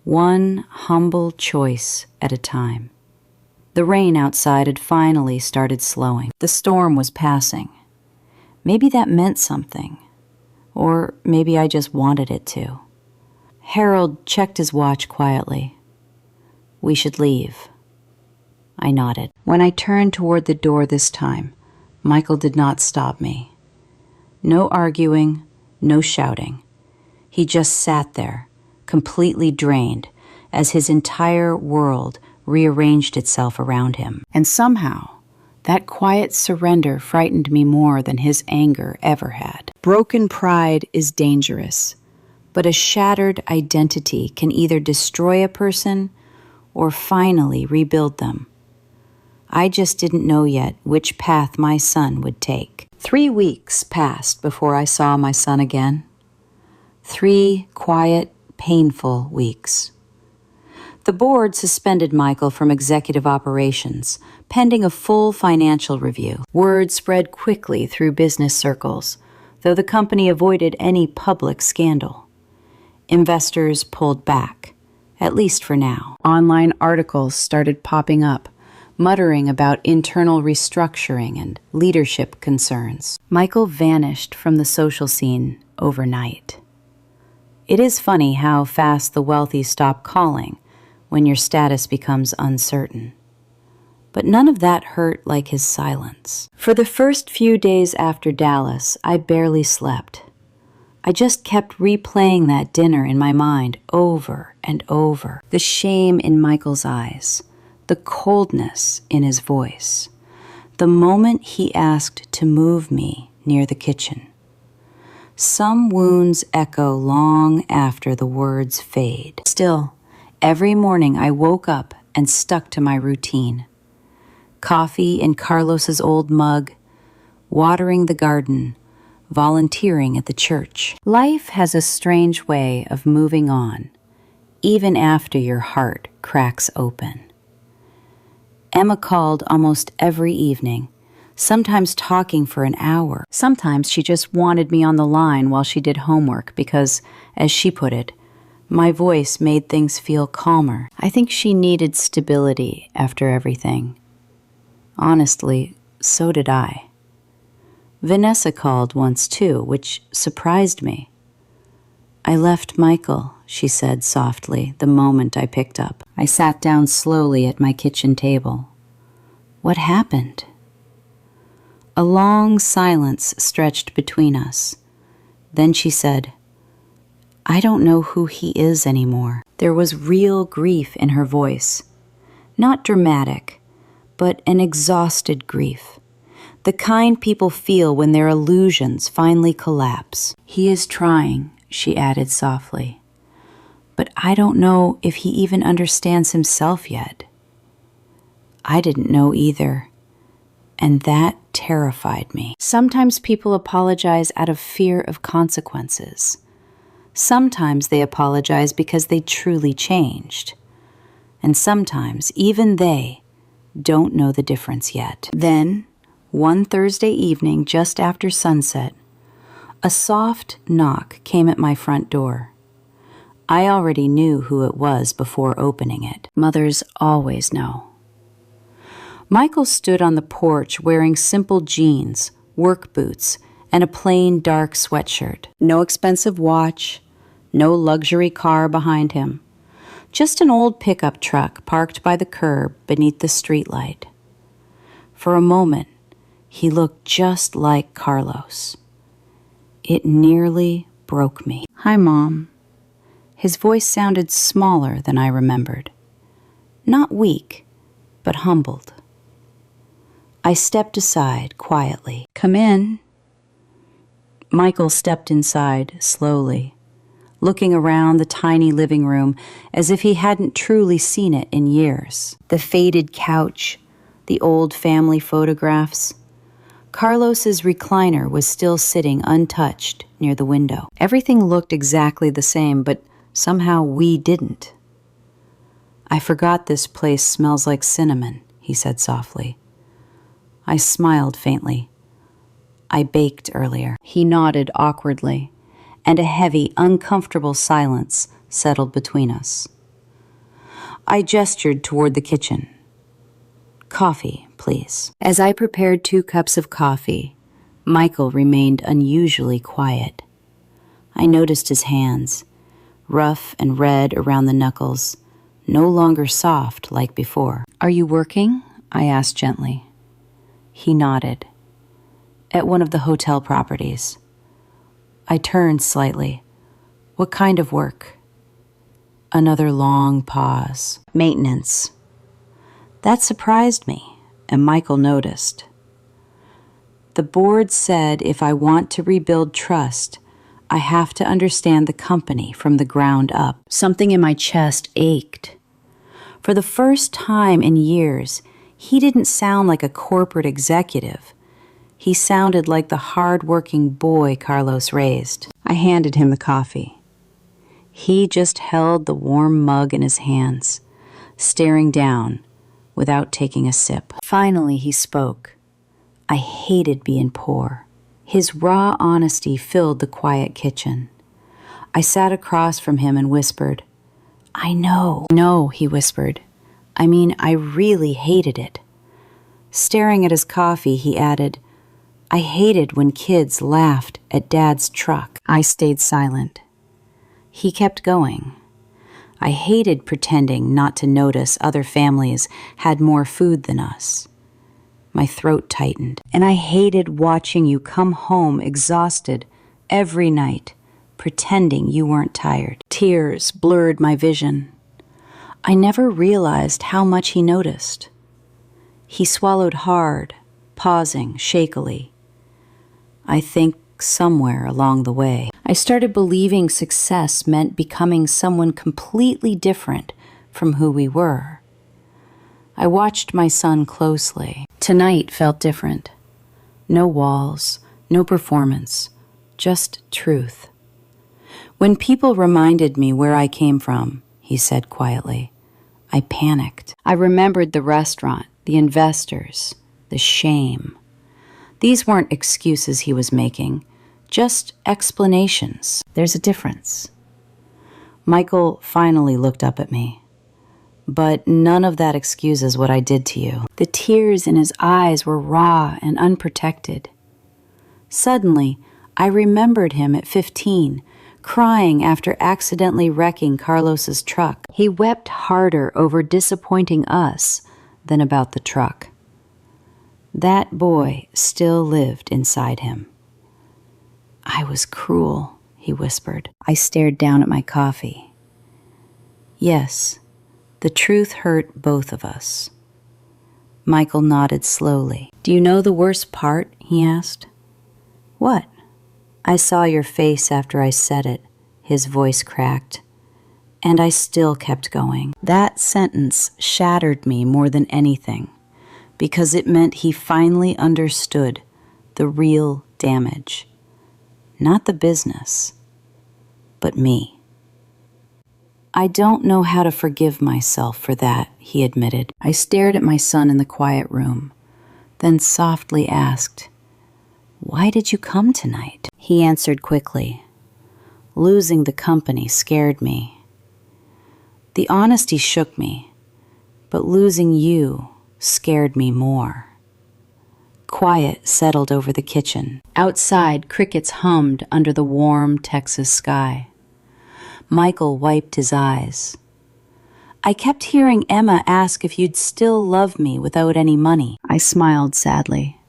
One humble choice at a time. The rain outside had finally started slowing. The storm was passing. Maybe that meant something. Or maybe I just wanted it to. Harold checked his watch quietly. We should leave. I nodded. When I turned toward the door this time, Michael did not stop me. No arguing, no shouting. He just sat there, completely drained, as his entire world rearranged itself around him. And somehow, that quiet surrender frightened me more than his anger ever had. Broken pride is dangerous, but a shattered identity can either destroy a person or finally rebuild them. I just didn't know yet which path my son would take. 3 weeks passed before I saw my son again. 3 quiet, painful weeks. The board suspended Michael from executive operations, pending a full financial review. Word spread quickly through business circles, though the company avoided any public scandal. Investors pulled back, at least for now. Online articles started popping up, muttering about internal restructuring and leadership concerns. Michael vanished from the social scene overnight. It is funny how fast the wealthy stop calling when your status becomes uncertain. But none of that hurt like his silence. For the first few days after Dallas, I barely slept. I just kept replaying that dinner in my mind over and over. The shame in Michael's eyes, the coldness in his voice, the moment he asked to move me near the kitchen. Some wounds echo long after the words fade. Still, every morning I woke up and stuck to my routine. Coffee in Carlos's old mug, watering the garden, volunteering at the church. Life has a strange way of moving on, even after your heart cracks open. Emma called almost every evening, sometimes talking for an hour. Sometimes she just wanted me on the line while she did homework because, as she put it, my voice made things feel calmer. I think she needed stability after everything. Honestly, so did I. Vanessa called once too, which surprised me. I left Michael, she said softly, the moment I picked up. I sat down slowly at my kitchen table. What happened? A long silence stretched between us. Then she said, I don't know who he is anymore. There was real grief in her voice. Not dramatic, but an exhausted grief. The kind people feel when their illusions finally collapse. He is trying, she added softly. But I don't know if he even understands himself yet. I didn't know either, and that terrified me. Sometimes people apologize out of fear of consequences. Sometimes they apologize because they truly changed. And sometimes even they don't know the difference yet. Then, one Thursday evening just after sunset, a soft knock came at my front door. I already knew who it was before opening it. Mothers always know. Michael stood on the porch wearing simple jeans, work boots, and a plain dark sweatshirt. No expensive watch, no luxury car behind him. Just an old pickup truck parked by the curb beneath the streetlight. For a moment, he looked just like Carlos. It nearly broke me. "Hi, Mom." His voice sounded smaller than I remembered. Not weak, but humbled. I stepped aside quietly. "Come in." Michael stepped inside slowly, looking around the tiny living room as if he hadn't truly seen it in years. The faded couch, the old family photographs. Carlos's recliner was still sitting untouched near the window. Everything looked exactly the same, but somehow we didn't. "I forgot this place smells like cinnamon," he said softly. I smiled faintly. "I baked earlier." He nodded awkwardly, and a heavy, uncomfortable silence settled between us. I gestured toward the kitchen. "Coffee, please." As I prepared 2 cups of coffee, Michael remained unusually quiet. I noticed his hands, rough and red around the knuckles, no longer soft like before. "Are you working?" I asked gently. He nodded. "At one of the hotel properties." I turned slightly. "What kind of work?" Another long pause. "Maintenance." That surprised me, and Michael noticed. "The board said if I want to rebuild trust, I have to understand the company from the ground up." Something in my chest ached. For the first time in years, he didn't sound like a corporate executive. He sounded like the hard-working boy Carlos raised. I handed him the coffee. He just held the warm mug in his hands, staring down without taking a sip. Finally, he spoke. I hated being poor. His raw honesty filled the quiet kitchen. I sat across from him and whispered, "I know." "No," he whispered. "I mean, I really hated it." Staring at his coffee, he added, "I hated when kids laughed at Dad's truck." I stayed silent. He kept going. I hated pretending not to notice other families had more food than us. My throat tightened, and I hated watching you come home exhausted every night, pretending you weren't tired. Tears blurred my vision. I never realized how much he noticed. He swallowed hard, pausing shakily. I think somewhere along the way, I started believing success meant becoming someone completely different from who we were. I watched my son closely. Tonight felt different. No walls, no performance, just truth. When people reminded me where I came from, he said quietly, I panicked. I remembered the restaurant, the investors, the shame. These weren't excuses he was making, just explanations. There's a difference. Michael finally looked up at me. But none of that excuses what I did to you. The tears in his eyes were raw and unprotected. Suddenly, I remembered him at 15, crying after accidentally wrecking Carlos's truck. He wept harder over disappointing us than about the truck. That boy still lived inside him. I was cruel, he whispered. I stared down at my coffee. Yes, the truth hurt both of us. Michael nodded slowly. Do you know the worst part? He asked. What? I saw your face after I said it, his voice cracked. And I still kept going. That sentence shattered me more than anything, because it meant he finally understood the real damage. Not the business, but me. I don't know how to forgive myself for that, he admitted. I stared at my son in the quiet room, then softly asked, Why did you come tonight? He answered quickly. Losing the company scared me. The honesty shook me, but losing you scared me more. Quiet settled over the kitchen. Outside, crickets hummed under the warm Texas sky. Michael wiped his eyes. I kept hearing Emma ask if you'd still love me without any money. I smiled sadly.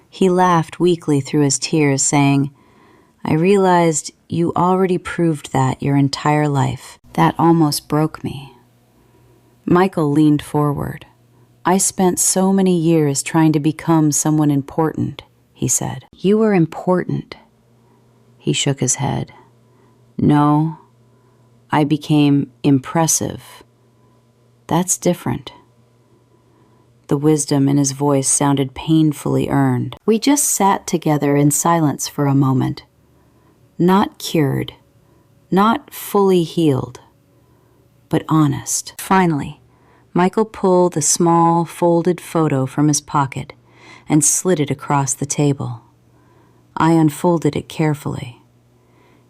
He laughed weakly through his tears, saying, I realized you already proved that your entire life. That almost broke me. Michael leaned forward. I spent so many years trying to become someone important, he said. You were important. He shook his head. No, I became impressive. That's different. The wisdom in his voice sounded painfully earned. We just sat together in silence for a moment. Not cured, not fully healed, but honest. Finally, Michael pulled a small, folded photo from his pocket and slid it across the table. I unfolded it carefully.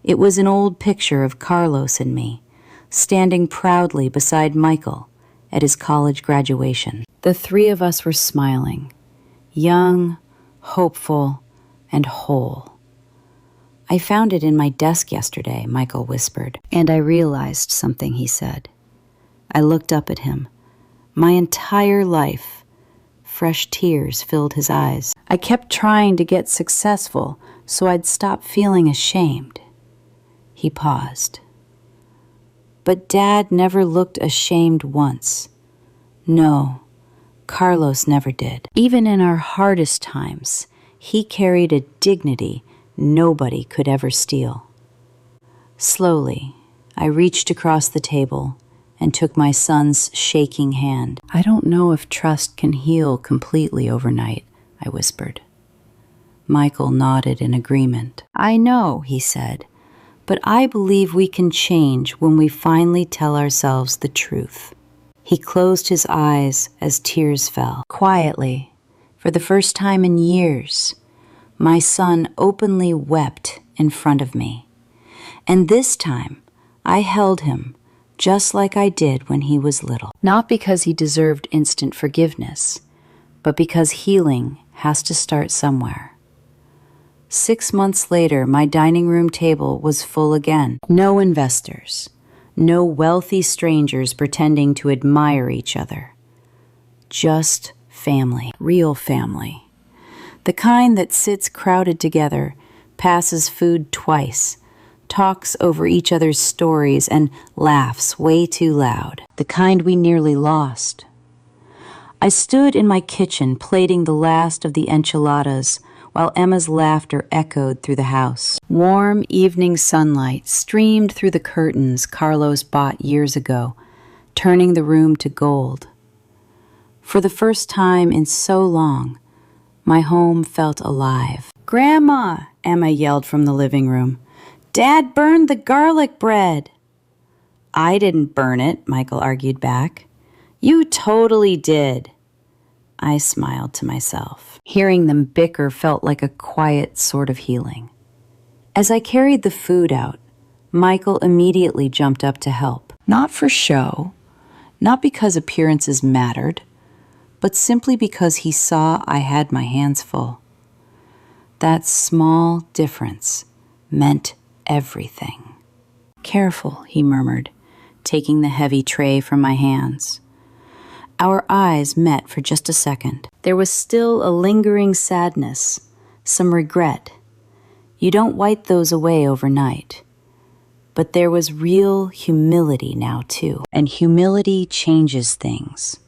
It was an old picture of Carlos and me, standing proudly beside Michael at his college graduation. The three of us were smiling, young, hopeful, and whole. I found it in my desk yesterday, Michael whispered, and I realized something he said. I looked up at him. My entire life, fresh tears filled his eyes. I kept trying to get successful so I'd stop feeling ashamed. He paused. But Dad never looked ashamed once. No, Carlos never did. Even in our hardest times, he carried a dignity nobody could ever steal. Slowly, I reached across the table and took my son's shaking hand. I don't know if trust can heal completely overnight, I whispered. Michael nodded in agreement. I know, he said, but I believe we can change when we finally tell ourselves the truth. He closed his eyes as tears fell. Quietly, for the first time in years, my son openly wept in front of me. And this time, I held him just like I did when he was little. Not because he deserved instant forgiveness, but because healing has to start somewhere. 6 months later, my dining room table was full again. No investors, no wealthy strangers pretending to admire each other. Just family, real family. The kind that sits crowded together, passes food twice, talks over each other's stories, and laughs way too loud. The kind we nearly lost. I stood in my kitchen plating the last of the enchiladas while Emma's laughter echoed through the house. Warm evening sunlight streamed through the curtains Carlos bought years ago, turning the room to gold. For the first time in so long, my home felt alive. Grandma, Emma yelled from the living room. Dad burned the garlic bread. I didn't burn it, Michael argued back. You totally did. I smiled to myself. Hearing them bicker felt like a quiet sort of healing. As I carried the food out, Michael immediately jumped up to help. Not for show, not because appearances mattered, but simply because he saw I had my hands full. That small difference meant everything. Careful, he murmured, taking the heavy tray from my hands. Our eyes met for just a second. There was still a lingering sadness, some regret. You don't wipe those away overnight. But there was real humility now, too. And humility changes things.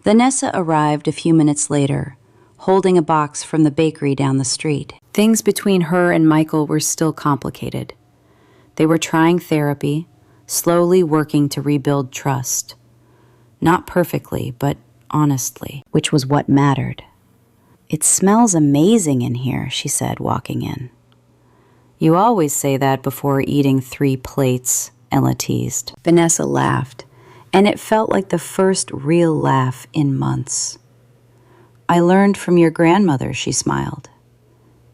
Vanessa arrived a few minutes later, holding a box from the bakery down the street. Things between her and Michael were still complicated. They were trying therapy, slowly working to rebuild trust. Not perfectly, but honestly, which was what mattered. It smells amazing in here, she said, walking in. You always say that before eating 3 plates, Ella teased. Vanessa laughed, and it felt like the first real laugh in months. I learned from your grandmother, she smiled.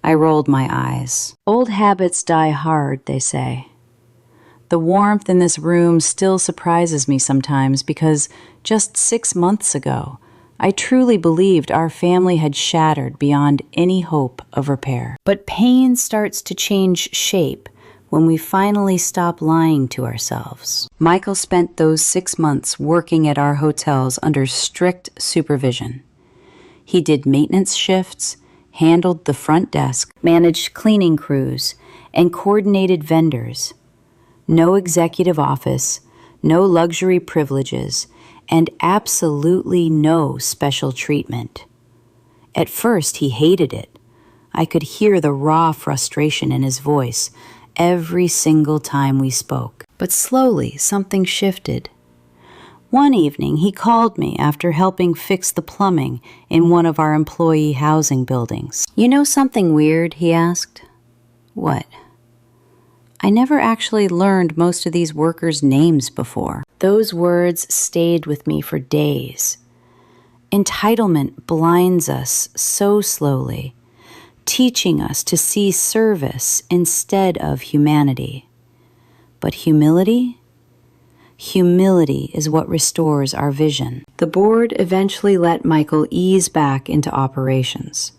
I rolled my eyes. Old habits die hard, they say. The warmth in this room still surprises me sometimes because Just 6 months ago, I truly believed our family had shattered beyond any hope of repair. But pain starts to change shape when we finally stop lying to ourselves. Michael spent those 6 months working at our hotels under strict supervision. He did maintenance shifts, handled the front desk, managed cleaning crews, and coordinated vendors. No executive office, no luxury privileges, and absolutely no special treatment. At first, he hated it. I could hear the raw frustration in his voice every single time we spoke. But slowly, something shifted. One evening, he called me after helping fix the plumbing in one of our employee housing buildings. "You know something weird?" he asked. "What?" I never actually learned most of these workers' names before. Those words stayed with me for days. Entitlement blinds us so slowly, teaching us to see service instead of humanity. But humility? Humility is what restores our vision. The board eventually let Michael ease back into operations.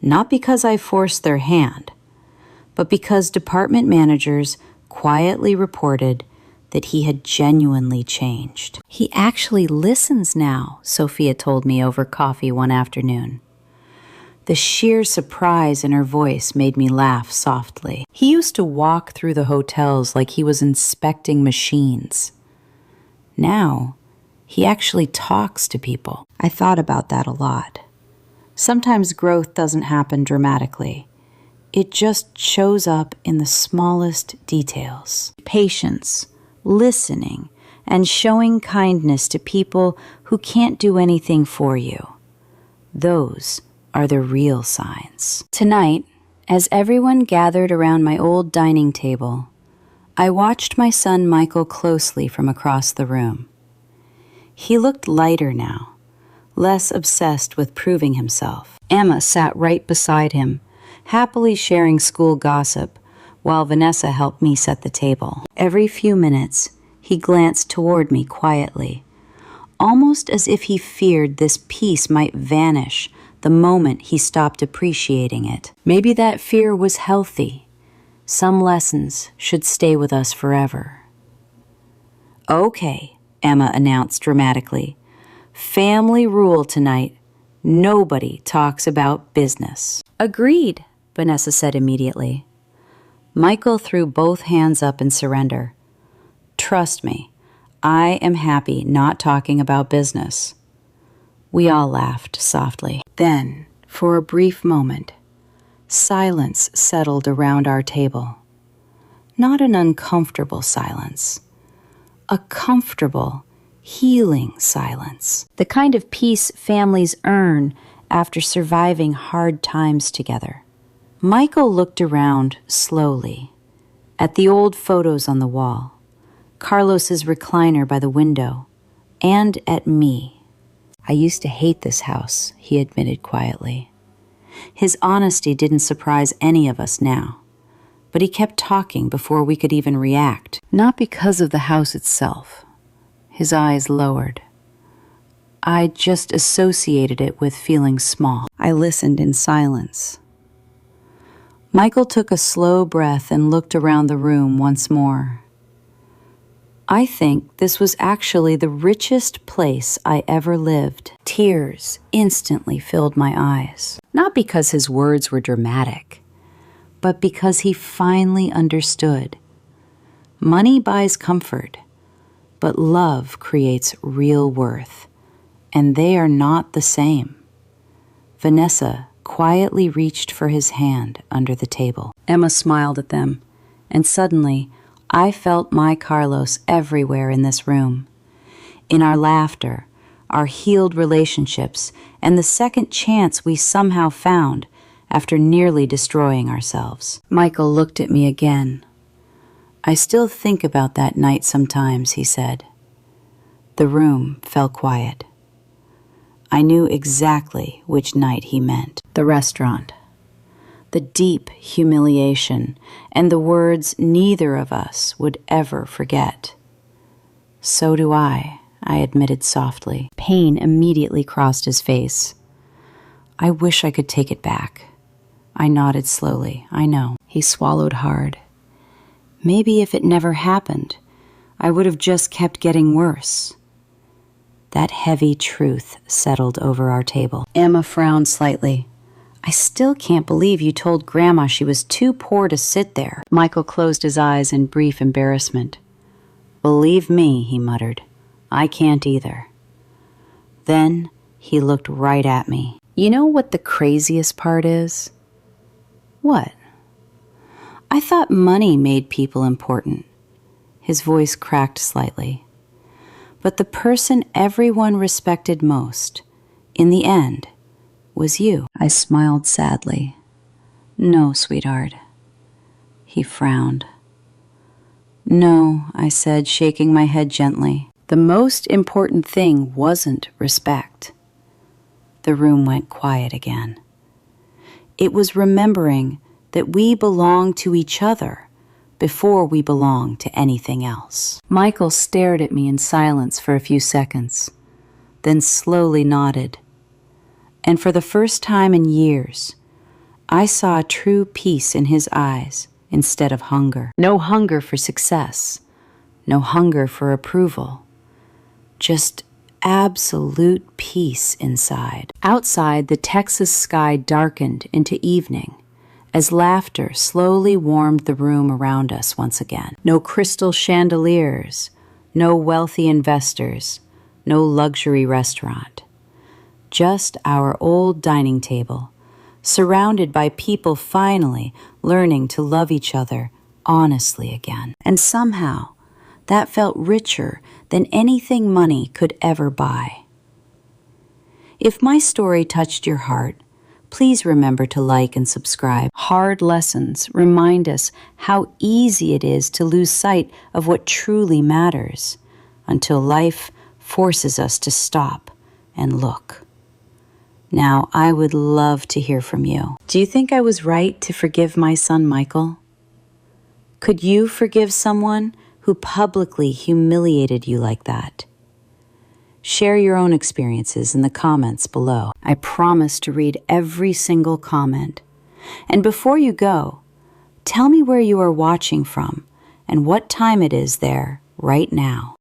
Not because I forced their hand, but because department managers quietly reported that he had genuinely changed. "He actually listens now," Sophia told me over coffee one afternoon. The sheer surprise in her voice made me laugh softly. "He used to walk through the hotels like he was inspecting machines. Now, he actually talks to people." I thought about that a lot. Sometimes growth doesn't happen dramatically. It just shows up in the smallest details. Patience, listening, and showing kindness to people who can't do anything for you. Those are the real signs. Tonight, as everyone gathered around my old dining table, I watched my son Michael closely from across the room. He looked lighter now, less obsessed with proving himself. Emma sat right beside him, happily sharing school gossip, while Vanessa helped me set the table. Every few minutes, he glanced toward me quietly, almost as if he feared this peace might vanish the moment he stopped appreciating it. Maybe that fear was healthy. Some lessons should stay with us forever. "Okay," Emma announced dramatically. "Family rule tonight. Nobody talks about business." "Agreed," Vanessa said immediately. Michael threw both hands up in surrender. "Trust me, I am happy not talking about business." We all laughed softly. Then, for a brief moment, silence settled around our table. Not an uncomfortable silence, a comfortable, healing silence. The kind of peace families earn after surviving hard times together. Michael looked around slowly, at the old photos on the wall, Carlos's recliner by the window, and at me. "I used to hate this house," he admitted quietly. His honesty didn't surprise any of us now, but he kept talking before we could even react. Not because of the house itself. His eyes lowered. I just associated it with feeling small. I listened in silence. Michael took a slow breath and looked around the room once more. "I think this was actually the richest place I ever lived." Tears instantly filled my eyes. Not because his words were dramatic, but because he finally understood. Money buys comfort, but love creates real worth, and they are not the same. Vanessa quietly reached for his hand under the table. Emma smiled at them, and suddenly I felt my Carlos everywhere in this room. In our laughter, our healed relationships, and the second chance we somehow found after nearly destroying ourselves. Michael looked at me again. "I still think about that night sometimes," he said. The room fell quiet. I knew exactly which night he meant. The restaurant. The deep humiliation and the words neither of us would ever forget. "So do I I admitted softly. Pain immediately crossed his face. I wish I could take it back. I nodded slowly. I know. He swallowed hard. Maybe if it never happened, I would have just kept getting worse. That heavy truth settled over our table. Emma frowned slightly. I still can't believe you told Grandma she was too poor to sit there. Michael closed his eyes in brief embarrassment. Believe me, he muttered, I can't either. Then he looked right at me. You know what the craziest part is? What? I thought money made people important. His voice cracked slightly. But the person everyone respected most, in the end, was you. I smiled sadly. No, sweetheart. He frowned. No, I said, shaking my head gently. The most important thing wasn't respect. The room went quiet again. It was remembering that we belong to each other before we belong to anything else. Michael stared at me in silence for a few seconds, then slowly nodded. And for the first time in years, I saw a true peace in his eyes instead of hunger. No hunger for success, no hunger for approval, just absolute peace inside. Outside, the Texas sky darkened into evening as laughter slowly warmed the room around us once again. No crystal chandeliers, no wealthy investors, no luxury restaurant. Just our old dining table, surrounded by people finally learning to love each other honestly again. And somehow, that felt richer than anything money could ever buy. If my story touched your heart, please remember to like and subscribe. Hard lessons remind us how easy it is to lose sight of what truly matters until life forces us to stop and look. Now, I would love to hear from you. Do you think I was right to forgive my son, Michael? Could you forgive someone who publicly humiliated you like that? Share your own experiences in the comments below. I promise to read every single comment. And before you go, tell me where you are watching from and what time it is there right now.